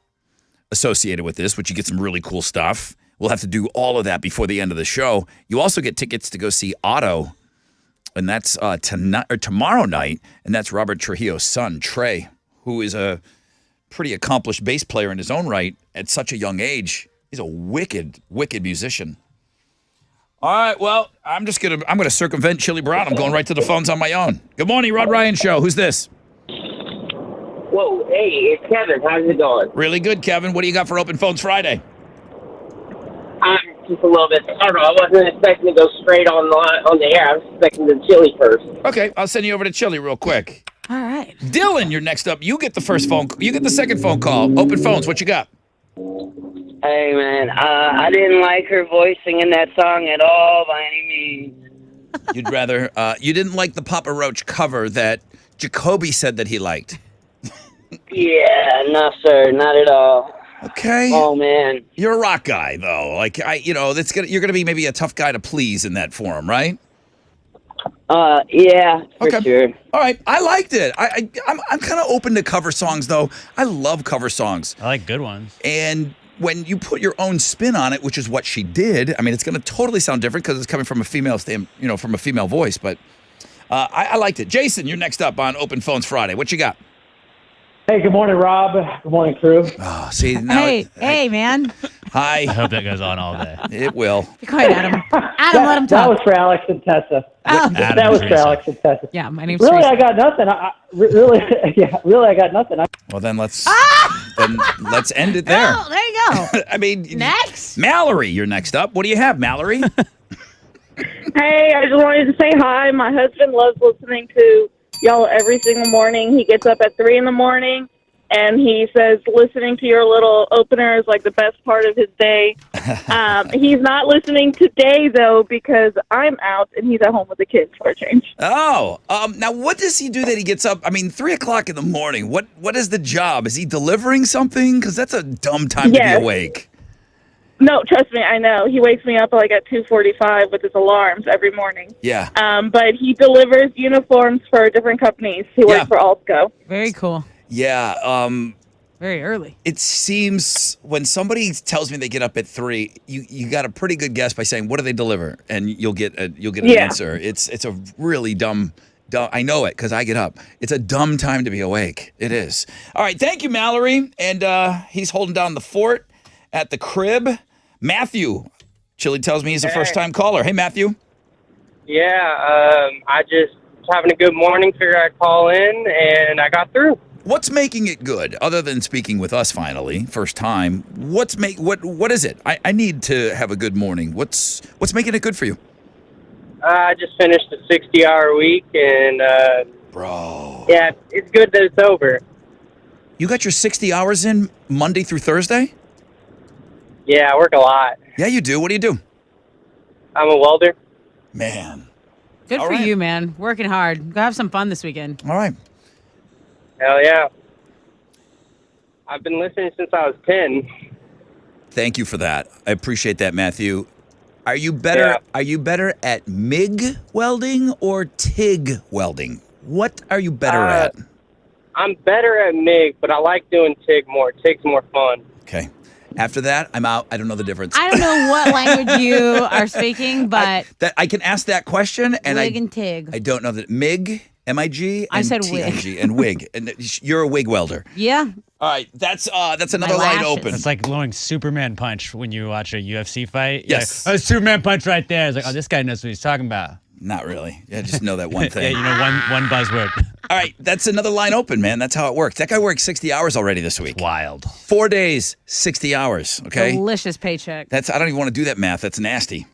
associated with this, which you get some really cool stuff. We'll have to do all of that before the end of the show. You also get tickets to go see Otto, and that's tonight or tomorrow night, and that's Robert Trujillo's son, Trey, who is a pretty accomplished bass player in his own right at such a young age. He's a wicked, wicked musician. All right, well, I'm gonna circumvent Chili Brown. I'm going right to the phones on my own. Good morning, Rod Ryan Show. Who's this? Whoa, hey, it's Kevin. How's it going? Really good, Kevin. What do you got for Open Phones Friday? I'm just a little bit. I don't know. I wasn't expecting to go straight on the air. I was expecting the chili first. Okay, I'll send you over to Chili real quick. All right. Dylan, you're next up. You get the first phone. You get the second phone call. Open Phones. What you got? Hey, man, I didn't like her voice singing that song at all by any means. You'd rather. You didn't like the Papa Roach cover that Jacoby said that he liked. Yeah, no, sir, not at all. Okay. Oh, man. You're a rock guy, though. Like you're gonna be maybe a tough guy to please in that forum, right? Yeah, for sure. All right, I liked it. I'm kind of open to cover songs, though. I love cover songs. I like good ones. And when you put your own spin on it, which is what she did, I mean, it's going to totally sound different because it's coming from a female from a female voice. But I liked it. Jason, you're next up on Open Phones Friday. What you got? Hey, good morning, Rob. Good morning, crew. Oh, see now. Hey, man. Hi. I hope that goes on all day. It will. Be quiet, Adam. Adam, let him That talk. was for Alex and Tessa. Oh. That was for Alex and Tessa. Yeah, my name's Really, Teresa. I got nothing. I got nothing. Well, then let's end it there. Oh, there you go. I mean, Next. Mallory, you're next up. What do you have, Mallory? Hey, I just wanted to say hi. My husband loves listening to y'all every single morning. He gets up at 3 a.m, and he says listening to your little opener is like the best part of his day. He's not listening today, though, because I'm out and he's at home with the kids for a change. Oh, now what does he do that he gets up? I mean, 3 o'clock in the morning. What is the job? Is he delivering something? Because that's a dumb time to be Yes. awake. No, trust me, I know. He wakes me up like at 2:45 with his alarms every morning. Yeah. But he delivers uniforms for different companies. He works for Altsco. Very cool. Yeah. Very early. It seems when somebody tells me they get up at 3, you got a pretty good guess by saying, "What do they deliver?" And you'll get an answer. It's a really dumb. I know it because I get up. It's a dumb time to be awake. It is. All right. Thank you, Mallory. And he's holding down the fort at the crib. Matthew, Chili tells me he's a first-time caller. Hey, Matthew. Yeah, I just was having a good morning. Figured I'd call in, and I got through. What's making it good, other than speaking with us finally, first time? What is it? I need to have a good morning. What's making it good for you? I just finished a 60-hour week, and bro, yeah, it's good that it's over. You got your 60 hours in Monday through Thursday? Yeah, I work a lot. Yeah, you do. What do you do? I'm a welder. Man. Good All for right. you, man. Working hard. Go have some fun this weekend. All right. Hell yeah. I've been listening since I was 10. Thank you for that. I appreciate that, Matthew. Are you better? Yeah. Are you better at MIG welding or TIG welding? What are you better at? I'm better at MIG, but I like doing TIG more. TIG's more fun. Okay. After that, I'm out. I don't know the difference. I don't know what language you are speaking, but I can ask that question, and wig and TIG. I don't know that MIG, MIG, and I said TIG, and wig. And you're a wig welder. Yeah. All right, that's another line open. It's like blowing Superman punch when you watch a UFC fight. Yes. Like, oh, Superman punch right there. It's like, oh, this guy knows what he's talking about. Not really. Yeah, just know that one thing. Yeah, you know, one buzzword. All right, that's another line open, man. That's how it works. That guy worked 60 hours already this week. Wild. 4 days, 60 hours, okay? Delicious paycheck. I don't even want to do that math. That's nasty.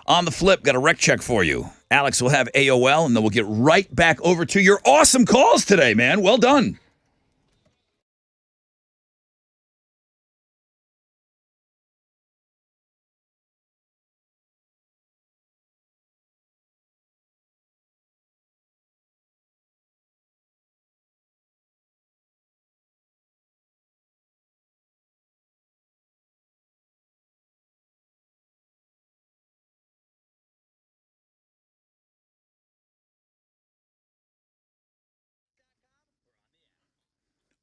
On the flip, got a rec check for you. Alex will have AOL, and then we'll get right back over to your awesome calls today, man. Well done.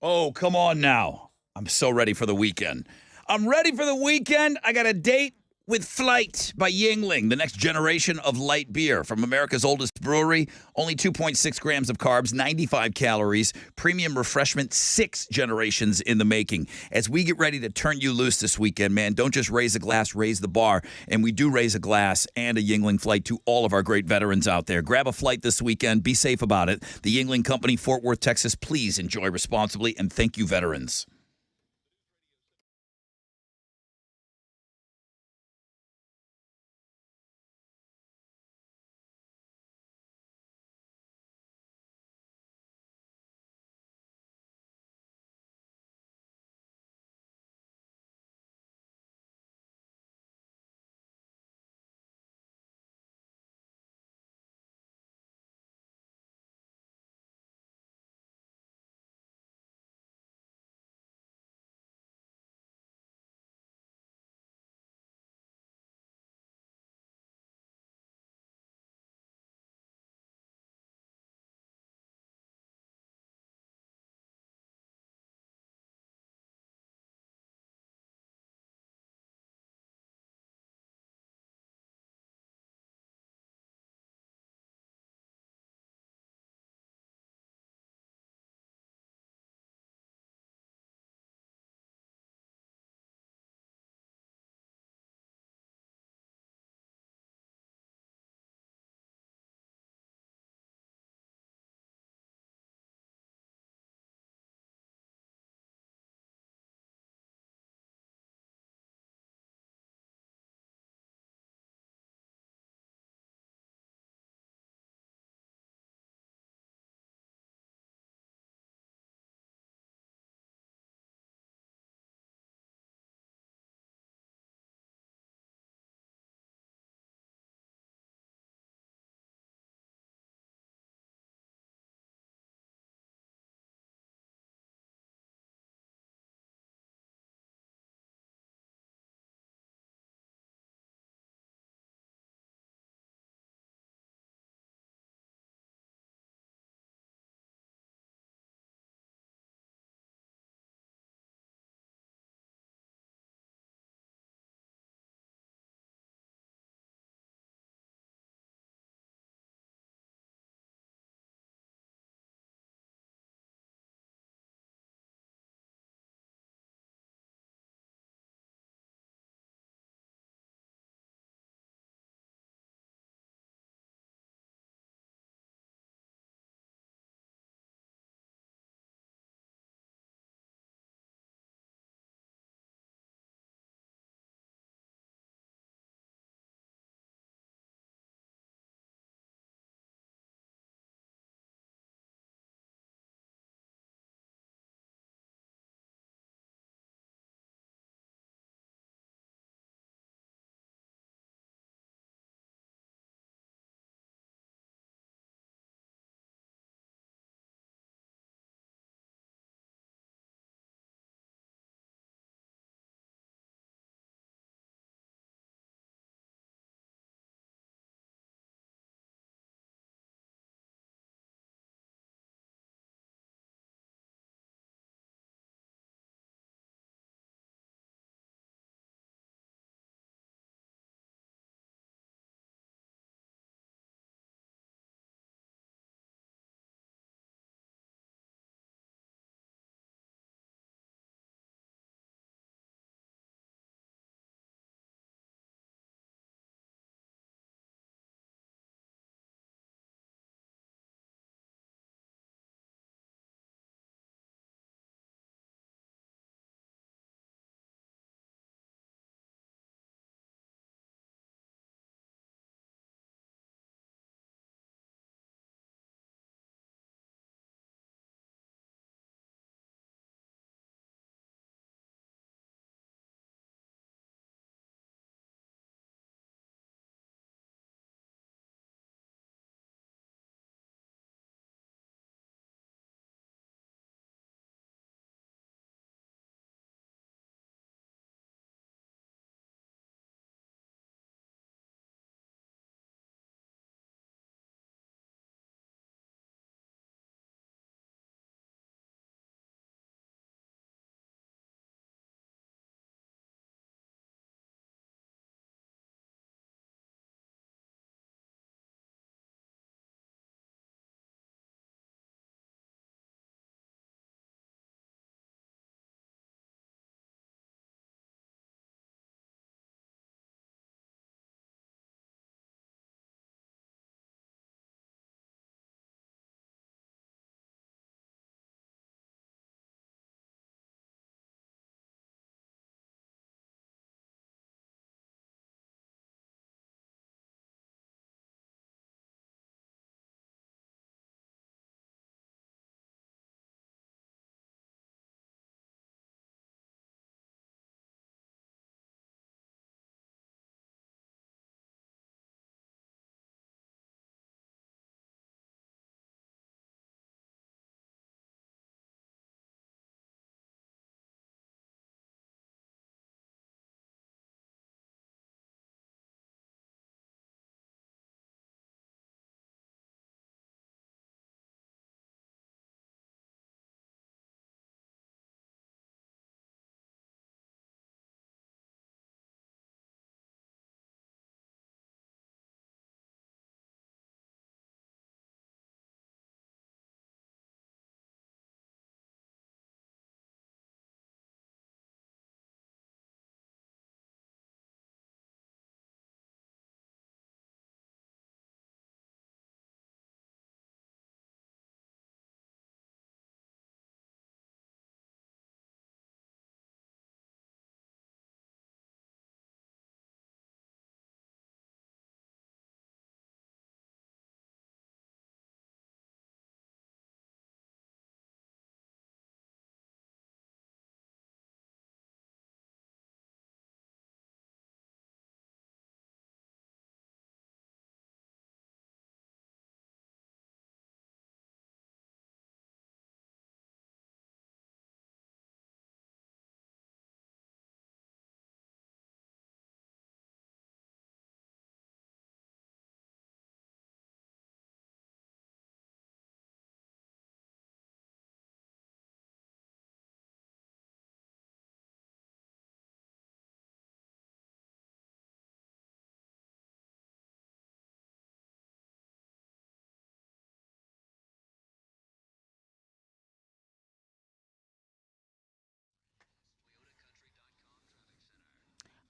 Oh, come on now. I'm so ready for the weekend. I'm ready for the weekend. I got a date with Flight by Yingling, the next generation of light beer from America's oldest brewery. Only 2.6 grams of carbs, 95 calories, premium refreshment, 6 generations in the making. As we get ready to turn you loose this weekend, man, don't just raise a glass, raise the bar. And we do raise a glass and a Yingling Flight to all of our great veterans out there. Grab a flight this weekend. Be safe about it. The Yingling Company, Fort Worth, Texas. Please enjoy responsibly, and thank you, veterans.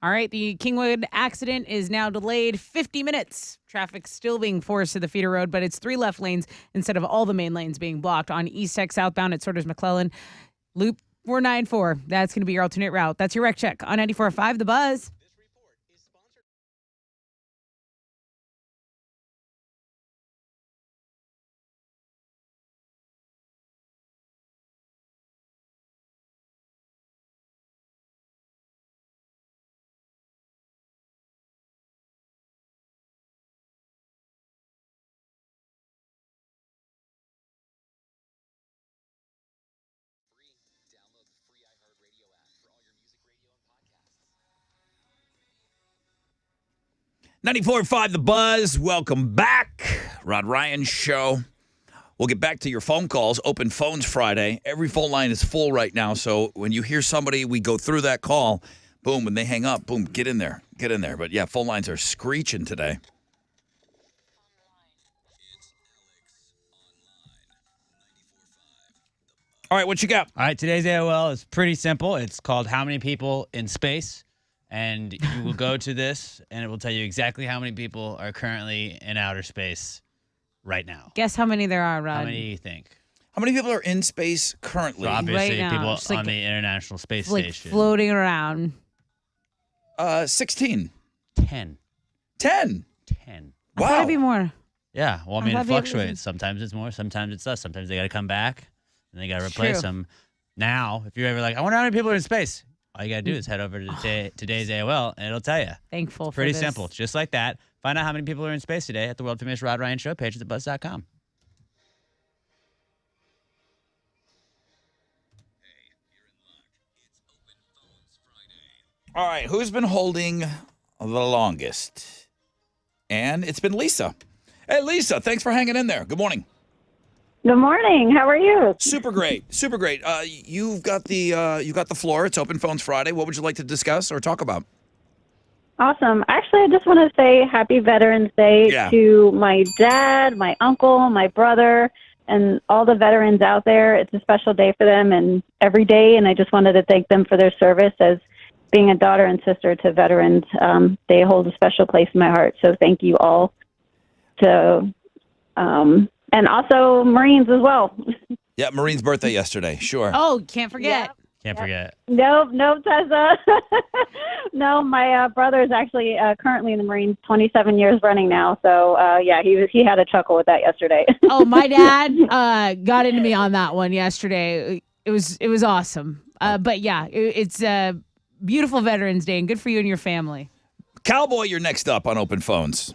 All right, the Kingwood accident is now delayed 50 minutes. Traffic still being forced to the feeder road, but it's 3 left lanes instead of all the main lanes being blocked on East Tech southbound at Sorters McClellan. Loop 494. That's going to be your alternate route. That's your wreck check on 94.5 The Buzz. Download the free iHeartRadio app for all your music, radio, and podcasts. 94.5 The Buzz. Welcome back. Rod Ryan Show. We'll get back to your phone calls. Open Phones Friday. Every phone line is full right now. So when you hear somebody, we go through that call. Boom, when they hang up, boom, get in there. Get in there. But yeah, phone lines are screeching today. All right, what you got? All right, today's AOL is pretty simple. It's called How Many People in Space? And you will go to this, and it will tell you exactly how many people are currently in outer space right now. Guess how many there are, Rod? How many do you think? How many people are in space currently? So obviously, Right now, people just like- on the International Space Like Station. floating around. 16. 10. 10. 10. I thought it'd Wow. be more. Yeah, well, I I mean, it thought maybe it was- fluctuates. Sometimes it's more, sometimes it's less. Sometimes they got to come back, and they got to replace True. them. Now, if you're ever like, I wonder how many people are in space, all you got to do is head over to today's AOL, and it'll tell you. Thankful for Pretty this. simple. Just like that. Find out how many people are in space today at the world famous Rod Ryan Show page at thebuzz.com. All right, who's been holding the longest? And it's been Lisa. Hey, Lisa, thanks for hanging in there. Good morning. Good morning. How are you? Super great, super great. You've got the floor. It's Open Phones Friday. What would you like to discuss or talk about? Awesome. Actually, I just want to say Happy Veterans Day Yeah. to my dad, my uncle, my brother, and all the veterans out there. It's a special day for them and every day, and I just wanted to thank them for their service as being a daughter and sister to veterans. They hold a special place in my heart, so thank you all. And also Marines as well. Yeah, Marine's birthday yesterday. Sure. Oh, can't forget. Can't forget. No, Tessa. No, my brother is actually currently in the Marines, 27 years running now. So yeah, he had a chuckle with that yesterday. Oh, my dad got into me on that one yesterday. It was awesome. But yeah, it's a beautiful Veterans Day, and good for you and your family. Cowboy, you're next up on Open Phones.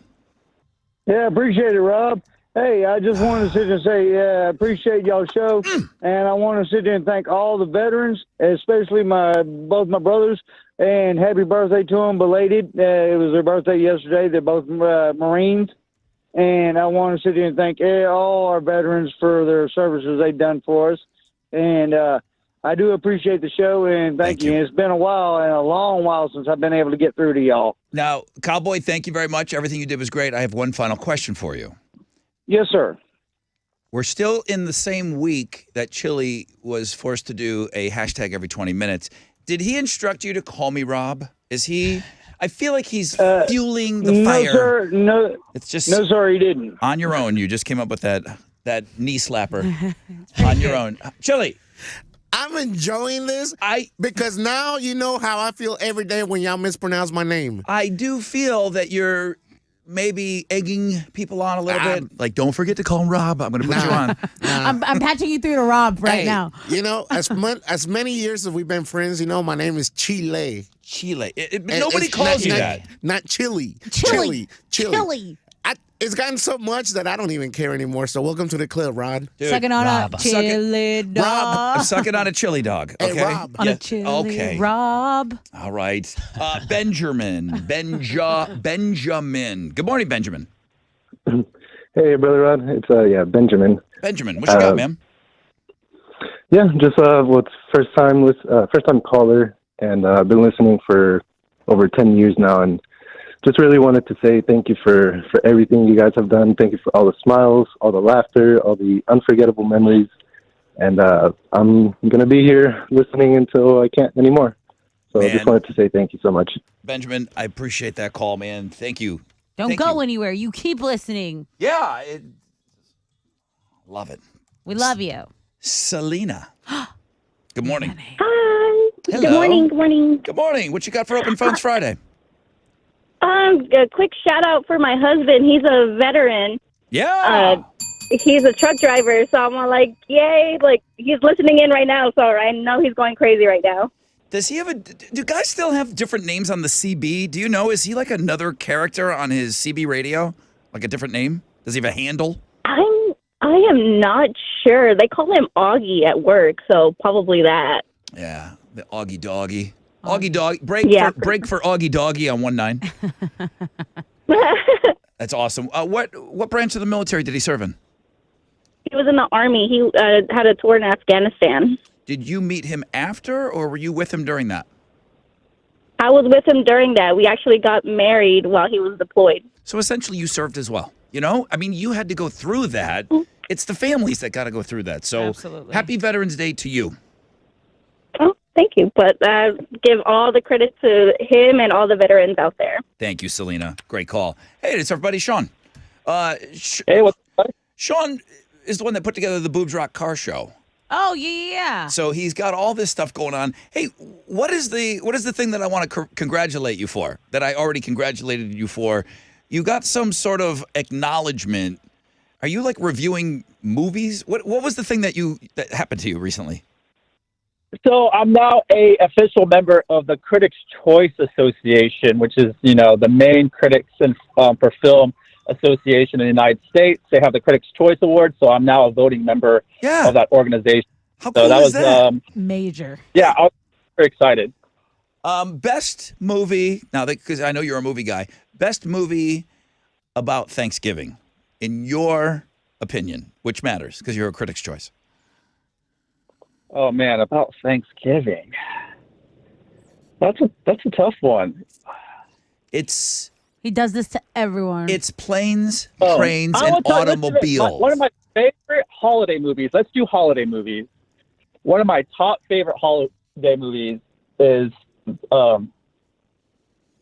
Yeah, appreciate it, Rob. Hey, I just wanted to sit and say, I appreciate y'all's show, and I want to sit there and thank all the veterans, especially both my brothers, and happy birthday to them, belated. It was their birthday yesterday. They're both Marines, and I want to sit there and thank all our veterans for their services they've done for us, and I do appreciate the show, and thank you. It's been a while, and a long while since I've been able to get through to y'all. Now, Cowboy, thank you very much. Everything you did was great. I have one final question for you. Yes, sir. We're still in the same week that Chili was forced to do a hashtag every 20 minutes. Did he instruct you to call me Rob? Is he? I feel like he's fueling the fire. No, sir. No, it's just no, sir. He didn't. On your own, you just came up with that knee slapper on your own. Chili. I'm enjoying this because now you know how I feel every day when y'all mispronounce my name. I do feel that you're maybe egging people on a little bit. Like, don't forget to call him Rob. I'm going to put you on. I'm patching you through to Rob right Hey, now. You know, as many years as we've been friends, you know, my name is Chile. Chile. Nobody calls you that. Not Chili. Chili. Chili. It's gotten so much that I don't even care anymore. So welcome to the club, Rod. Dude, Sucking on Rob. a chili dog. I'm sucking on a chili dog. Hey, Okay. Rob. On a chili Okay. Rob. All right. Benjamin. Benjamin. Good morning, Benjamin. Hey, Brother Rod. It's Benjamin. Benjamin, what you got, man? Yeah, just it's first time caller, and I've been listening for over 10 years now, and just really wanted to say thank you for everything you guys have done. Thank you for all the smiles, all the laughter, all the unforgettable memories, and I'm gonna be here listening until I can't anymore. So I Man. just wanted to say thank you so much. Benjamin, I appreciate that call, man. Thank you. Don't Thank go you. anywhere. You keep listening. Yeah, love it. We love you. Selena. Good morning. Hi. Hello. Good morning. Good morning. Good morning. What you got for Open Phones Friday? A quick shout out for my husband. He's a veteran. Yeah. He's a truck driver, so I'm all like, yay! Like he's listening in right now, so I know he's going crazy right now. Does he have do guys still have different names on the CB? Do you know? Is he like another character on his CB radio? Like a different name? Does he have a handle? I am not sure. They call him Augie at work, so probably that. Yeah, the Augie Doggy. Augie Dog. Break for Augie Doggy on 1-9. That's awesome. What branch of the military did he serve in? He was in the Army. He had a tour in Afghanistan. Did you meet him after, or were you with him during that? I was with him during that. We actually got married while he was deployed. So essentially you served as well. You know? I mean, you had to go through that. It's the families that got to go through that. So Absolutely. Happy Veterans Day to you. Oh, thank you. But give all the credit to him and all the veterans out there. Thank you, Selena. Great call. Hey, it's our buddy Sean. Hey, what's up? Sean is the one that put together the Boobs Rock Car Show. Oh, yeah. So he's got all this stuff going on. Hey, what is the thing that I want to congratulate you for, that I already congratulated you for? You got some sort of acknowledgement. Are you like reviewing movies? What was the thing that happened to you recently? So I'm now a official member of the Critics' Choice Association, which is, the main critics for film association in the United States. They have the Critics' Choice Award, so I'm now a voting member of that organization. How cool is that? Major. Yeah, I was very excited. Best movie, now because I know you're a movie guy, best movie about Thanksgiving, in your opinion, which matters because you're a Critics' Choice. Oh man, about Thanksgiving. That's a tough one. He does this to everyone. It's planes, trains, and automobiles. One of my favorite holiday movies. Let's do holiday movies. One of my top favorite holiday movies is the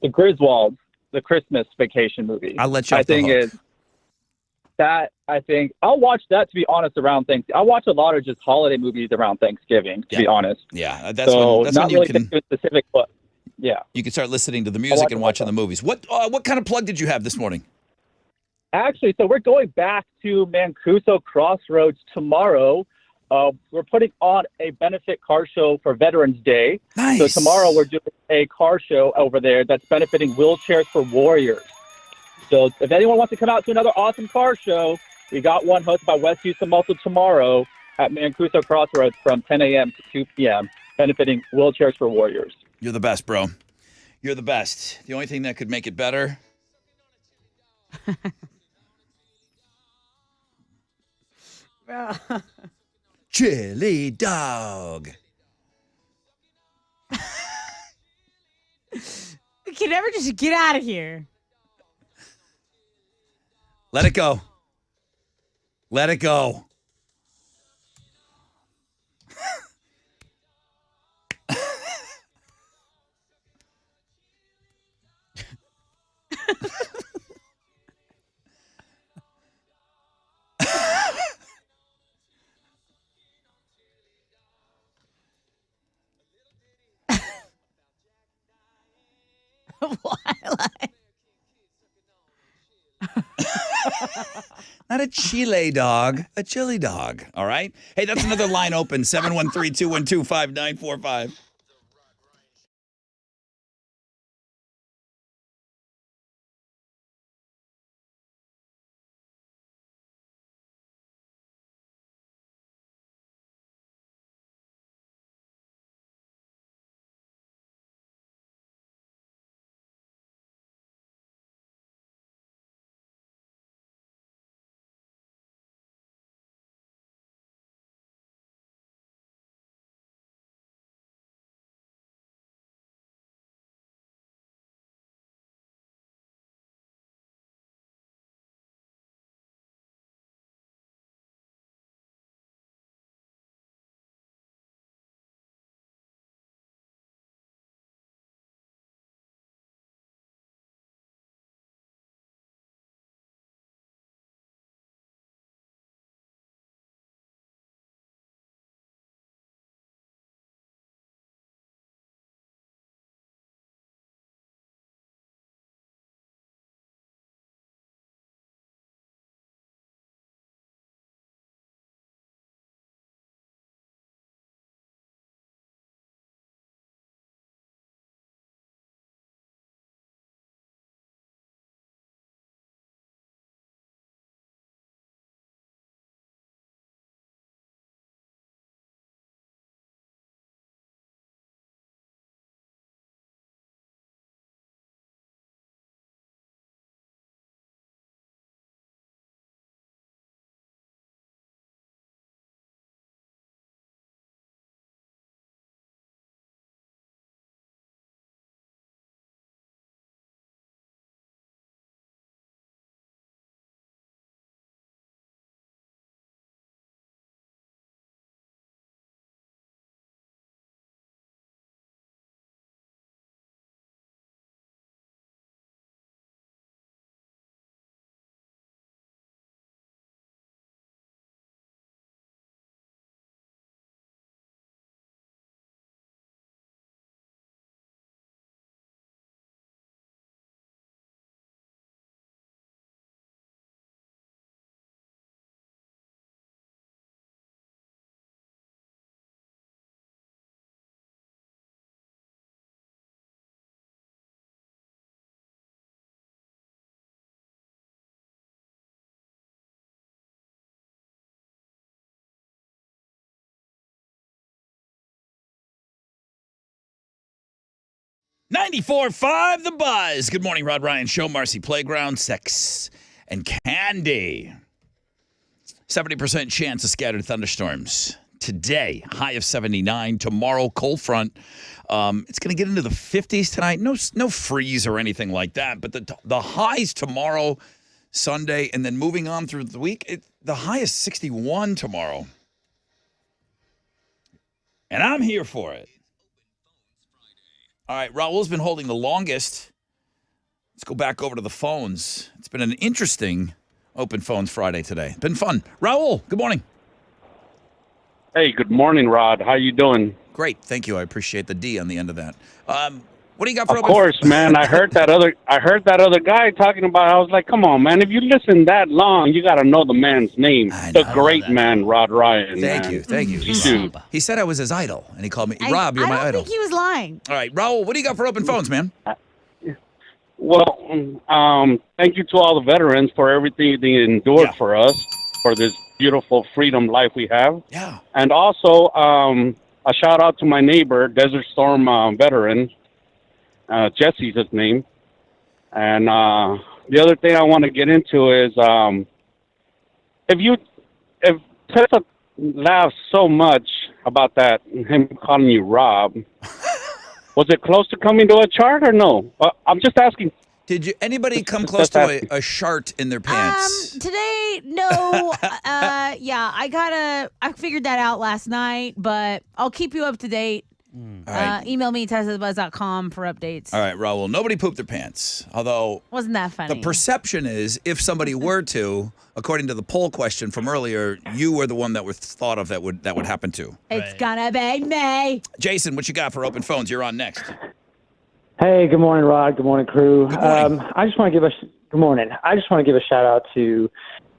Griswolds, the Christmas Vacation movie. I'll let you off the hook. I think I'll watch that, to be honest, around Thanksgiving. I watch a lot of just holiday movies around Thanksgiving, to be honest. Yeah, that's when you can specific, but yeah, you can start listening to the music and watching the movies. What kind of plug did you have this morning? Actually, so we're going back to Mancuso Crossroads tomorrow. We're putting on a benefit car show for Veterans Day. Nice. So tomorrow we're doing a car show over there that's benefiting Wheelchairs for Warriors. So if anyone wants to come out to another awesome car show, we got one hosted by West Houston Muscle tomorrow at Mancuso Crossroads from 10 a.m. to 2 p.m., benefiting Wheelchairs for Warriors. You're the best, bro. You're the best. The only thing that could make it better. Chili dog. We can never just get out of here. Let it go. Let it go. Not a Chile dog, a chili dog. All right? Hey, that's another line open, 713-212-5945. 94.5 The Buzz. Good morning, Rod Ryan Show, Marcy Playground, Sex and Candy. 70% chance of scattered thunderstorms today. High of 79. Tomorrow, cold front. It's going to get into the 50s tonight. No freeze or anything like that. But the highs tomorrow, Sunday, and then moving on through the week, the high is 61 tomorrow. And I'm here for it. All right, Raul's been holding the longest. Let's go back over to the phones. It's been an interesting Open Phones Friday today. Been fun. Raul, good morning. Hey, good morning, Rod. How you doing? Great, thank you. I appreciate the D on the end of that. What do you got for Of Open course, man. I heard that other guy talking about. I was like, come on, man. If you listen that long, you got to know the man's name. The great man, Rod Ryan. Thank you. He said I was his idol, and he called me, Rob, you're my I don't idol. think he was lying. All right, Raul, what do you got for Open Phones, man? Well, thank you to all the veterans for everything they endured for us, for this beautiful freedom life we have. Yeah. And also, a shout out to my neighbor, Desert Storm veteran. Jesse's his name. And the other thing I want to get into is if Tessa laughs so much about that, him calling you Rob, was it close to coming to a chart or no? I'm just asking. Did anybody come close to a shart in their pants? Today, no. I figured that out last night, but I'll keep you up to date. All right. Email me, tessabuzz.com for updates. All right, Raul, nobody pooped their pants. Although Wasn't that funny? the perception is if somebody were to, according to the poll question from earlier, you were the one that was thought of that would happen to. It's gonna be me. Jason, what you got for Open Phones? You're on next. Hey, good morning, Rod. Good morning, crew. Good morning. I just want to give a shout out to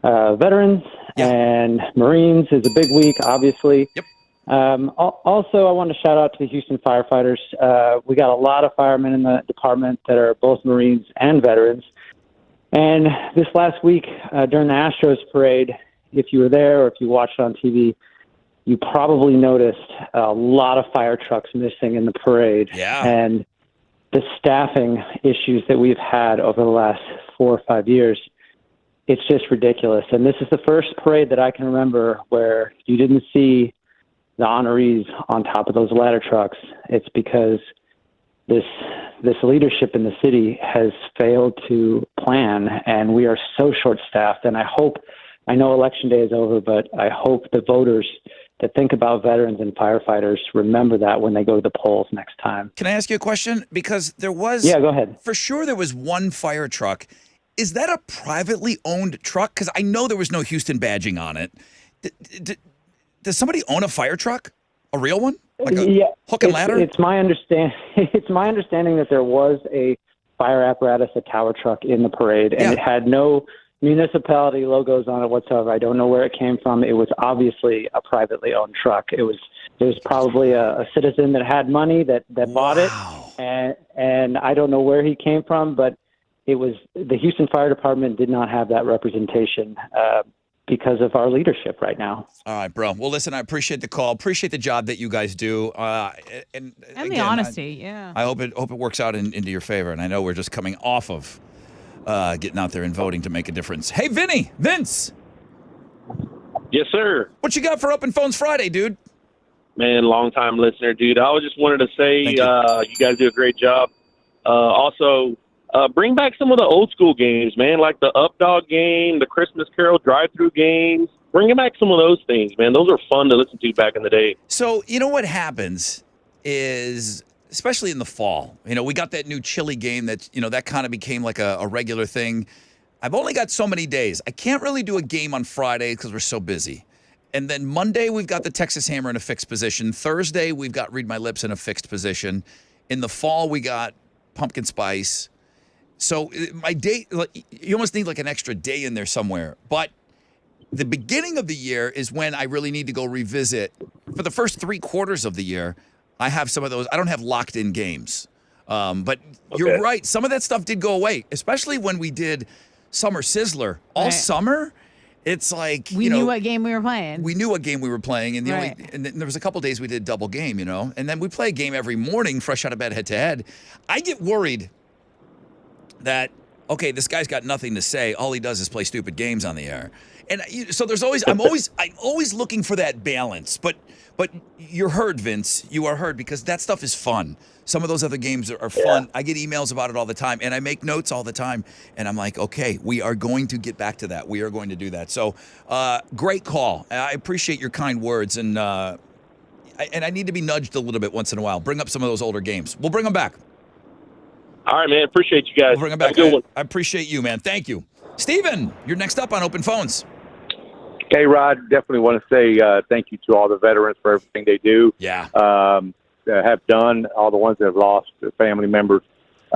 veterans and Marines. It's a big week, obviously. Yep. Also, I want to shout out to the Houston firefighters. We got a lot of firemen in the department that are both Marines and veterans. And this last week during the Astros parade, if you were there or if you watched it on TV, you probably noticed a lot of fire trucks missing in the parade. Yeah. And the staffing issues that we've had over the last 4 or 5 years, it's just ridiculous. And this is the first parade that I can remember where you didn't see the honorees on top of those ladder trucks. It's because this leadership in the city has failed to plan, and we are so short-staffed. And I know Election Day is over, but I hope the voters that think about veterans and firefighters remember that when they go to the polls next time. Can I ask you a question? Because there was... Yeah, go ahead. For sure there was one fire truck. Is that a privately owned truck? Because I know there was no Houston badging on it. Does somebody own a fire truck? A real one? Like a hook and ladder? It's my understanding that there was a fire apparatus, a tower truck in the parade, and it had no municipality logos on it whatsoever. I don't know where it came from. It was obviously a privately owned truck. It was probably a citizen that had money that bought it, and I don't know where he came from, but it was the Houston Fire Department did not have that representation because of our leadership right now. All right, bro. Well, listen, I appreciate the call. Appreciate the job that you guys do. And the honesty, yeah. I hope it works out into your favor. And I know we're just coming off of getting out there and voting to make a difference. Hey, Vince. Yes, sir. What you got for Open Phones Friday, dude? Man, long-time listener, dude. I just wanted to say you guys do a great job. Also, bring back some of the old school games, man, like the Up Dog game, the Christmas Carol drive-through games. Bring back some of those things, man. Those are fun to listen to back in the day. So, you know what happens is, especially in the fall, we got that new chili game that, that kind of became like a regular thing. I've only got so many days. I can't really do a game on Friday because we're so busy. And then Monday, we've got the Texas Hammer in a fixed position. Thursday, we've got Read My Lips in a fixed position. In the fall, we got Pumpkin Spice. So my day, you almost need like an extra day in there somewhere. But the beginning of the year is when I really need to go revisit. For the first 3 quarters of the year, I have some of those. I don't have locked-in games. But you're right. Some of that stuff did go away, especially when we did Summer Sizzler all summer. It's like, We knew what game we were playing. we knew what game we were playing, and Right. and there was a couple days we did double game, and then we play a game every morning, fresh out of bed, head to head. I get worried that, okay, this guy's got nothing to say. All he does is play stupid games on the air. And so I'm always looking for that balance. But you're heard, Vince. You are heard, because that stuff is fun. Some of those other games are fun. Yeah. I get emails about it all the time, and I make notes all the time. And I'm like, okay, we are going to get back to that. We are going to do that. So great call. I appreciate your kind words, and I need to be nudged a little bit once in a while. Bring up some of those older games. We'll bring them back. All right, man. Appreciate you guys. We'll bring them back. Have a good one. I appreciate you, man. Thank you. Steven, you're next up on Open Phones. Hey, Rod, definitely want to say thank you to all the veterans for everything they do. Yeah. Have done, all the ones that have lost their family members.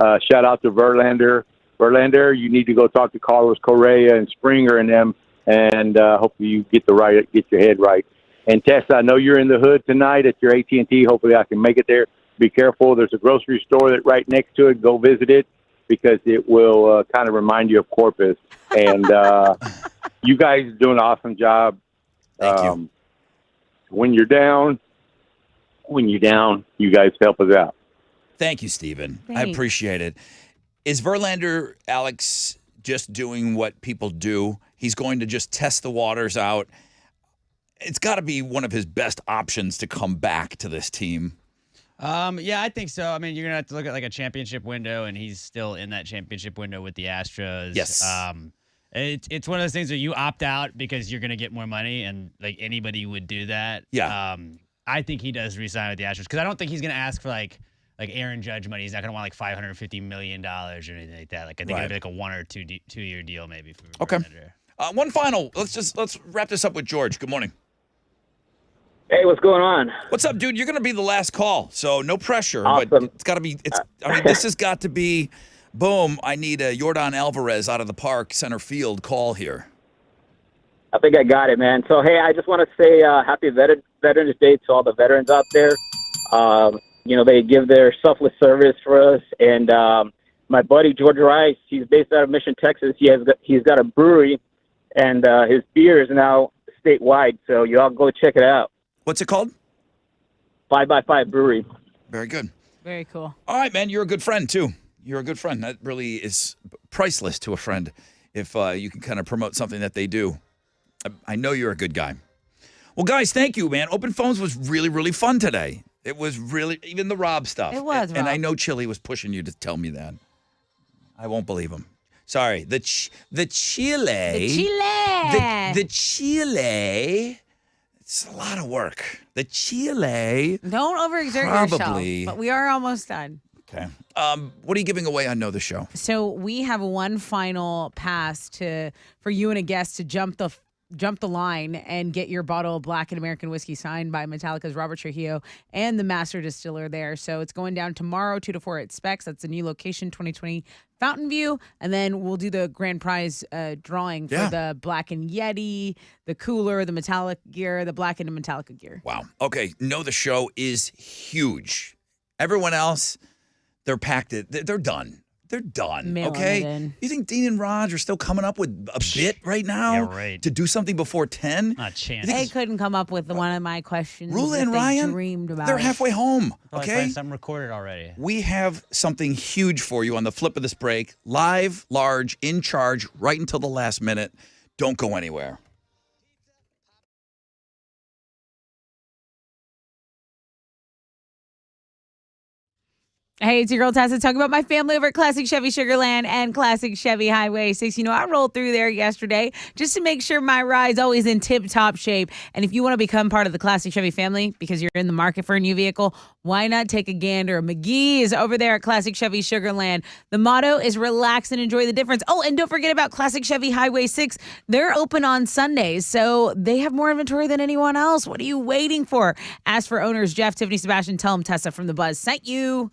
Shout out to Verlander. Verlander, you need to go talk to Carlos Correa and Springer and them, and hopefully you get your head right. And Tessa, I know you're in the hood tonight at your AT&T. Hopefully I can make it there. Be careful. There's a grocery store that right next to it. Go visit it, because it will kind of remind you of Corpus. And you guys do an awesome job. Thank you. When you're down, you guys help us out. Thank you, Steven. I Thanks. appreciate it. Is Verlander, Alex, just doing what people do? He's going to just test the waters out. It's got to be one of his best options to come back to this team. Yeah, I think so. I mean, you're gonna have to look at like a championship window, and he's still in that championship window with the Astros. Yes. It's one of those things where you opt out because you're gonna get more money, and like anybody would do that. Yeah. I think he does resign with the Astros, because I don't think he's gonna ask for like Aaron Judge money. He's not gonna want like $550 million or anything like that. Like I think it'll be like a 1 or 2 year deal maybe for Okay. Verlander. One final. Let's wrap this up with George. Good morning. Hey, what's going on? What's up, dude? You're going to be the last call, so no pressure. Awesome. But it's got to be. This has got to be. Boom! I need a Yordan Alvarez out of the park, center field call here. I think I got it, man. So, hey, I just want to say happy Veterans Day to all the veterans out there. They give their selfless service for us. And my buddy George Rice, he's based out of Mission, Texas. He's got a brewery, and his beer is now statewide. So you all go check it out. What's it called? 5x5 Brewery. Very good. Very cool. All right, man. You're a good friend too. You're a good friend. That really is priceless to a friend if you can kind of promote something that they do. I know you're a good guy. Well, guys, thank you, man. Open Phones was really, really fun today. It was really, even the Rob stuff. It was, And I Rob. know Chili was pushing you to tell me that. I won't believe him. Sorry. The Chile. The Chile. It's a lot of work. The Chile. Don't overexert Probably. yourself. But we are almost done. Okay. What are you giving away on Know the Show? So we have one final pass for you and a guest to jump the line and get your bottle of Black and American whiskey signed by Metallica's Robert Trujillo and the master distiller there. So it's going down tomorrow, 2 to 4 at Specs. That's a new location, 2020 Fountain View. And then we'll do the grand prize drawing for the Black and Yeti, the cooler, the Metallic gear, the Black and Metallica gear. Wow. Okay. Know the Show is huge. Everyone else, they're packed. They're done. They're done. Mailing it Okay. in. You think Dean and Raj are still coming up with a bit right now? Yeah, right. To do something before 10? Not a chance. They couldn't come up with one of my questions. Rula that and they Ryan, dreamed about. they're halfway home. Probably Okay. find something recorded already. We have something huge for you on the flip of this break. Live, large, in charge, right until the last minute. Don't go anywhere. Hey, it's your girl Tessa talking about my family over at Classic Chevy Sugarland and Classic Chevy Highway 6. You know, I rolled through there yesterday just to make sure my ride's always in tip-top shape. And if you want to become part of the Classic Chevy family because you're in the market for a new vehicle, why not take a gander? McGee is over there at Classic Chevy Sugarland. The motto is relax and enjoy the difference. Oh, and don't forget about Classic Chevy Highway 6. They're open on Sundays, so they have more inventory than anyone else. What are you waiting for? Ask for owners Jeff, Tiffany, Sebastian. Tell them Tessa from The Buzz sent you.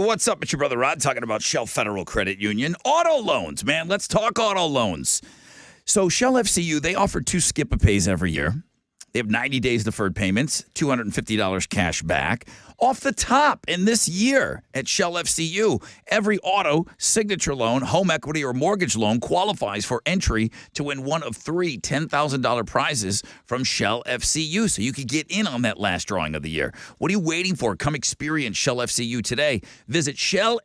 what's up? It's your brother Rod talking about Shell Federal Credit Union. Auto loans, man. Let's talk auto loans. So Shell FCU, they offer 2 skip-a-pays every year. They have 90 days deferred payments, $250 cash back. Off the top in this year at Shell FCU, every auto, signature loan, home equity, or mortgage loan qualifies for entry to win one of 3 $10,000 prizes from Shell FCU. So you can get in on that last drawing of the year. What are you waiting for? Come experience Shell FCU today. Visit shellfcu.org.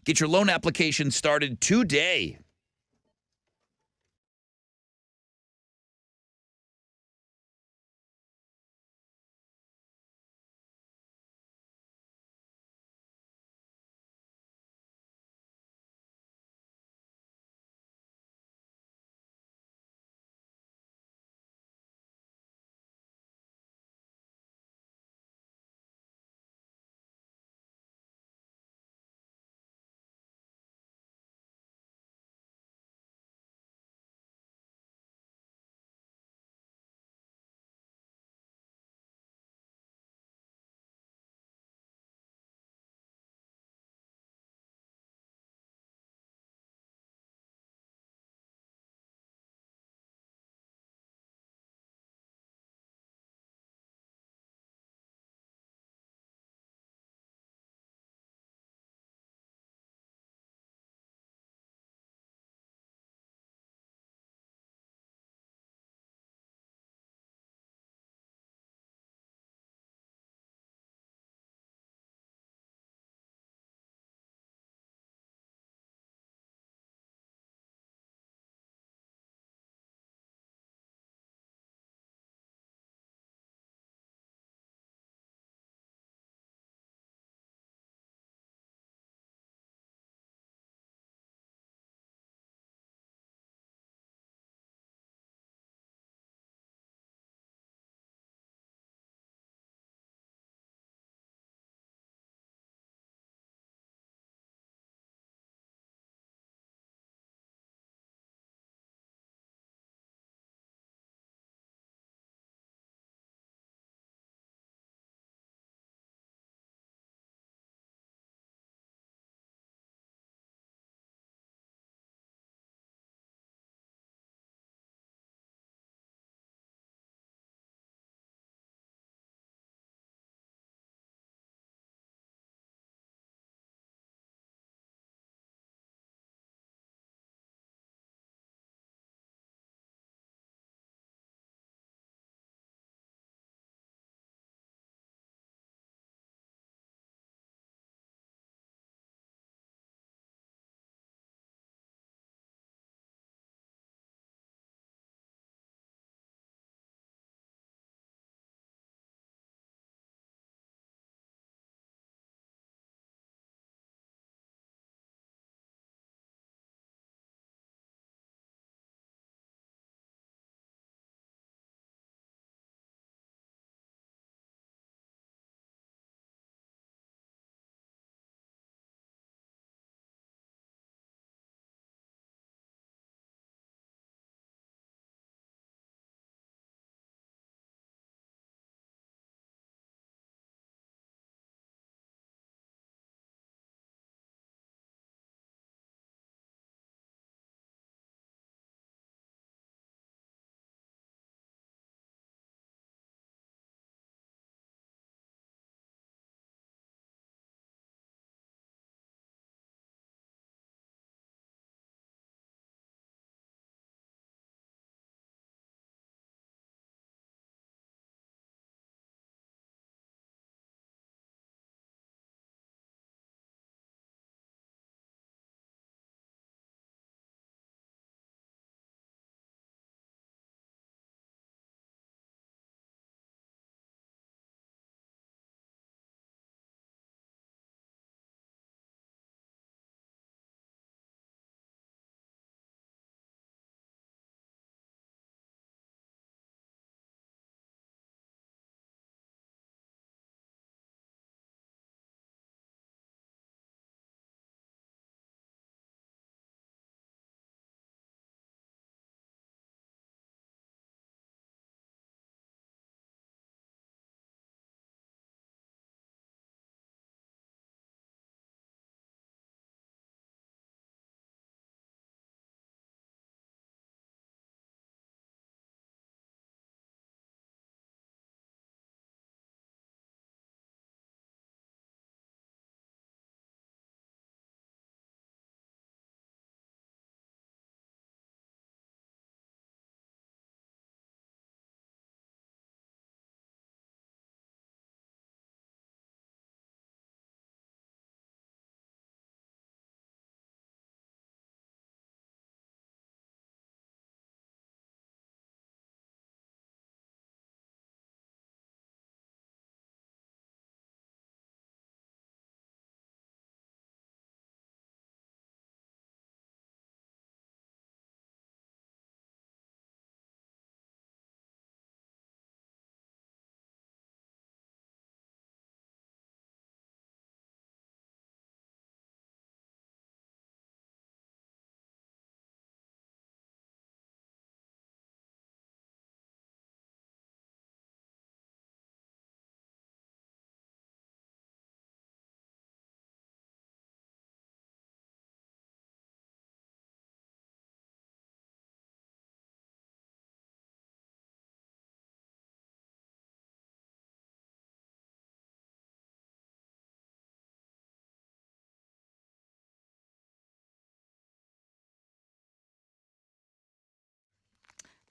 Get your loan application started today.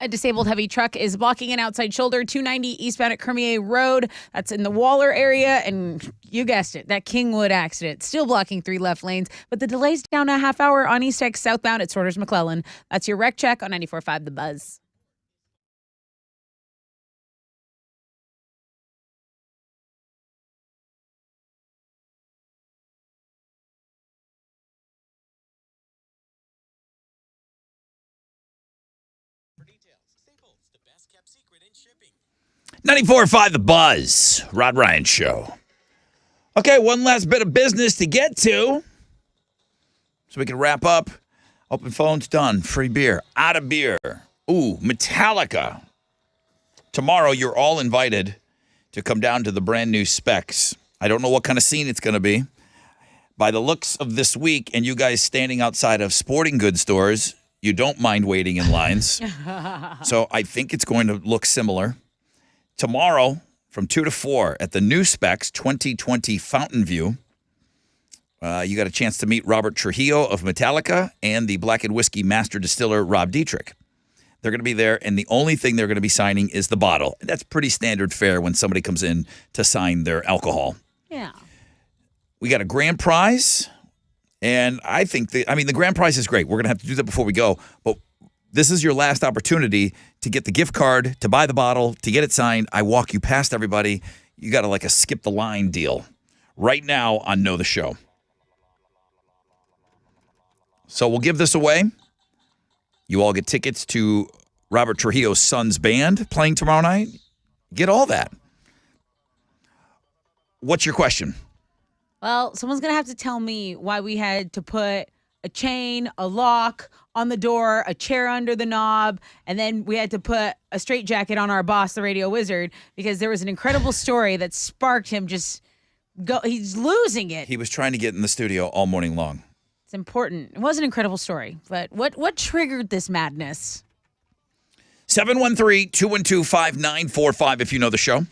A disabled heavy truck is blocking an outside shoulder, 290 eastbound at Cormier Road. That's in the Waller area. And you guessed it, that Kingwood accident. Still blocking 3 left lanes. But the delay's down a half hour on East X southbound at Sorters McClellan. That's your wreck check on 94.5 The Buzz. For details, Staples, the best kept secret in shipping. 94.5 The Buzz, Rod Ryan Show. Okay, one last bit of business to get to so we can wrap up. Open phones done. Free beer. Out of beer. Ooh, Metallica. Tomorrow, you're all invited to come down to the brand new Specs. I don't know what kind of scene it's going to be. By the looks of this week and you guys standing outside of sporting goods stores, you don't mind waiting in lines. So I think it's going to look similar. Tomorrow, from 2 to 4 at the new Specs 2020 Fountain View, you got a chance to meet Robert Trujillo of Metallica and the Black and Whiskey Master Distiller, Rob Dietrich. They're going to be there, and the only thing they're going to be signing is the bottle. That's pretty standard fare when somebody comes in to sign their alcohol. Yeah. We got a grand prize, and I think the grand prize is great. We're going to have to do that before we go, but this is your last opportunity to get the gift card, to buy the bottle, to get it signed. I walk you past everybody. You got to like a skip the line deal right now on Know the Show. So we'll give this away. You all get tickets to Robert Trujillo's son's band playing tomorrow night. Get all that. What's your question? Well, someone's going to have to tell me why we had to put a chain, a lock on the door, a chair under the knob, and then we had to put a straitjacket on our boss, the radio wizard, because there was an incredible story that sparked him he's losing it. He was trying to get in the studio all morning long. It's important. It was an incredible story, but what triggered this madness? 713-212-5945 if you know the show.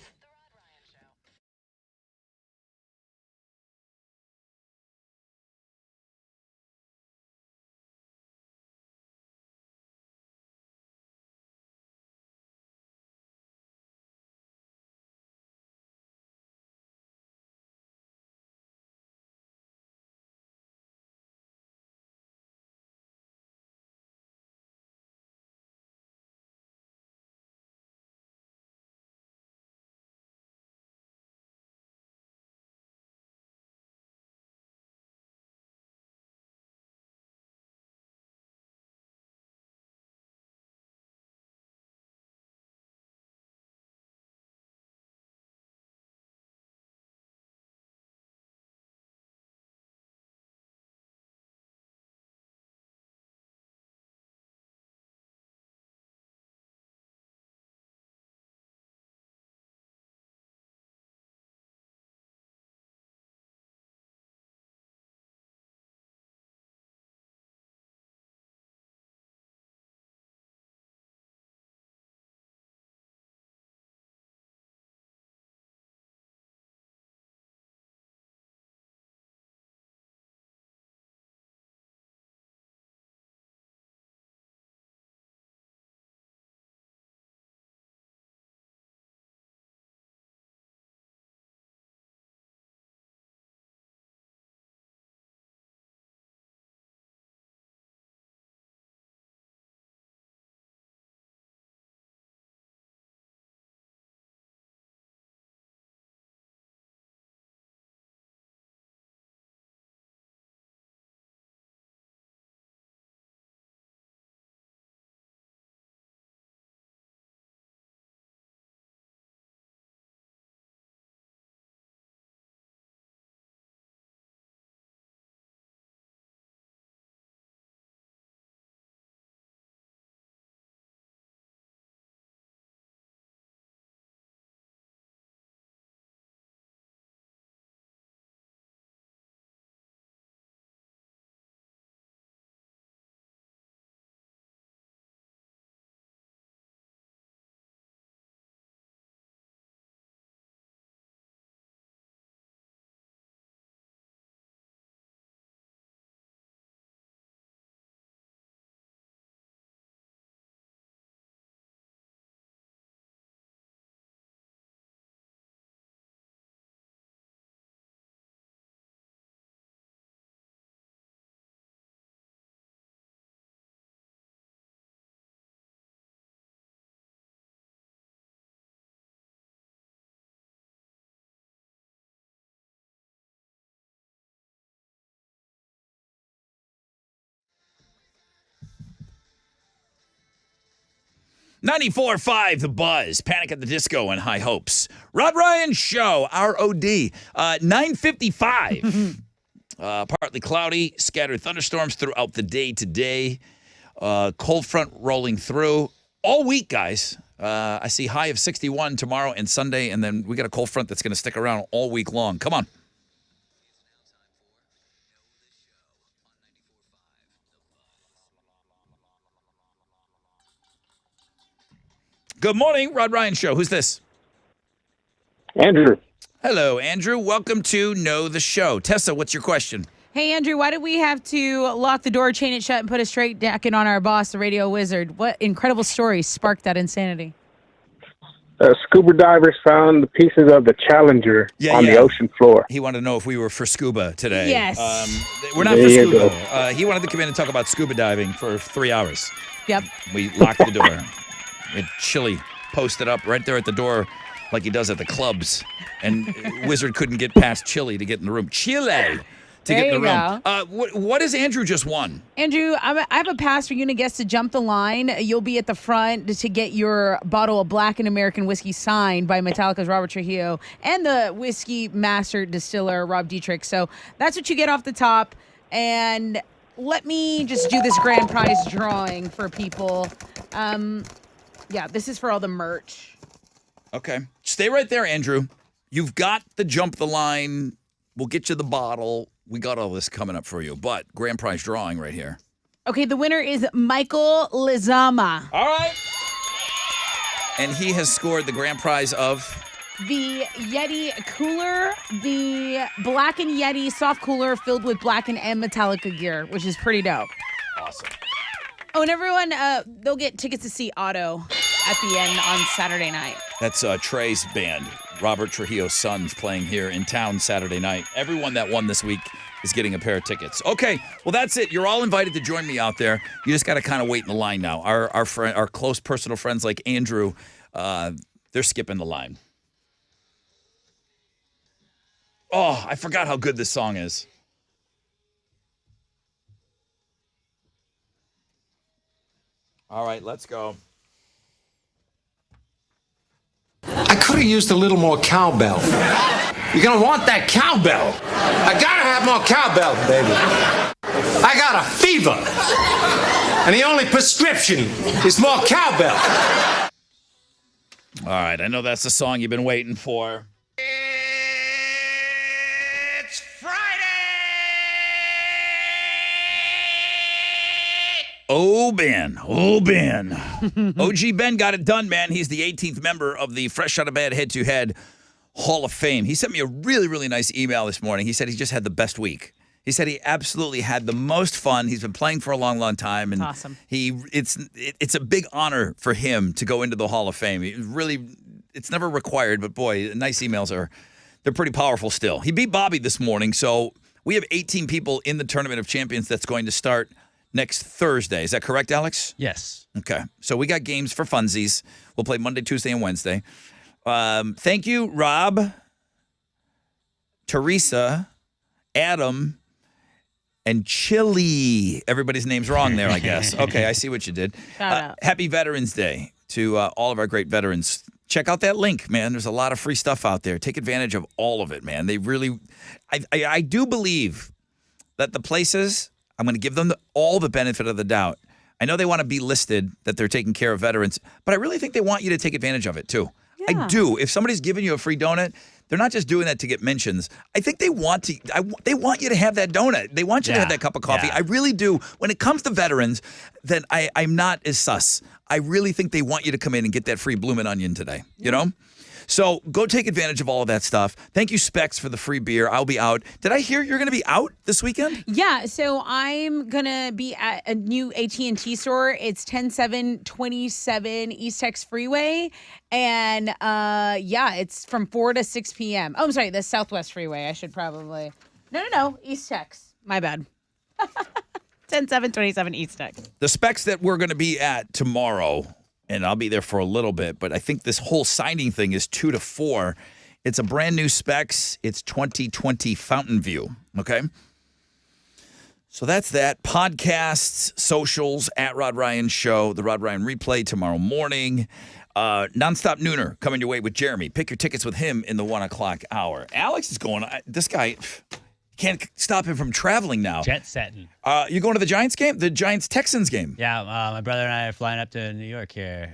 94.5 The Buzz, Panic at the Disco, and High Hopes. Rod Ryan Show, ROD, 9:55. Partly cloudy, scattered thunderstorms throughout the day today. Cold front rolling through all week, guys. I see high of 61 tomorrow and Sunday, and then we got a cold front that's going to stick around all week long. Come on. Good morning, Rod Ryan Show. Who's this? Andrew. Hello, Andrew. Welcome to Know the Show. Tessa, what's your question? Hey, Andrew, why did we have to lock the door, chain it shut, and put a straight jacket on our boss, the radio wizard? What incredible story sparked that insanity? Scuba divers found the pieces of the Challenger on the ocean floor. He wanted to know if we were for scuba today. Yes. We're not There for you scuba. He wanted to come in and talk about scuba diving for 3 hours. Yep. We locked the door. We had Chili posted up right there at the door like he does at the clubs. And Wizard couldn't get past Chili to get in the room. Chile! To There get in the you room. What has Andrew just won? Andrew, I have a pass for you and a guest to jump the line. You'll be at the front to get your bottle of Black and American whiskey signed by Metallica's Robert Trujillo and the whiskey master distiller, Rob Dietrich. So that's what you get off the top. And let me just do this grand prize drawing for people. Yeah, this is for all the merch. Okay. Stay right there, Andrew. You've got the jump the line. We'll get you the bottle. We got all this coming up for you. But grand prize drawing right here. Okay, the winner is Michael Lizama. All right. And he has scored the grand prize of The Yeti cooler, the Black and Yeti soft cooler filled with Black and Metallica gear, which is pretty dope. Awesome. Oh, and everyone, they'll get tickets to see Otto at the end on Saturday night. That's Trey's band. Robert Trujillo's Sons playing here in town Saturday night. Everyone that won this week is getting a pair of tickets. Okay, well, that's it. You're all invited to join me out there. You just got to kind of wait in the line now. Our close personal friends like Andrew, they're skipping the line. Oh, I forgot how good this song is. All right, let's go. I could have used a little more cowbell. You're gonna want that cowbell. I gotta have more cowbell, baby. I got a fever. And the only prescription is more cowbell. All right, I know that's the song you've been waiting for. It's Friday! Oh, Ben. OG Ben got it done, man. He's the 18th member of the Fresh Out of Bed Head-to-Head Hall of Fame. He sent me a really, really nice email this morning. He said he just had the best week. He said he absolutely had the most fun. He's been playing for a long, long time. And awesome. It's a big honor for him to go into the Hall of Fame. It's never required, but boy, nice emails they're pretty powerful still. He beat Bobby this morning, so we have 18 people in the Tournament of Champions that's going to start next Thursday. Is that correct, Alex? Yes. Okay. So we got games for funsies. We'll play Monday, Tuesday, and Wednesday. Thank you, Rob, Teresa, Adam, and Chili. Everybody's name's wrong there, I guess. Okay, I see what you did. Shout out. Happy Veterans Day to all of our great veterans. Check out that link, man. There's a lot of free stuff out there. Take advantage of all of it, man. They really, I do believe that the places, I'm going to give them all the benefit of the doubt. I know they want to be listed that they're taking care of veterans, but I really think they want you to take advantage of it too. Yeah. I do. If somebody's giving you a free donut, they're not just doing that to get mentions. I think they want to. They want you to have that donut. They want you to have that cup of coffee. Yeah. I really do. When it comes to veterans, then I'm not as sus. I really think they want you to come in and get that free bloomin' onion today. You know? So go take advantage of all of that stuff. Thank you, Specs, for the free beer. I'll be out. Did I hear you're going to be out this weekend? Yeah, so I'm going to be at a new AT&T store. It's 10727 East Tex Freeway. And, it's from 4 to 6 p.m. Oh, I'm sorry, the Southwest Freeway. I should probably... No, East Tex. My bad. 10727 East Tex. The Specs that we're going to be at tomorrow, and I'll be there for a little bit, but I think this whole signing thing is 2 to 4. It's a brand new Specs. It's 2020 Fountain View, okay? So that's that. Podcasts, socials, at Rod Ryan Show, the Rod Ryan replay tomorrow morning. Nonstop Nooner coming your way with Jeremy. Pick your tickets with him in the 1 o'clock hour. Alex is going. This guy can't stop him from traveling now. Jet setting. You going to the Giants game? The Giants-Texans game? Yeah, my brother and I are flying up to New York here.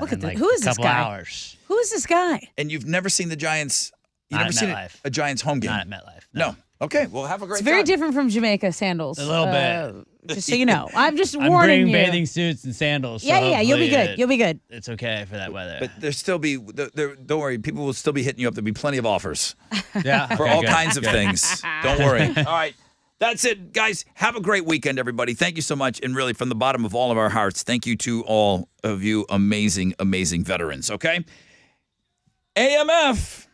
Look at in like who is a this couple guy? hours. Who is this guy? And you've never seen the Giants? You've Not never at seen MetLife. a Giants home game? Not at MetLife. No. Okay, well, have a great It's very time. different from Jamaica sandals. A little bit. Just so you know. I'm just I'm warning bringing you. bathing suits and sandals. So Yeah, you'll be hopefully, good. You'll be good. It's okay for that weather. But there'll still be, don't worry, people will still be hitting you up. There'll be plenty of offers Yeah, for okay, all good, kinds of good. things. Don't worry. All right. That's it, guys. Have a great weekend, everybody. Thank you so much. And really, from the bottom of all of our hearts, thank you to all of you amazing, amazing veterans, okay? AMF.